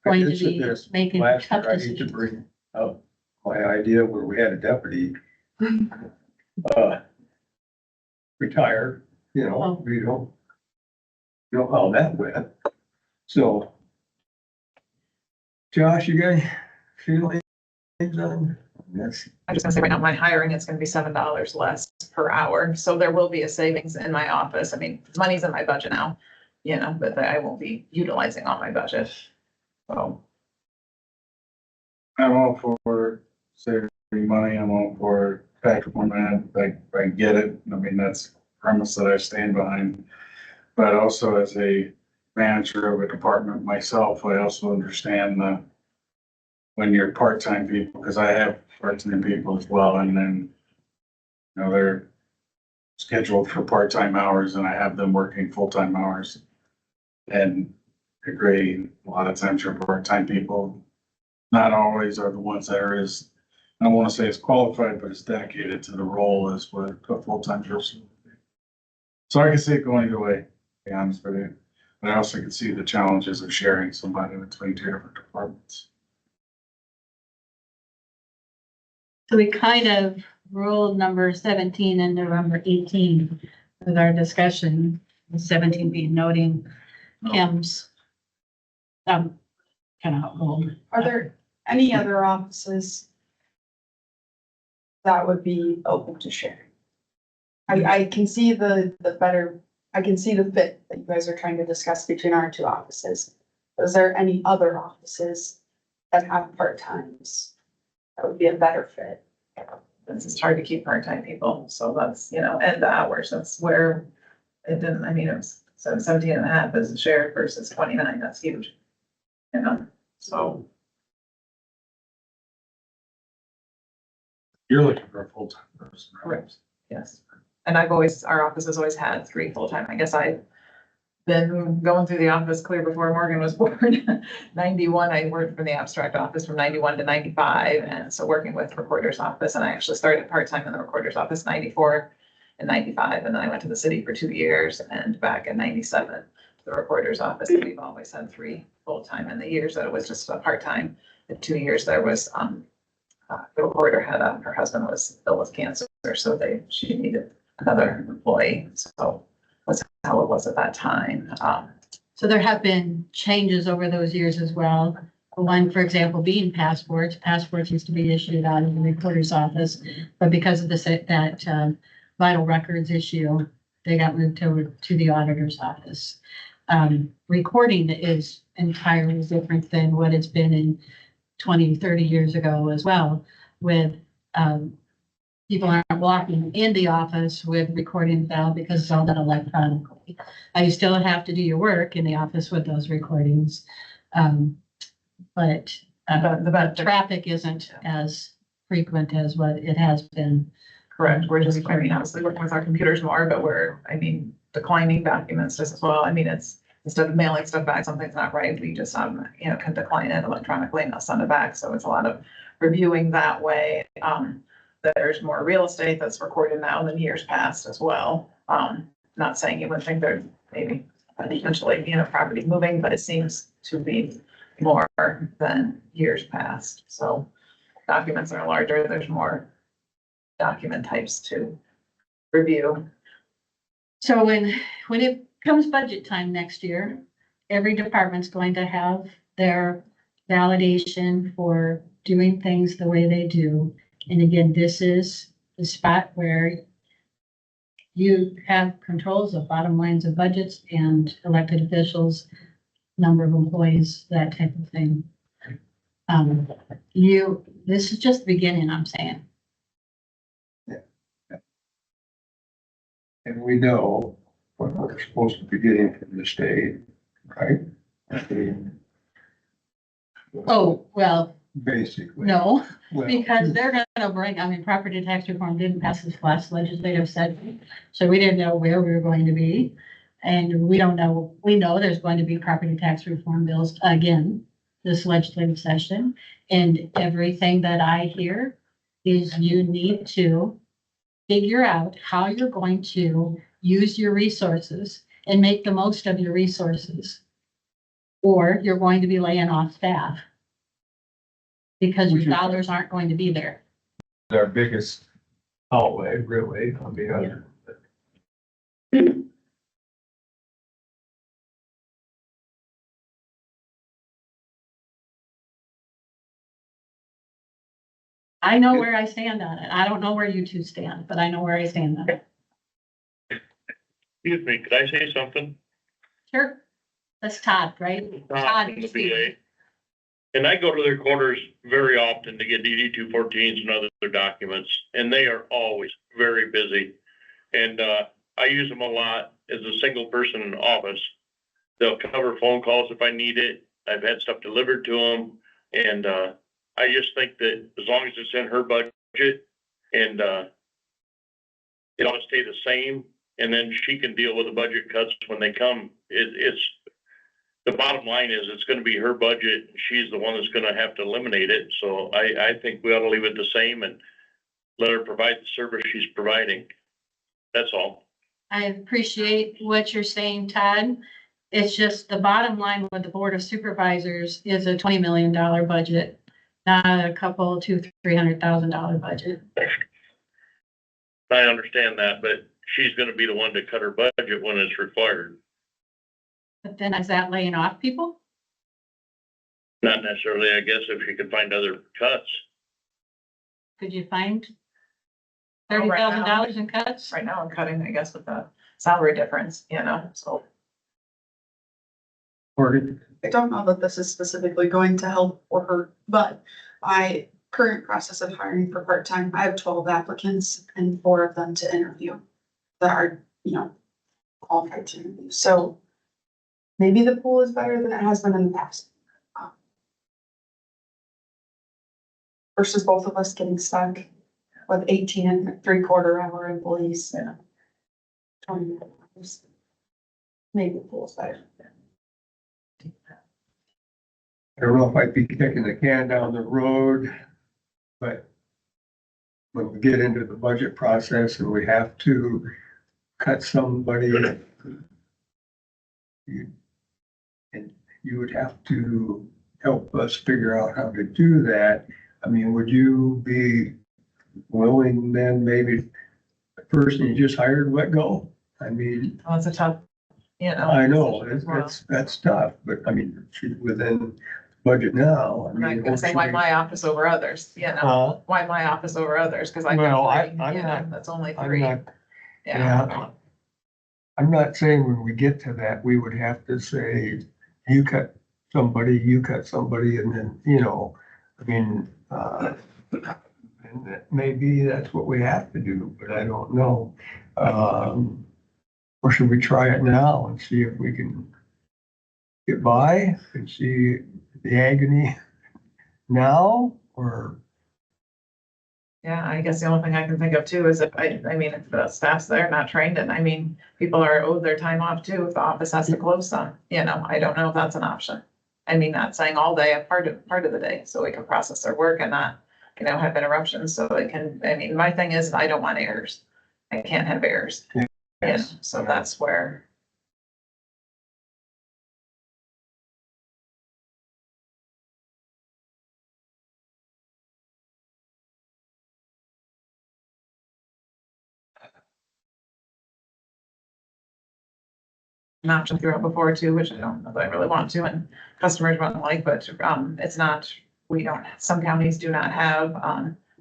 going to did sit be there making last tough year, I need to decisions. bring up my idea where we had a deputy, retire, you know, Oh. we don't know how that went. So, Josh, you got any feelings on this? I'm just gonna say right now, my hiring is gonna be $7 less per hour, so there will be a savings in my office. I mean, money's in my budget now, you know, but I won't be utilizing all my budget. So, I'm all for saving money, I'm all for factor format, I get it, I mean, that's the premise that I stand behind. But also as a manager of a department myself, I also understand when you're part-time people, because I have part-time people as well, and then, you know, they're scheduled for part-time hours and I have them working full-time hours. And agree, a lot of times your part-time people, not always are the ones that are as, I don't want to say as qualified, but as dedicated to the role as what a full-time person would be. So I can see it going either way, to be honest with you. But I also can see the challenges of sharing somebody between two different departments. So we kind of ruled number 17 and number 18 with our discussion, 17 being noting Kim's kind of old. Are there any other offices that would be open to sharing? I can see the better, I can see the fit that you guys are trying to discuss between our two offices. Is there any other offices that have part-times that would be a better fit? it's hard to keep part-time people, so that's, you know, and the hours, that's where it didn't, I mean, it was 17 and a half as shared versus 29, that's huge. You know, so. You're looking for a full-time person, right? Correct. Yes, and our office has always had 3 full-time. I guess I've been going through the office clear before Morgan was born. 91, I worked for the abstract office from 91 to 95, and so working with recorder's office, and I actually started part-time in the recorder's office 94 and 95, and then I went to the city for 2 years, and back in 97, the recorder's office, and we've always had 3 full-time. In the years that it was just a part-time, the 2 years there was, the recorder had, her husband was ill with cancer, so she needed another employee, so that's how it was at that time. So there have been changes over those years as well. One, for example, being passports. Passports used to be issued out of the recorder's office, but because of that vital records issue, they got moved over to the auditor's office. Recording is entirely different than what it's been in 20, 30 years ago as well, with people aren't walking in the office with recording now because it's all done electronically. You still have to do your work in the office with those recordings. But the traffic isn't as frequent as what it has been. Correct, we're just, I mean, obviously working with our computers more, but we're, I mean, declining documents just as well. I mean, it's, instead of mailing stuff back, something's not right, we just, you know, can decline it electronically and not send it back. So it's a lot of reviewing that way. There's more real estate that's recorded now than years past as well. Not saying you wouldn't think there's maybe potentially, you know, property moving, but it seems to be more than years past. So documents are larger, there's more document types to review. So when it comes budget time next year, every department's going to have their validation for doing things the way they do. And again, this is the spot where you have controls of bottom lines of budgets and elected officials, number of employees, that type of thing. This is just the beginning, I'm saying. And we know what we're supposed to be getting from the state, right? I mean, Oh, well, basically. no, Well, because they're gonna bring, I mean, property tax reform didn't pass this last legislative session. So we didn't know where we were going to be. And we don't know, we know there's going to be property tax reform bills again this legislative session. And everything that I hear is you need to figure out how you're going to use your resources and make the most of your resources. Or you're going to be laying off staff. Because your dollars aren't going to be there. our biggest outlay, really. I mean, other- I know where I stand on it. I don't know where you two stand, but I know where I stand on it. Excuse me, could I say something? Sure. That's Todd, right? Todd. From the VA. And I go to their quarters very often to get DD 214s and other documents, and they are always very busy. And I use them a lot as a single person in the office. They'll cover phone calls if I need it. I've had stuff delivered to them. And I just think that as long as it's in her budget and it ought to stay the same, and then she can deal with the budget cuts when they come. It's the bottom line is it's gonna be her budget. She's the one that's gonna have to eliminate it. So I think we ought to leave it the same and let her provide the service she's providing. That's all. I appreciate what you're saying, Todd. It's just the bottom line with the Board of Supervisors is a $20 million budget, not a couple, $200,000-300,000 budget. I understand that, but she's gonna be the one to cut her budget when it's required. But then is that laying off people? Not necessarily, I guess, if she could find other cuts. Could you find Well, right now- $30,000 in cuts? Right now I'm cutting, I guess, with the salary difference, so. Or I don't know that this is specifically going to help for her, but current process of hiring for part-time, I have 12 applicants and 4 of them to interview that are, qualified to interview. So maybe the pool is better than it has been in the past. Versus both of us getting stuck with 18 and 3/4 hour employees. 20 hours. Maybe the pool is better. I don't know if I'd be kicking the can down the road, but when we get into the budget process and we have to cut somebody, you would have to help us figure out how to do that. I mean, would you be willing then maybe the person you just hired let go? I mean, Well, it's a tough, I know, decision as well. that's tough, but I mean, she's within budget now. I I'm not mean, gonna say why my office over others, why my office over others, cause I Well, got 3, I'm not- that's only I'm 3. not, Yeah. I'm not saying when we get to that, we would have to say, you cut somebody, and then, I mean, and that maybe that's what we have to do, but I don't know. Or should we try it now and see if we can get by and see the agony now, or? Yeah, I guess the only thing I can think of too is if if the staff's there not trained and people are owed their time off too, if the office has to close some, I don't know if that's an option. Not saying all day, a part of the day, so we can process their work and not, have interruptions, so it can, my thing is, I don't want errors. I can't have errors. Yes. So that's where. An option throughout before too, which I don't know that I really want to, and customers won't like, but, it's not, some counties do not have,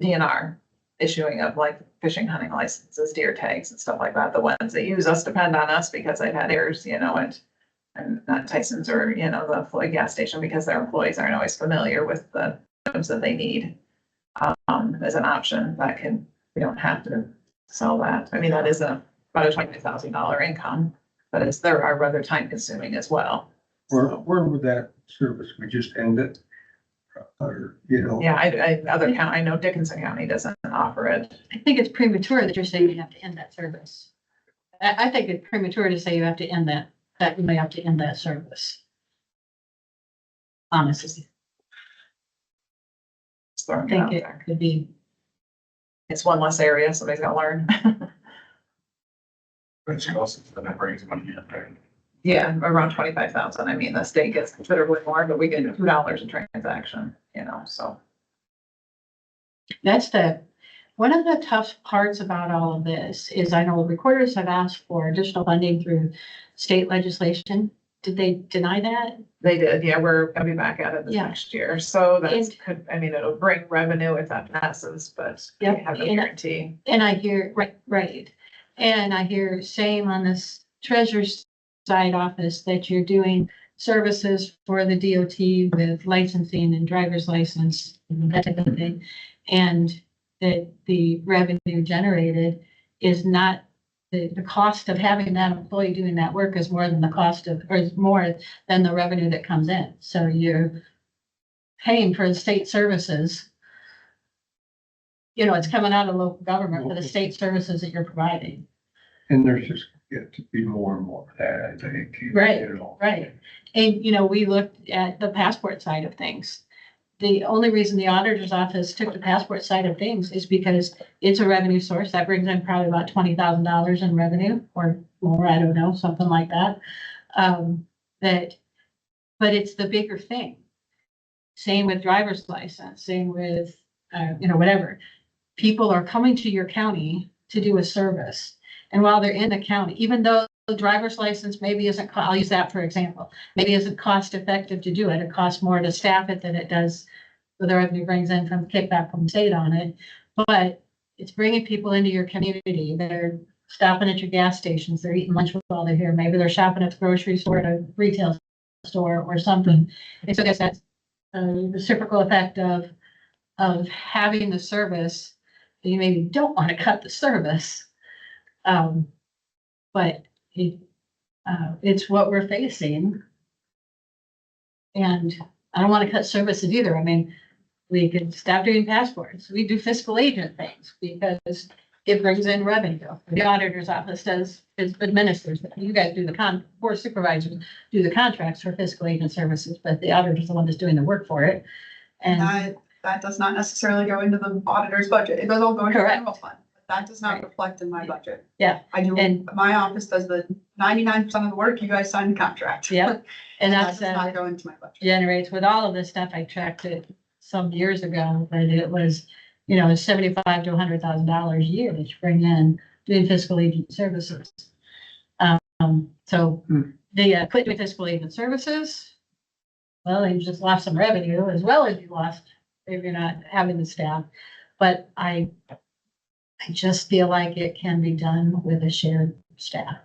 DNR issuing of like fishing, hunting licenses, deer tags and stuff like that. The ones that use us depend on us because they've had errors, and not Tyson's or, the Floyd gas station, because their employees aren't always familiar with the items that they need. As an option we don't have to sell that. That is about a $20,000 income, but there are rather time consuming as well. Where would that service, we just end it? Or, you know? Yeah, I know Dickinson County doesn't offer it. I think it's premature that you're saying you have to end that service. I think it's premature to say you have to end that you may have to end that service. Honestly, Just throwing I it out think it there. could be, It's one less area, somebody's gotta learn. But it's also, then that brings money in, right? Yeah, around 25,000. I mean, the state gets considerably more, but we get $2 a transaction, you know, so. that's one of the tough parts about all of this is I know recorders have asked for additional funding through state legislation. Did they deny that? They did, yeah, we're gonna be back at it this Yeah. next year, so that's And- I mean, it'll bring revenue if that passes, but we Yep, have no and- guarantee. And I hear, right. And I hear same on this treasurer's side office that you're doing services for the DOT with licensing and driver's license, and that type of thing. And that the revenue generated is not, the cost of having that employee doing that work is more than the cost of, or is more than the revenue that comes in. So you're paying for the state services. You know, it's coming out of local government for the state services that you're providing. And there's just get to be more and more of that, I think. Right, You know. right. And, you know, we looked at the passport side of things. The only reason the auditor's office took the passport side of things is because it's a revenue source that brings in probably about $20,000 in revenue or more, I don't know, something like that. But it's the bigger thing. Same with driver's license, same with, whatever. People are coming to your county to do a service. And while they're in the county, even though the driver's license maybe isn't, I'll use that for example, maybe isn't cost effective to do it. It costs more to staff it than it does with the revenue brings in from kickback from the state on it. But it's bringing people into your community. They're stopping at your gas stations. They're eating lunch while they're here. Maybe they're shopping at the grocery store, at a retail store or something. And so I guess that's the reciprocal effect of having the service. You maybe don't want to cut the service. But it's what we're facing. And I don't want to cut services either. I mean, we could stop doing passports. We do fiscal agent things because it brings in revenue. The auditor's office administers. You guys do board supervisors do the contracts for fiscal agent services, but the auditor's the one that's doing the work for it. And That does not necessarily go into the auditor's budget. It does all go into the Correct. general fund. That does not Right. reflect in my budget. Yeah. I do, And- my office does the 99% of the work. You guys sign the contract. Yep. And That that's does not go into my budget. generates with all of this stuff. I tracked it some years ago, but it was, $75,000 to $100,000 a year that you bring in doing fiscal agent services. So the quit doing fiscal agent services. Well, you just lost some revenue as well as you lost if you're not having the staff. But I just feel like it can be done with a shared staff.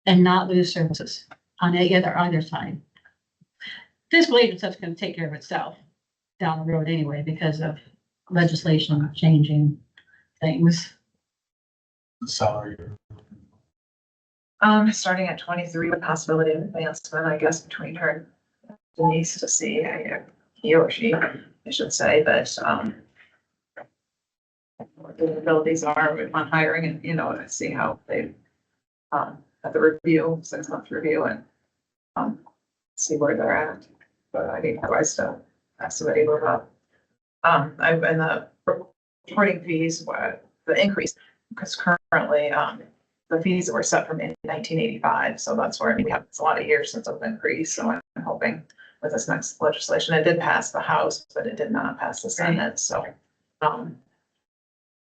And not lose services on either side. Fiscal agent stuff's gonna take care of itself down the road anyway because of legislation changing things. The salary. Starting at 23 with possibility of advancement, I guess, between her and Denise to see, he or she, I should say, that, what the abilities are on hiring and, see how they, at the review, 6-month review and, see where they're at. But I think otherwise to have somebody move up. And the reporting fees, the increase, because currently, the fees were set from 1985, so that's where, we have, it's a lot of years since it's increased, so I'm hoping with this next legislation, it did pass the House, but it did not pass the Senate, so,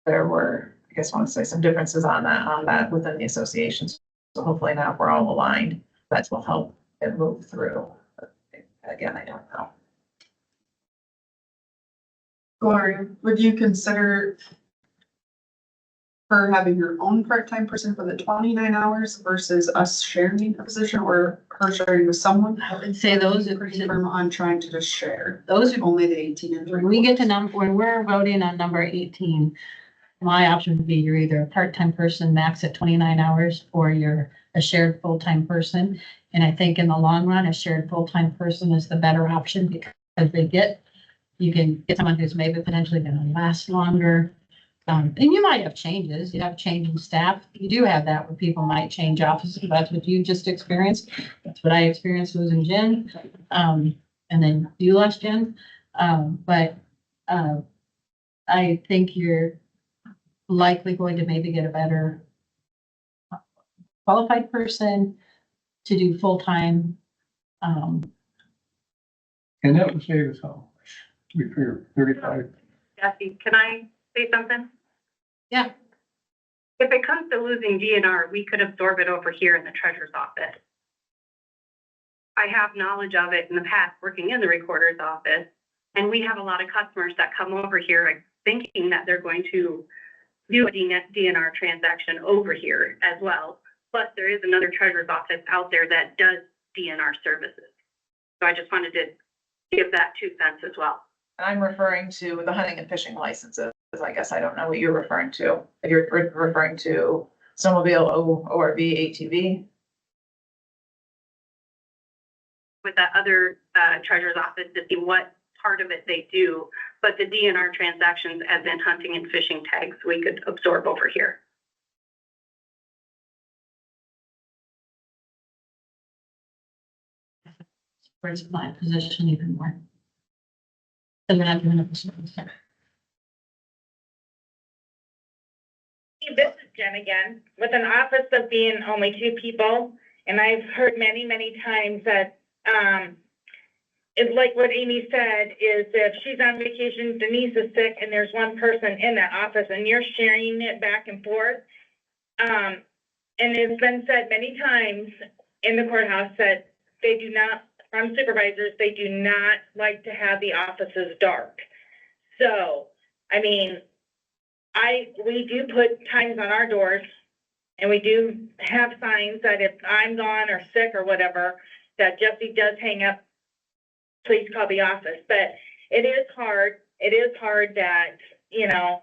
there were, I guess I want to say some differences on that within the associations, so hopefully now we're all aligned, that will help it move through. But again, I don't know. Gloria, would you consider her having her own part-time person for the 29 hours versus us sharing a position or her sharing with someone? I would say those are Pretty firm on trying to just share. those are Only the 18 and when we get to when we're voting on number 18, my option would be you're either a part-time person, max at 29 hours, or you're a shared full-time person. And I think in the long run, a shared full-time person is the better option because you can get someone who's maybe potentially gonna last longer. And you might have changes, you have change in staff. You do have that where people might change offices. That's what you just experienced. That's what I experienced losing Jen. And then you lost Jen. But I think you're likely going to maybe get a better qualified person to do full-time. And that would save us how much? We figure 35. Jesse, can I say something? Yeah. If it comes to losing DNR, we could absorb it over here in the treasurer's office. I have knowledge of it in the past, working in the recorder's office, and we have a lot of customers that come over here thinking that they're going to do a DNR transaction over here as well. Plus, there is another treasurer's office out there that does DNR services. So I just wanted to give that 2 cents as well. I'm referring to the hunting and fishing licenses. I guess I don't know what you're referring to. If you're referring to snowmobile, ORV, ATV. With that other treasurer's office to see what part of it they do, but the DNR transactions as in hunting and fishing tags, we could absorb over here. Where's my position even more? And then I'm doing it. This is Jen again, with an office of being only 2 people, and I've heard many, many times that, it's like what Amy said, is if she's on vacation, Denise is sick, and there's one person in that office, and you're sharing it back and forth. And it's been said many times in the courthouse that they do not, from supervisors, they do not like to have the offices dark. So, I mean, we do put times on our doors, and we do have signs that if I'm gone or sick or whatever, that Jesse does hang up, please call the office. But it is hard that, you know,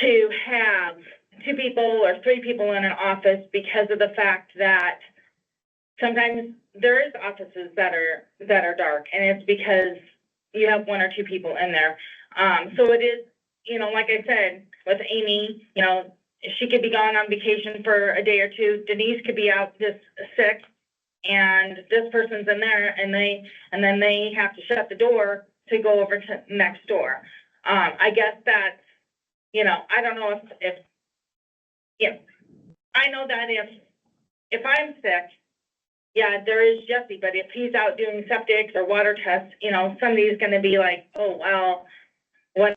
to have 2 people or 3 people in an office because of the fact that sometimes there is offices that are dark, and it's because you have 1 or 2 people in there. So it is, you know, like I said, with Amy, you know, she could be gone on vacation for a day or 2. Denise could be out just sick, and this person's in there, and then they have to shut the door to go over to next door. I guess that's, you know, I don't know if yeah, I know that if I'm sick, yeah, there is Jesse, but if he's out doing septics or water tests, you know, somebody's going to be like, oh, well, what,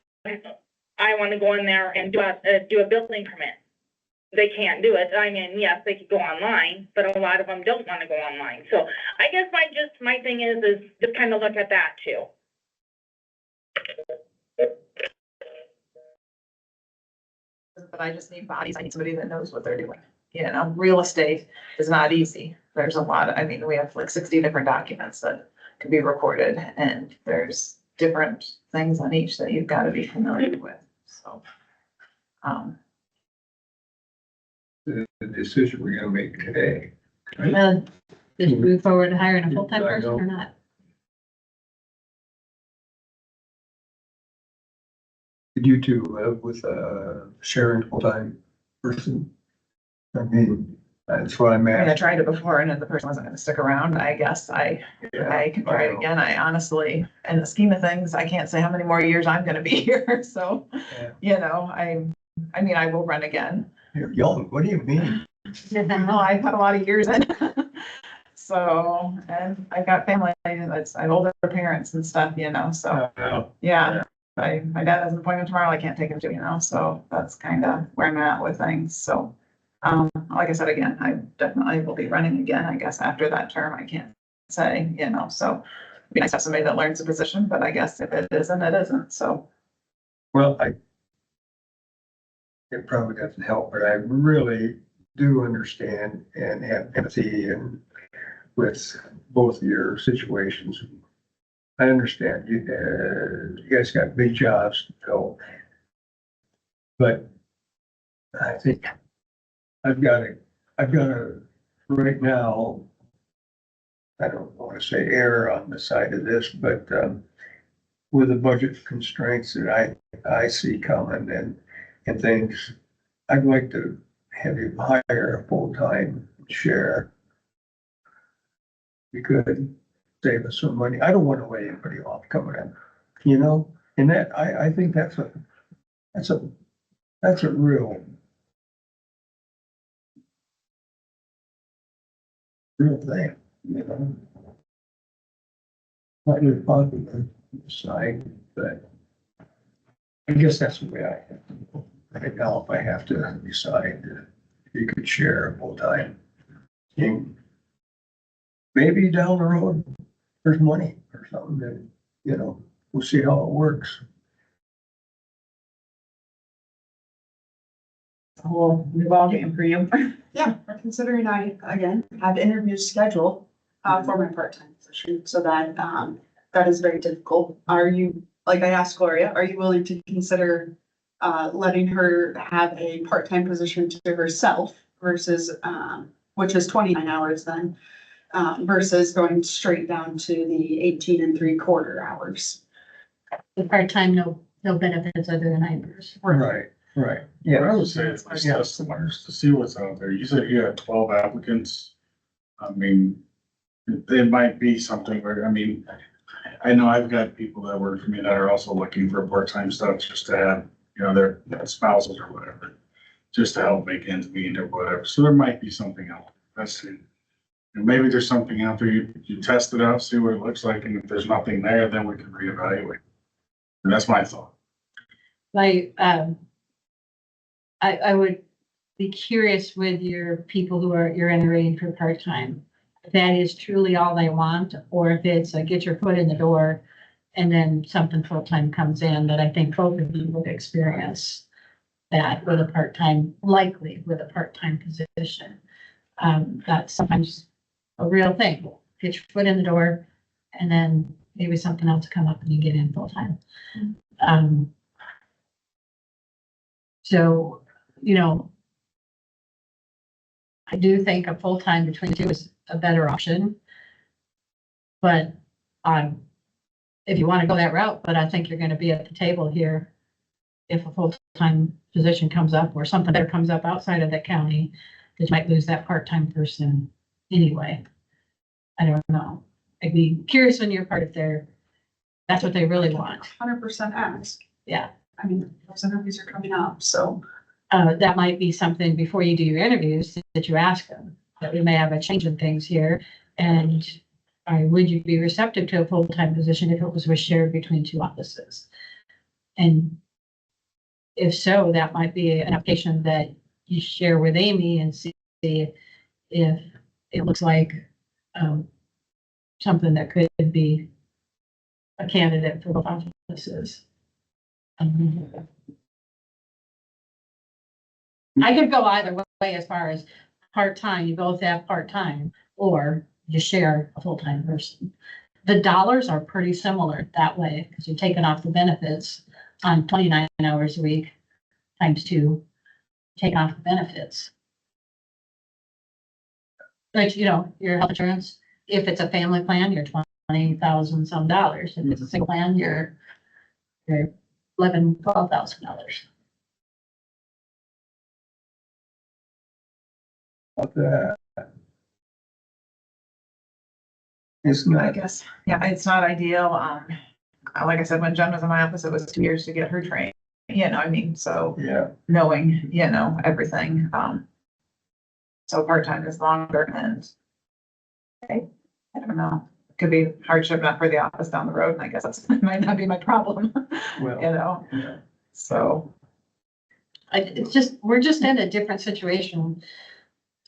I want to go in there and do a building permit. They can't do it. I mean, yes, they could go online, but a lot of them don't want to go online. So I guess my thing is just kind of look at that too. But I just need bodies. I need somebody that knows what they're doing. You know, real estate is not easy. There's a lot. I mean, we have like 60 different documents that can be recorded, and there's different things on each that you've got to be familiar with. So, The decision we're gonna make today. Well, just move forward to hiring a full-time person or not? Did you 2 live with a sharing full-time person? I mean, that's what I'm I mean, I at. tried it before, and if the person wasn't gonna stick around, I guess I can try it again. I honestly, in the scheme of things, I can't say how many more years I'm gonna be here. So, Yeah. you know, I mean, I will run again. You're young, what do you mean? No, I've had a lot of years in. So, and I've got family I have older parents and stuff, you know, so, yeah. My dad has an appointment tomorrow. I can't take him to, you know, so that's kind of where I'm at with things. So, like I said, again, I definitely will be running again, I guess, after that term. I can't say, you know, so it'd be nice to have somebody that learns the position, but I guess if it isn't, it isn't, so. Well, it probably doesn't help, but I really do understand and have empathy and with both of your situations. I understand you guys got big jobs to fill. But I think I've got a, right now, I don't want to say error on the side of this, but, with the budget constraints that I see coming and things, I'd like to have you hire a full-time share. You could save us some money. I don't want to lay anybody off coming in, you know? And that, I think that's a real thing, you know? Not really popular side, but I guess that's the way I have to. Right now, if I have to decide, you could share a full-time thing. Maybe down the road, there's money or something that, you know, we'll see how it works. We'll move on for you. Yeah, we're considering again, have interviews scheduled, for my part-time position, so that is very difficult. Are you, like I asked Gloria, are you willing to consider, letting her have a part-time position to herself versus, which is 29 hours then, versus going straight down to the 18 3/4 hours? The part-time, no benefits other than hours. Right. What I would say is assess the market to see what's out there. You said you had 12 applicants. I mean, it might be something where, I mean, I know I've got people that work for me that are also looking for part-time stuff just to have, you know, their spouses or whatever, just to help make ends meet or whatever. So there might be something out there. Let's see. And maybe there's something out there, you test it out, see what it looks like, and if there's nothing there, then we can reevaluate. And that's my thought. I would be curious with your people you're entering for part-time. If that is truly all they want, or if it's get your foot in the door and then something full-time comes in, that I think both of you would experience that with a part-time, likely with a part-time position. That's sometimes a real thing. Get your foot in the door and then maybe something else come up and you get in full-time. So, you know, I do think a full-time between the two is a better option. But, if you want to go that route, but I think you're going to be at the table here if a full-time position comes up or something better comes up outside of that county, that you might lose that part-time person anyway. I don't know. I'd be curious on your part if that's what they really want. 100% ask. Yeah. I mean, those interviews are coming up, so. That might be something before you do your interviews that you ask them, that we may have a change in things here. And would you be receptive to a full-time position if it was shared between two offices? And if so, that might be an application that you share with Amy and see if it looks like something that could be a candidate for both offices. I could go either way as far as part-time, you both have part-time, or you share a full-time person. The dollars are pretty similar that way, because you're taking off the benefits on 29 hours a week times 2, take off the benefits. But, you know, your health insurance, if it's a family plan, you're $20,000 some dollars. If it's a single plan, you're $11,000, $12,000. It's I not, guess, yeah, it's not ideal. Like I said, when Jen was in my office, it was 2 years to get her trained. You know, I mean, so yeah, knowing, you know, everything. So part-time is longer and I don't know, could be hardship not for the office down the road. And I guess that's might not be my problem, well, you know, yeah. so. We're just in a different situation.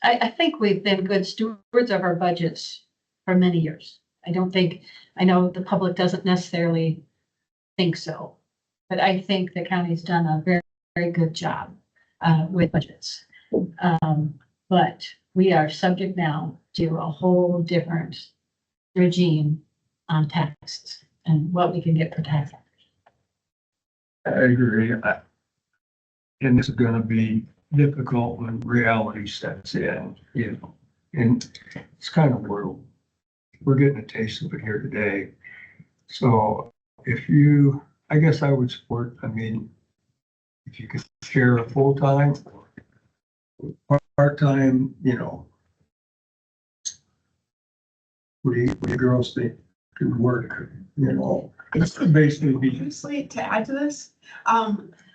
I think we've been good stewards of our budgets for many years. I know the public doesn't necessarily think so, but I think the county's done a very, very good job with budgets. But we are subject now to a whole different regime on taxes and what we can get for taxes. I agree. and this is gonna be difficult when reality sets in, you know. And it's kind of we're getting a taste of it here today. So if you, I guess I would support, I mean, if you could share a full-time or part-time, you know. What do you girls think could work, you know? It's basically be, Honestly, to add to this,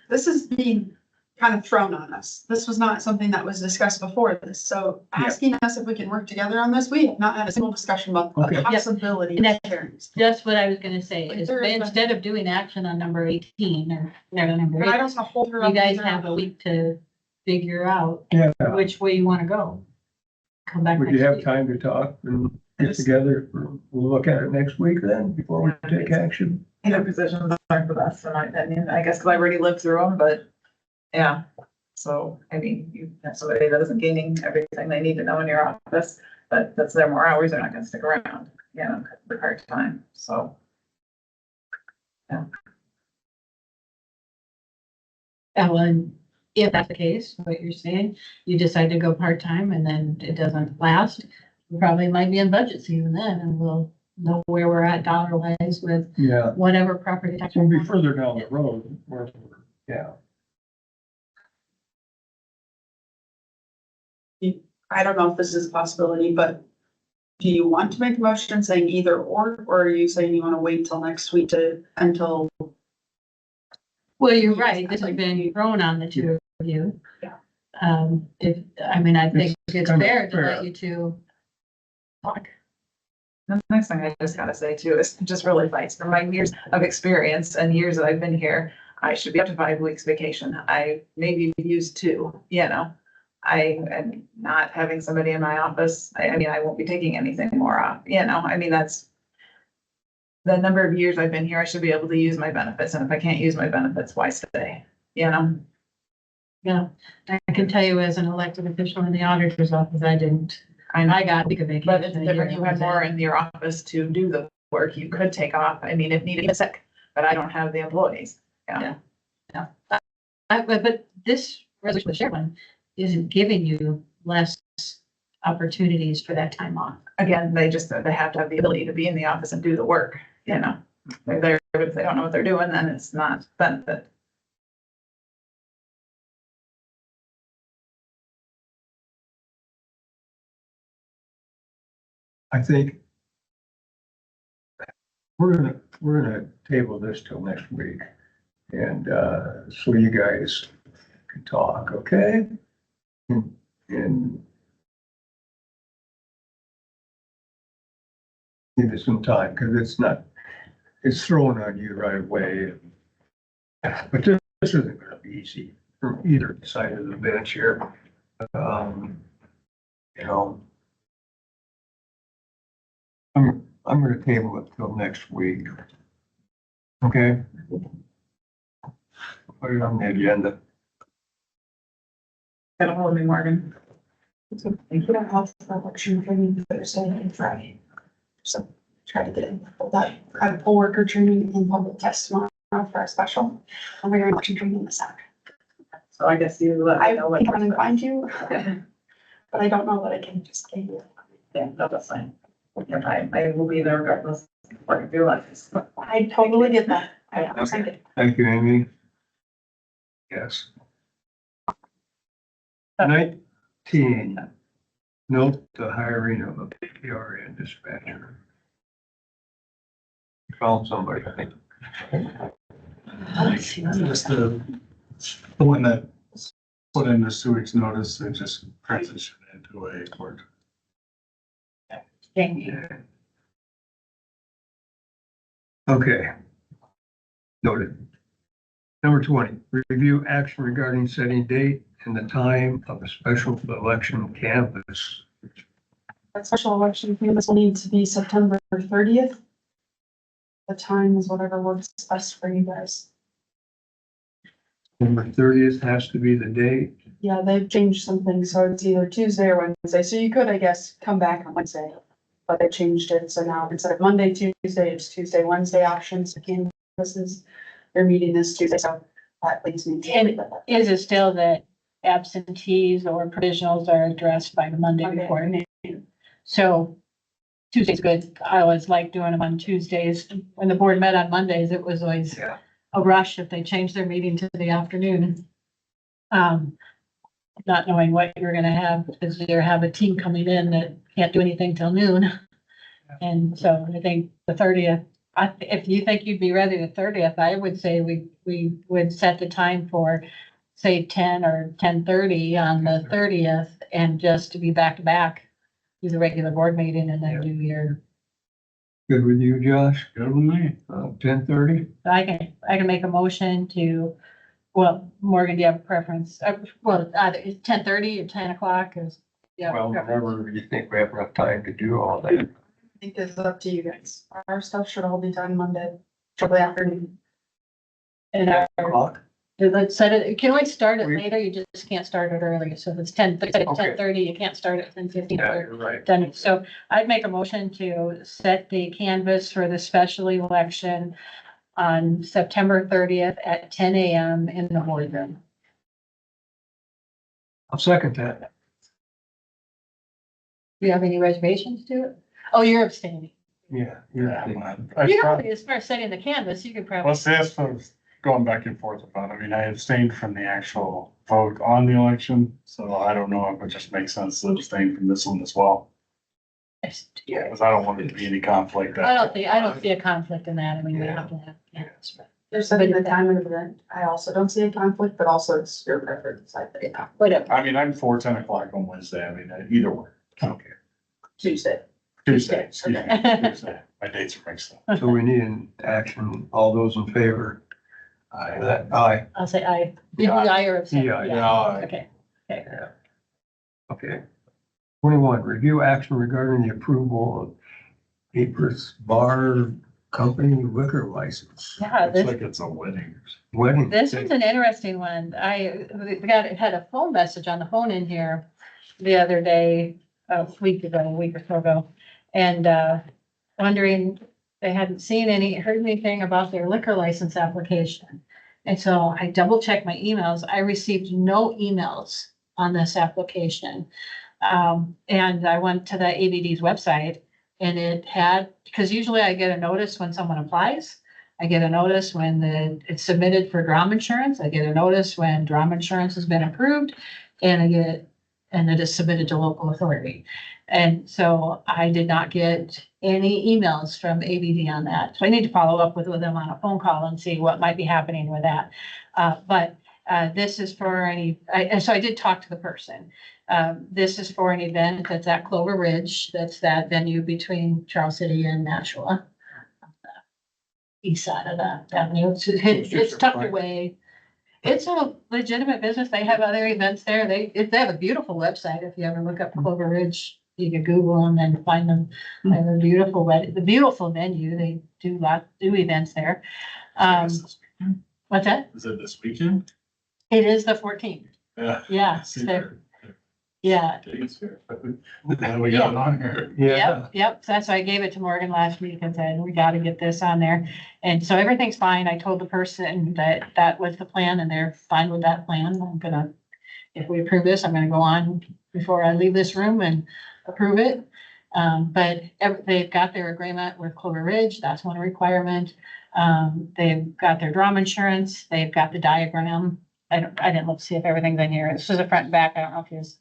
this is being kind of thrown on us. This was not something that was discussed before this, so Yeah. asking us if we can work together on this, we have not had a single discussion about the Okay. possibility And of that's sharing. just what I was gonna say, Like, is there is instead of doing action on number 18 or number And I 8, don't wanna hold her you up. guys either. have a week to figure out yeah, which way you wanna go. Come back would you next have week. time to talk and get together? We'll look at it next week then, before we take action. Either positions aren't the best in my opinion, I guess, because I've already lived through them, but yeah. So, I mean, you have somebody that isn't gaining everything they need to know in your office, but that's their more hours, they're not gonna stick around, you know, for part time, so. And if that's the case, what you're saying, you decide to go part-time and then it doesn't last, we probably might be in budget season then, and we'll know where we're at dollar-wise with Yeah, whatever property tax. we'll be further down the road, yeah. I don't know if this is a possibility, but do you want to make a motion saying either or are you saying you wanna wait till next week until? Well, you're right, this has been thrown on the two of you. Yeah. I mean, I think it's kind of fair to fair. let you two talk. The next thing I just gotta say too is just really thanks for my years of experience and years that I've been here. I should be up to 5 weeks vacation. I maybe used 2, you know. I am not having somebody in my office. I mean, I won't be taking anything more off, you know, I mean, that's the number of years I've been here, I should be able to use my benefits. And if I can't use my benefits, why stay? You know? Yeah, I can tell you as an elected official in the auditor's office, I didn't. I know. I got big vacation. But it's different. You have more in your office to do the work. You could take off. I mean, if needed, even sick, but I don't have the employees. Yeah. But this resolution, the share one, isn't giving you less opportunities for that time off. Again, they have to have the ability to be in the office and do the work, you know? They're there, but if they don't know what they're doing, then it's not benefit. I think we're gonna table this till next week. And, so you guys can talk, okay? And give it some time, because it's thrown on you right away. But this isn't gonna be easy from either side of the bench here. You know, I'm gonna table it till next week. Okay? Put it on the agenda. Gotta hold me, Morgan. We don't have election training Thursday and Friday. So try to get in that, I have poll worker training and public test tomorrow for a special. And we're election training this Saturday. So I guess you let me I know what. can run and find you, but I don't know that I can just get you. Yeah, no, that's fine. Yeah, I will be there regardless. Work through lunches. I totally get that. I understand Okay. it. Thank you, Amy. Yes. 19, note the hiring of a PRN dispatcher. Found somebody, I think. Just the one that put in this 2 weeks notice and just transition into a court. Okay. Noted. Number 20, review action regarding setting date and the time of a special election canvass. That special election canvas will need to be September 30th. The time is whatever works best for you guys. September 30th has to be the date. Yeah, they've changed some things, so it's either Tuesday or Wednesday, so you could, I guess, come back on Wednesday. But they changed it, so now instead of Monday, Tuesday, it's Tuesday, Wednesday options, the canvases. They're meeting this Tuesday, so that leads me to. And is it still that absentees or provisionals are addressed by the Monday before meeting? So Tuesday's good. I always like doing them on Tuesdays. When the board met on Mondays, it was always Yeah. a rush if they changed their meeting to the afternoon. Not knowing what you're gonna have, because you have a team coming in that can't do anything till noon. And so I think the 30th, if you think you'd be ready the 30th, I would say we would set the time for, say, 10 or 10:30 on the 30th, and just to be back to back, do the regular board meeting and then do your, Good with you, Josh? Good with me. 10:30? I can make a motion to, well, Morgan, do you have a preference? Well, either 10:30 or 10 o'clock is, yeah. Well, whenever you think we have enough time to do all that. I think it's up to you guys. Our stuff should all be done Monday, shortly afternoon. And O'clock? let's set it, you can always start it We- later, you just can't start it early. So if it's 10:30, you can't start at 10:15. Yeah, you're right. Done. So I'd make a motion to set the canvas for the special election on September 30th at 10 a.m. in the boardroom. I'll second that. Do you have any reservations to it? Oh, you're abstaining. Yeah. You know, as far as setting the canvas, you could probably. Well, see, that's what I was going back and forth about. I mean, I abstained from the actual vote on the election, so I don't know if it just makes sense to abstain from this one as well. Yeah. Because I don't want it to be any conflict. I don't see a conflict in that. I mean, we have to have canvas, but You're setting the time of the event. I also don't see a conflict, but also it's your preference, I think. whatever. I mean, I'm for 10 o'clock on Wednesday. I mean, either way. Okay. Tuesday. Tuesday, excuse me, Okay. Tuesday. My dates are mixed up. So we need an action. All those in favor? Aye. I'll say aye. You do aye or abstain? Yeah, yeah. Okay. Okay. 21, review action regarding the approval of Apris Bar Company liquor license. Yeah, It's like it's a wedding. Wedding. this was an interesting one. Had a phone message on the phone in here the other day, a week or so ago. And, wondering, they hadn't heard anything about their liquor license application. And so I double checked my emails. I received no emails on this application. And I went to the ABD's website and it had, because usually I get a notice when someone applies. I get a notice when it's submitted for drama insurance. I get a notice when drama insurance has been approved, and it is submitted to local authority. And so I did not get any emails from ABD on that. So I need to follow up with them on a phone call and see what might be happening with that. But this is for so I did talk to the person. This is for an event that's at Clover Ridge. That's that venue between Charles City and Nashua. East side of that avenue. It's tucked away. It's a legitimate business. They have other events there. They have a beautiful website. If you ever look up Clover Ridge, you can Google them and find them. They have a beautiful venue. They do events there. What's that? Is it this weekend? It is the 14th. Yeah. Yeah. Yeah. And we got it on here. Yep. So that's why I gave it to Morgan last week and said, we got to get this on there. And so everything's fine. I told the person that was the plan and they're fine with that plan. If we approve this, I'm gonna go on before I leave this room and approve it. But they've got their agreement with Clover Ridge. That's one requirement. They've got their drama insurance. They've got the diagram. I didn't look to see if everything's in here. This is the front and back. I don't know if yours.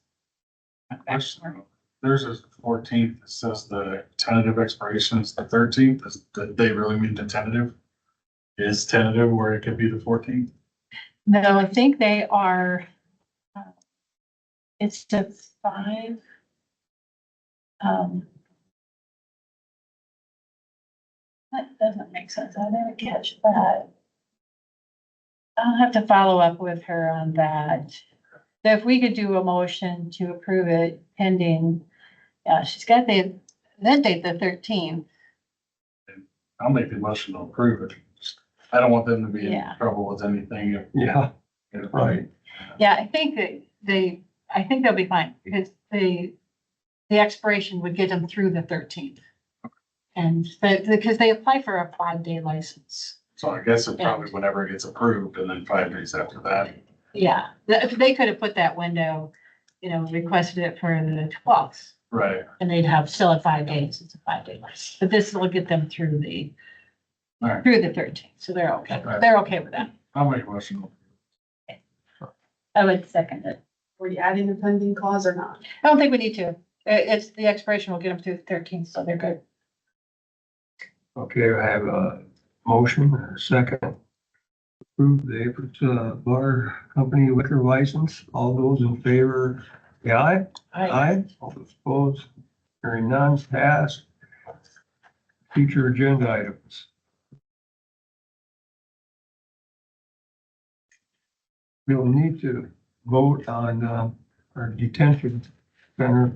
There's a 14th, it says the tentative expiration is the 13th, did they really mean the tentative? Is tentative where it could be the 14th? No, I think they are. It's to 5. That doesn't make sense. I didn't catch that. I'll have to follow up with her on that. So if we could do a motion to approve it pending, she's got the event date, the 13th. I'll make the motion to approve it. I don't want them to be in Yeah. trouble with anything. Yeah, right. Yeah, I think they'll be fine because the expiration would get them through the 13th. And because they apply for a 5-day license. So I guess it probably whenever it gets approved and then 5 days after that. Yeah, if they could have put that window, you know, requested it for the 12th. Right. And they'd have still at 5 days, it's a 5-day list, but this will get them through the, All right. through the 13th, so they're okay, Right. they're okay with that. I'll make a motion. I would second it. Were you adding a pending clause or not? I don't think we need to, it's, the expiration will get them through the 13th, so they're good. Okay, I have a motion and a second. Approve the April's Bar Company liquor license. All those in favor, say aye. Aye. All those opposed, hearing none, passed. Future agenda items. We'll need to vote on our detention center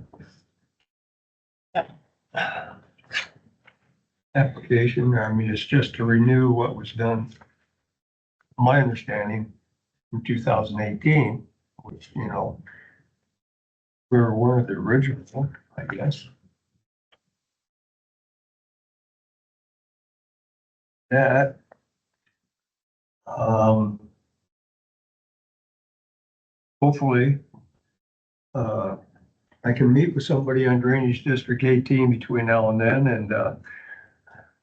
application. I mean, it's just to renew what was done, my understanding, in 2018, which, you know, we were one of the original, I guess. That, hopefully, I can meet with somebody on Drainage District 18 between now and then and,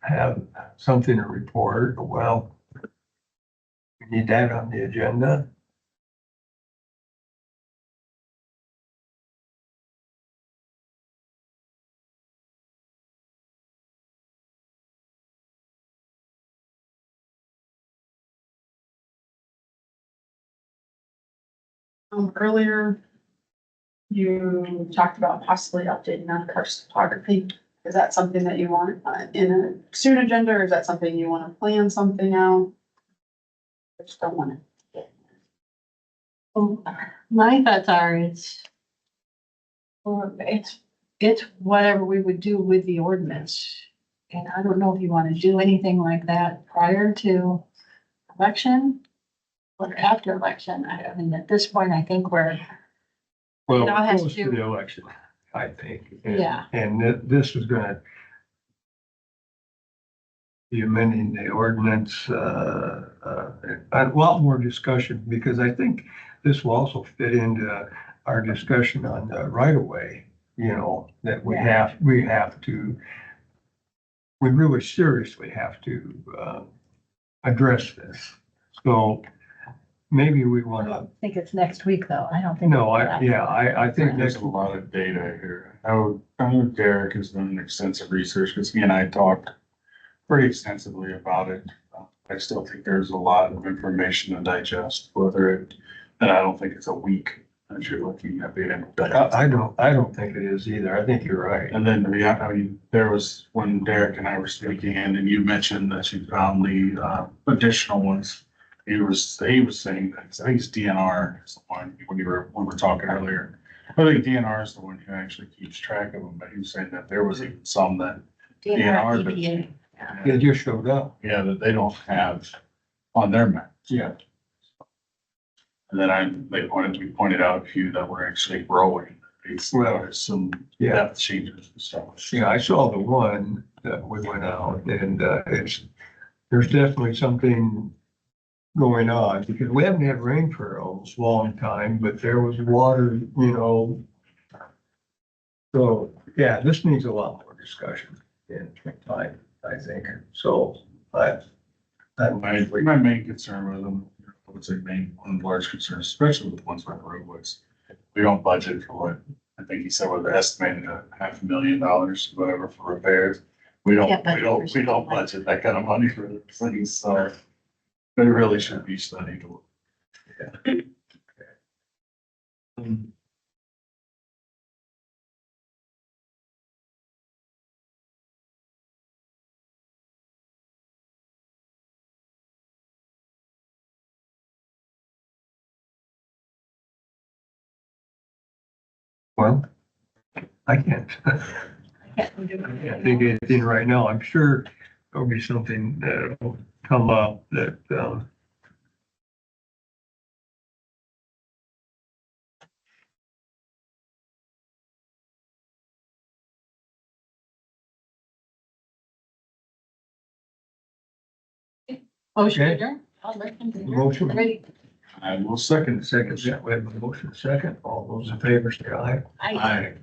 have something to report. Well, we need that on the agenda. Earlier, you talked about possibly updating on karst topography. Is that something that you want in a soon agenda, or is that something you want to plan something out? I just don't want My thoughts are it's whatever we would do with the ordinance. And I don't know if you want to do anything like that prior to election or after election. I mean, at this point, I think we're, Well, It all has close to to do- the election, I think. And- Yeah. And this is gonna be amending the ordinance, a lot more discussion, because I think this will also fit into our discussion on the right of way, you know, that we really seriously have to, address this. So maybe we wanna, I think it's next week though. I don't think. no, I think There's next, a lot of data here. I know Derek has done extensive research because he and I talked pretty extensively about it. I still think there's a lot of information to digest, and I don't think it's a week that you're looking at being able to. I don't think it is either. I think you're right. And then, I mean, there was when Derek and I were speaking and you mentioned that you found the additional ones. He was saying that, I think it's DNR is the one when we were talking earlier. I think DNR is the one who actually keeps track of them, but he was saying that there was even some that DNR that- EPA. It just showed up. yeah, that they don't have on their map. Yeah. And then we pointed out a few that were actually growing. Well, There's some yeah. depth changes and stuff. Yeah, I saw the one that we went out and, there's definitely something going on because we haven't had rain for a long time, but there was water, you know. So, yeah, this needs a lot more discussion in time, I think. So, my main concern with them, I would say one of the large concerns, especially with the ones like roadways. We don't budget for what, I think he said we're estimating $500,000, whatever, for repairs. We don't budget that kind of money for things, so it really should be studied. Yeah. Well, I can't. I can't think of anything right now. I'm sure there'll be something that will come up that, Motion Okay. adjourned. I'll recommend. Motion. Ready? I will second. Second, yeah, we have a motion second. All those in favor say aye. Aye. Aye.